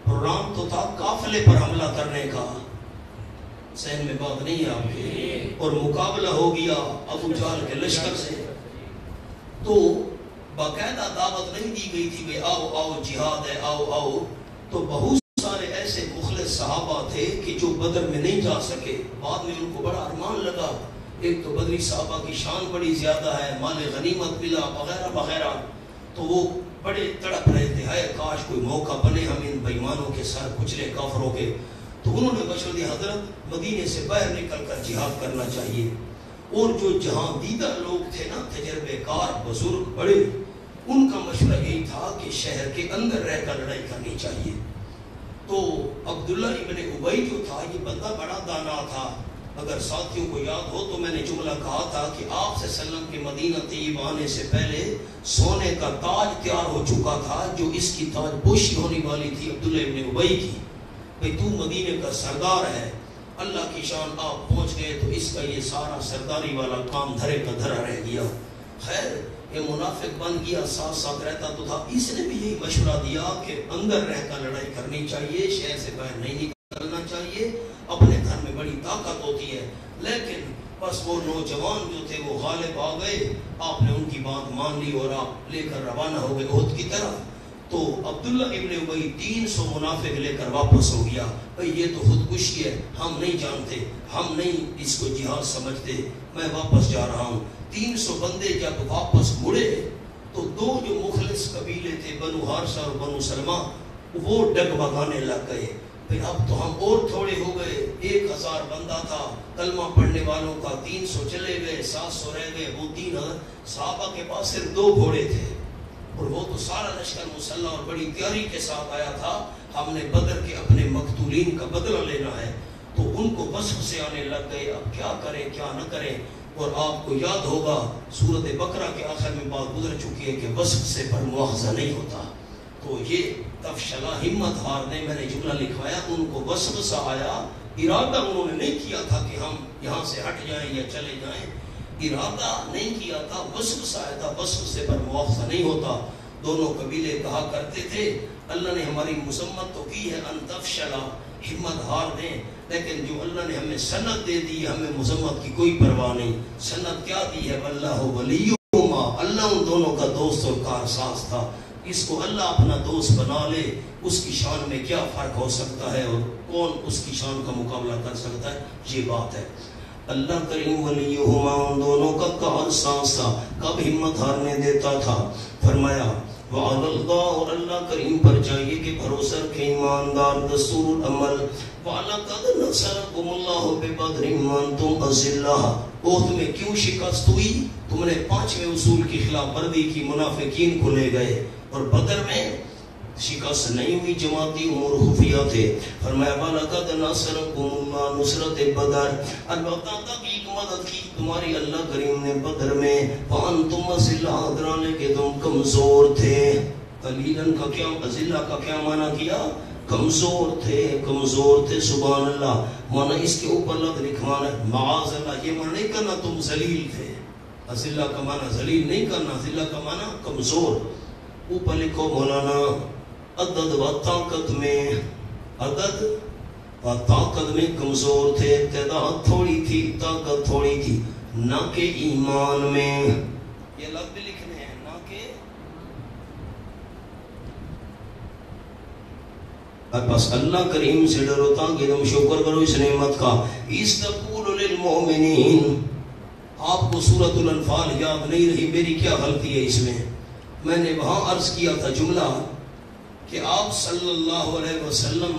پروگرام تو تھا قافلے پر حملہ کرنے کا، ذہن میں بات نہیں ہے آپ کے، اور مقابلہ ہو گیا ابو جہل کے لشکر سے. تو باقاعدہ دعوت نہیں دی گئی تھی کہ آؤ آؤ جہاد ہے، آؤ آؤ. تو بہت سارے ایسے مخلص صحابہ تھے کہ جو بدر میں نہیں جا سکے. بعد میں ان کو بڑا ارمان لگا، ایک تو بدری صحابہ کی شان بڑی زیادہ ہے، مال غنیمت ملا وغیرہ وغیرہ. تو وہ بڑے تڑپ رہے تھے، ہے کاش کوئی موقع بنے ہم ان بےایمانوں کے سر کچلے کافروں کے. تو انہوں نے مشورہ دیا حضرت مدینے سے باہر نکل کر جہاد کرنا چاہیے. اور جو جہاں دیدہ لوگ تھے نا، تجربے کار بزرگ بڑے، ان کا مشورہ یہی تھا کہ شہر کے اندر رہ کر لڑائی کرنی چاہیے. تو عبداللہ ابن ابی جو تھا یہ بندہ بڑا دانا تھا. اگر ساتھیوں کو یاد ہو تو میں نے جملہ کہا تھا کہ آپ صلی اللہ علیہ وسلم کے مدینہ طیب آنے سے پہلے سونے کا تاج تیار ہو چکا تھا، جو اس کی تاج پوشی ہونے والی تھی عبداللہ ابن ابی کی. بھئی تو مدینے کا سردار ہے، اللہ کی شان آپ پہنچ گئے تو اس کا یہ سارا سرداری والا کام دھرے کا دھرا رہ گیا. خیر یہ منافق بن گیا، ساتھ ساتھ رہتا تو تھا. اس نے بھی یہی مشورہ دیا کہ اندر رہ کر لڑائی کرنی چاہیے، شہر سے باہر نہیں نکلنا چاہیے، اپنے گھر میں بڑی طاقت ہوتی ہے. لیکن بس وہ نوجوان جو تھے وہ غالب آ گئے، آپ نے ان کی بات مان لی اور آپ لے کر روانہ ہو گئے احد کی طرف. تو عبداللہ ابن ابی 300 منافق لے کر واپس ہو گیا. بھئی یہ تو خودکشی ہے، ہم نہیں جانتے، ہم نہیں اس کو جہاد سمجھتے، میں واپس جا رہا ہوں. 300 بندے جب واپس مڑے تو دو جو مخلص قبیلے تھے بنو حارثہ اور بنو سلمہ، وہ ڈگ بگانے لگ گئے. پھر اب تو ہم اور تھوڑے ہو گئے، 1000 بندہ تھا، کلمہ پڑھنے والوں کا 300 چلے گئے، 700 رہ گئے. وہ 3000 صحابہ کے پاس صرف 2 گھوڑے تھے اور وہ تو سارا لشکر مسلح اور بڑی تیاری کے ساتھ آیا تھا. ہم نے بدر کے اپنے مقتولین کا بدلہ لینا ہے. تو ان کو وصف سے آنے لگ گئے، اب کیا کریں کیا نہ کریں. اور آپ کو یاد ہوگا سورۃ بقرہ کے آخر میں بات گزر چکی ہے کہ وصف سے پر مواخذہ نہیں ہوتا. تو یہ تفشلا ہمت ہارنے، میں نے جملہ لکھوایا، ان کو وصف سا آیا. ارادہ انہوں نے نہیں کیا تھا کہ ہم یہاں سے ہٹ جائیں یا چلے جائیں، ارادہ نہیں کیا تھا، وصف سا آیا تھا. وصف سے پر مواخذہ نہیں ہوتا. دونوں قبیلے کہا کرتے تھے اللہ نے ہماری مذمت تو کی ہے، ان تفشلا، ہمت ہار دیں، لیکن جو اللہ نے ہمیں سند دے دی، ہمیں مذمت کی کوئی پرواہ نہیں. سند کیا دی ہے؟ واللہ ولیہما، اللہ ان دونوں کا دوست اور کارساز تھا. اس کو اللہ اپنا دوست بنا لے، اس کی شان میں کیا فرق ہو سکتا ہے اور کون اس کی شان کا مقابلہ کر سکتا ہے؟ یہ بات ہے. اللہ کریم ولیہما، ان دونوں کا کارساز تھا. کب ہمت ہارنے دیتا تھا؟ فرمایا وعلی اللہ، اور اللہ کریم پر چاہیے کہ بھروسہ رکھیں ایماندار. دستور العمل وَلَقَدْ نَصَرَكُمُ اللَّهُ بِبَدْرٍ وَأَنْتُمْ أَذِلَّةٌ. احد میں کیوں شکست ہوئی؟ تم نے 5ویں اصول کی خلاف ورزی کی، منافقین کو لے گئے. اور بدر میں شکست نہیں ہوئی، جماعتی امور خفیہ تھے. فرمایا وَلَقَدْ نَصَرَكُمُ اللَّهُ نصرت بدر، البتہ تحقیق مدد کی تمہاری اللہ کریم نے بدر میں. وَأَنْتُمْ أَذِلَّةٌ، حضرانے کے تم کمزور تھے. قلیلاً کا کیا، اذلہ کا کیا معنی کیا؟ کمزور تھے، کمزور تھے. سبحان اللہ. معنی اس کے اوپر لفظ لکھوانا معاذ اللہ، یہ معنی نہیں کرنا تم ذلیل تھے. اذلہ کا معنی ذلیل نہیں کرنا، اذلہ کا معنی کمزور. اوپر لکھو مولانا عدد و طاقت میں، عدد و طاقت میں کمزور تھے. تعداد تھوڑی تھی، طاقت تھوڑی تھی. نہ کہ ایمان میں، یہ لفظ لکھنے ہیں، نہ کہ بس اللہ کریم سے ڈرو تاکہ تم شکر کرو اس نعمت کا. استقول للمؤمنین. آپ کو سورۃ الانفال یاد نہیں رہی، میری کیا غلطی ہے اس میں؟ میں نے وہاں عرض کیا تھا جملہ کہ آپ صلی اللہ علیہ وسلم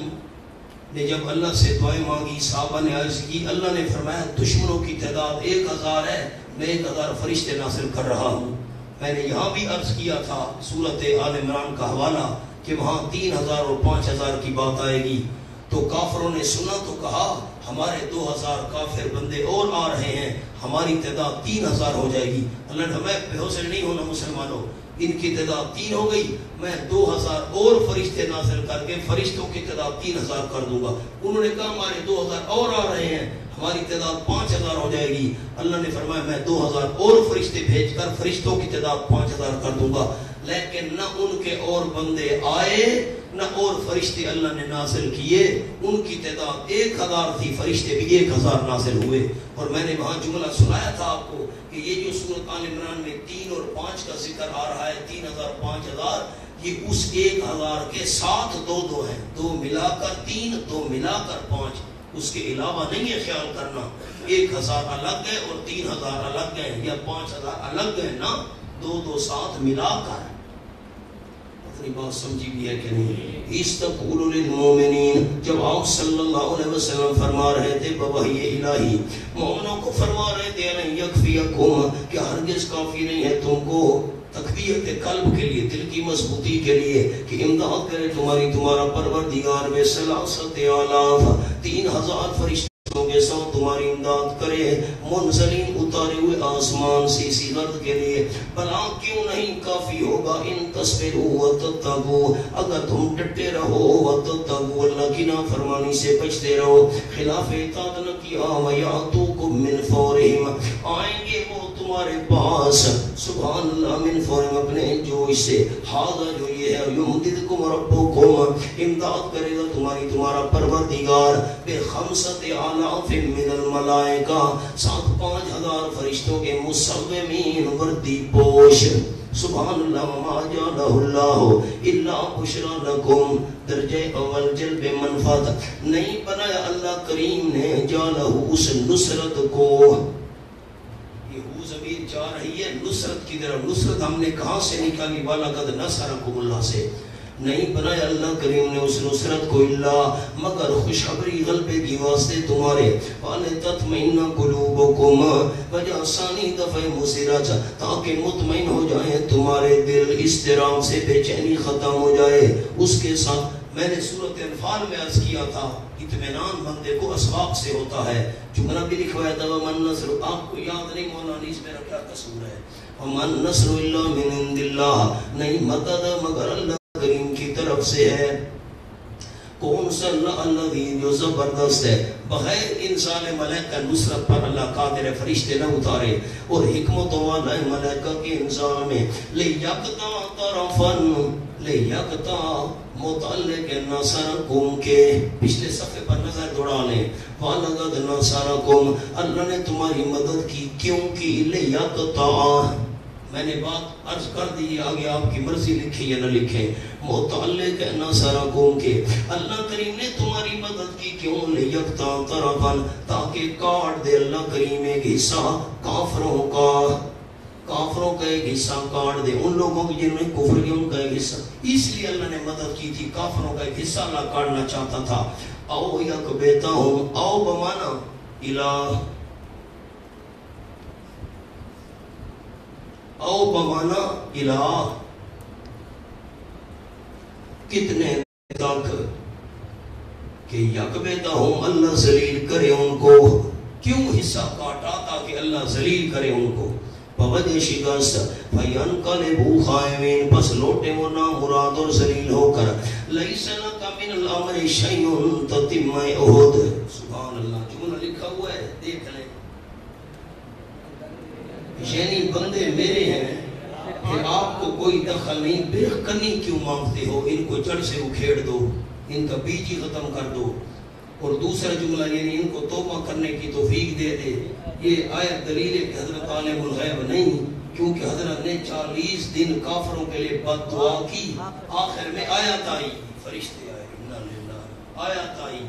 نے جب اللہ سے دعائیں مانگی، صحابہ نے عرض کی، اللہ نے فرمایا دشمنوں کی تعداد 1000 ہے، میں 1000 فرشتے نازل کر رہا ہوں. میں نے یہاں بھی عرض کیا تھا سورۃ آل عمران کا حوالہ کہ وہاں 3000 اور 5000 کی بات آئے گی. تو کافروں نے سنا تو کہا ہمارے 2000 کافر بندے اور آ رہے ہیں، ہماری تعداد 3000 ہو جائے گی. اللہ نے ہمیں بے حوصلے نہیں ہونا مسلمانوں، ان کی تعداد 3 ہو گئی، میں 2000 اور فرشتے نازل کر کے فرشتوں کی تعداد 3000 کر دوں گا۔ انہوں نے کہا ہمارے 2000 اور آ رہے ہیں، ہماری تعداد 5000 ہو جائے گی۔ اللہ نے فرمایا میں 2000 اور فرشتے بھیج کر فرشتوں کی تعداد 5000 کر دوں گا۔ لیکن نہ ان کے اور بندے آئے نہ اور فرشتے اللہ نے نازل کیے، ان کی تعداد 1000 تھی، فرشتے بھی 1000 نازل ہوئے۔ اور میں نے وہاں جملہ سنایا تھا آپ کو کہ یہ جو سورۃ آل عمران میں 3 اور 5 کا ذکر آ رہا ہے، 3000 5000، یہ اس 1000 کے ساتھ دو ہیں، 2 ملا کر 3، 2 ملا کر 5، اس کے علاوہ نہیں ہے۔ خیال کرنا 1000 الگ ہے اور 3000 الگ ہے، یا 5000 الگ ہے نا، 2 ساتھ ملا کر۔ اپنی بات سمجھی بھی ہے کہ نہیں؟ استقول للمومنین، جب آپ صلی اللہ علیہ وسلم فرما رہے تھے بوحی الہی، مومنوں کو فرما رہے تھے ان یکفیکم، کہ ہرگز کافی نہیں ہے تم کو تقویت قلب کے لیے، دل کی مضبوطی کے لیے، کہ امداد کرے تمہارا پروردگار میں 3000 فرشتوں کے ساتھ تمہاری امداد کرے، منزلین اتارے ہوئے آسمان سے اسی غرض کے لیے۔ بلا کیوں نہیں کافی ہوگا ان تصبروا وتتقوا، اگر تم ڈٹے رہو وتتقوا، اللہ کی نافرمانی سے بچتے رہو، خلاف اطاعت نہ کیا، ویاتوکم من فورہم، آئیں گے وہ تمہارے پاس، سبحان اللہ، من فورہم، اپنے جوش سے، ہاذا جو یہ ہے، یمددکم ربکم، امداد کرے گا تمہارا پروردگار، بخمسۃ آلاف من الملائکہ، 5000 فرشتوں کے مصومین، وردی پوش، سبحان اللہ، وما جعلہ اللہ الا بشری لکم، درجہ اول جلب منفعت، نہیں بنایا اللہ کریم نے جعلہ اس نصرت کو، یہ ہو ضمیر جا رہی ہے نصرت کی طرف، نصرت ہم نے کہاں سے نکالی، وَلَقَدْ نَصَرَكُمُ اللہ سے، نہیں بنایا اللہ کریم نے اس نصرت کو الا مگر خوشخبری غلبے کی واسطے تمہارے، وَلِتَطْمَئِنَّ قُلُوبُكُمْ، وجہ ثانی دفعہ مسرت، تاکہ مطمئن ہو جائیں تمہارے دل، اضطراب سے بے چینی ختم ہو جائے۔ اس کے ساتھ میں نے سورۃ انفال میں عرض کیا تھا، اطمینان بندے کو اسباب سے ہوتا ہے، جملہ بھی لکھوایا تھا وَمَن نَصْرُ، آپ کو یاد نہیں مولانا اس میرا کیا قصور ہے، وَمَن نَصْرُ إِلَّا مِنْ عِنْدِ اللَّهِ، نہیں مدد مگر اللہ کریم کی طرف سے ہے۔ کون سا اللہ جو زبردست ہے، بغیر انسان ملائکہ نصرت پر اللہ قادر، فرشتے نہ اتارے، اور حکمت والا ملائکہ کے انسان میں، لیقطع طرفاً، لیقطع متعلق نصرکم کے، پچھلے صفحے پر نظر دوڑا لیں، وَلَقَدْ نَصَرَكُمْ، اللہ نے تمہاری مدد کی، کیوں کی، لیقطع، میں نے بات عرض کر دی، آگے آپ کی مرضی لکھیں یا نہ لکھیں، متعلق نصرکم کے، اللہ کریم نے تمہاری مدد کی، کیوں، لیقطع طرفاً، تاکہ کاٹ دے اللہ کریم ایک حصہ کافروں کا ایک حصہ کاٹ دے، ان لوگوں کی جنہوں نے کفر کیا ان کا ایک حصہ، اس لیے اللہ نے مدد کی تھی، کافروں کا ایک حصہ اللہ کاٹنا چاہتا تھا۔ او یکبتہم، او بمانا الہ، او بمانا الہ، کتنے تک کہ یکبتہم، اللہ ذلیل کرے ان کو، کیوں حصہ کاٹا، تاکہ اللہ ذلیل کرے ان کو، بوجہ شکست، فینقلبوا خائبین، پس لوٹے وہ نامراد اور ذلیل ہو کر، لیس لک من الامر شیء تتم احد، سبحان اللہ، جملہ لکھا ہوا ہے دیکھ لیں، یعنی بندے میرے ہیں کہ آپ کو کوئی دخل نہیں، بےکنی کیوں مانگتے ہو، ان کو جڑ سے اکھیڑ دو، ان کا بیج ہی ختم کر دو، اور دوسرا جملہ یعنی ان کو توبہ کرنے کی توفیق دے دے۔ یہ آیت دلیل ہے کہ حضرت عالم الغیب نہیں، کیونکہ حضرت نے 40 دن کافروں کے لئے بد دعا کی، آخر میں آیت آئی، فرشتے آئے، انا للہ، آیت آئی۔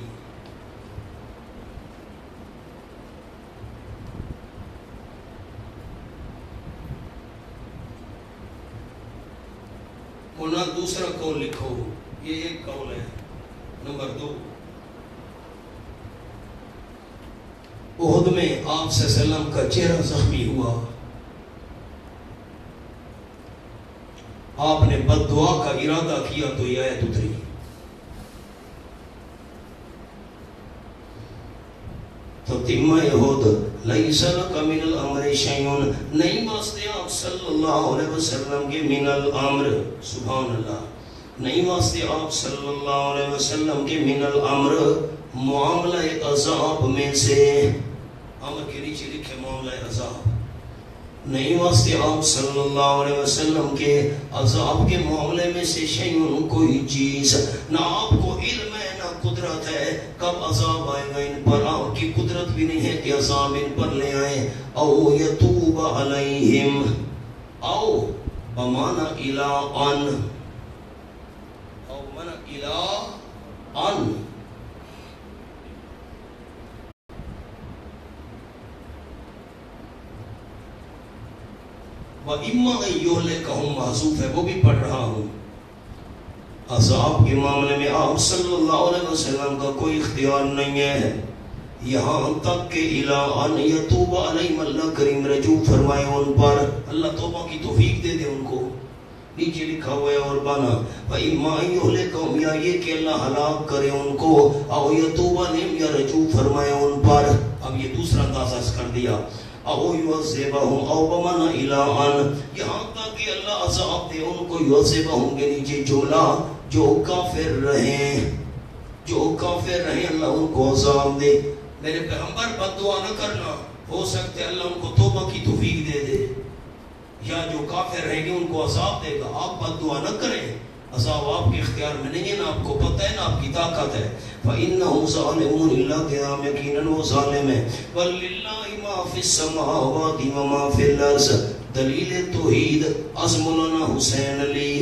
ہونا دوسرا قول لکھو، یہ ایک قول ہے۔ نمبر 2، احد میں آپ صلی اللہ علیہ وسلم کا چہرہ زخمی ہوا، آپ نے بد دعا کا ارادہ کیا تو یہ آیت اتری۔ تو تیمہ یہود لیس لک من الامر شیئن، نہیں واسطے آپ صلی اللہ علیہ وسلم کے من الامر، سبحان اللہ، نہیں واسطے آپ صلی اللہ علیہ وسلم کے من الامر، معاملہ عذاب میں سے، امر کے نیچے لکھے معاملہ عذاب، نہیں واسطے آپ صلی اللہ علیہ وسلم کے عذاب کے معاملے میں سے شیئن کوئی چیز، نہ آپ کو علم ہے نہ قدرت ہے کب عذاب آئے گا ان پر، آپ کی قدرت بھی نہیں ہے کہ عذاب ان پر لے آئے، او یتوب علیہم، او بمانا الہ ان، او بمانا الہ ان، وَإِمَّا أَن يُهْلِكَهُمْ محذوف ہے، وہ بھی پڑھ رہا ہوں۔ عذاب کے معاملے میں آپ صلی اللہ علیہ وسلم کا کوئی اختیار نہیں ہے، یہاں تک کہ الہ ان یتوب علیہم، اللہ کریم رجوع فرمائے ان پر، اللہ توبہ کی توفیق دے دے ان کو، نیچے لکھا ہوا ہے اور بنا وَإِمَّا أَن يُهْلِكَهُمْ، یا یہ کہ اللہ ہلاک کرے ان کو، او یتوب علیہم، یا رجوع فرمائے ان پر، اب یہ دوسرا انداز کر دیا، او یعذبہم، او بمانا الہ ان، یہاں تک کہ اللہ عذاب دے ان کو، یعذبہم کے نیچے جملہ، جو کافر رہیں، جو کافر رہیں اللہ ان کو عذاب دے۔ میرے پیغمبر بد دعا نہ کرنا، ہو سکتے اللہ ان کو توبہ کی توفیق دے دے، یا جو کافر رہیں گے ان کو عذاب دے گا، آپ بد دعا نہ کریں، عذاب آپ کے اختیار میں نہیں ہے، نہ آپ کو پتہ ہے نہ آپ کی طاقت ہے۔ فَإِنَّهُ ظَالِمٌ، اللہ کے نام یقیناً وہ ظالم ہے، وَلِلَّهِ مَا فِي السَّمَاوَاتِ وَمَا فِي الْأَرْضِ، دلیل توحید از مولانا حسین علی،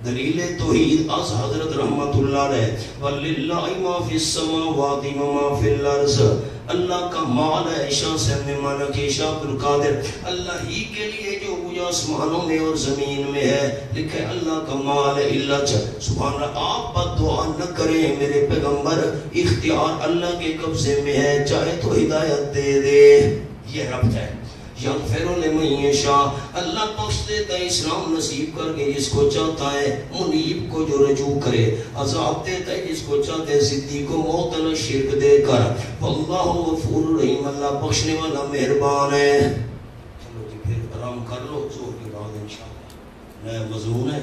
دلیل توحید از حضرت رحمت اللہ علیہ، وَلِلَّهِ مَا فِي السَّمَاوَاتِ وَمَا فِي الْأَرْضِ، اللہ کا مال ہے، شاہ سے ہمیں مانا کہ شاہ عبدالقادر، اللہ ہی کے لیے جو مجھے آسمانوں میں اور زمین میں ہے، لکھے اللہ کا مال ہے، اللہ سبحان اللہ۔ آپ بد دعا نہ کریں میرے پیغمبر، اختیار اللہ کے قبضے میں ہے، چاہے تو ہدایت دے دے، یہ رب ہے، یغفر لمن یشاء، اللہ بخش دیتا ہے، اسلام نصیب کر کے جس کو چاہتا ہے، منیب کو جو رجوع کرے، عذاب دیتا ہے جس کو چاہتے ہیں، صدیق کو موت نہ شرک دے کر، واللہ غفور رحیم، اللہ بخشنے والا مہربان ہے۔ چلو جی پھر آرام کر لو، زور کے بعد انشاءاللہ نیا مضمون ہے۔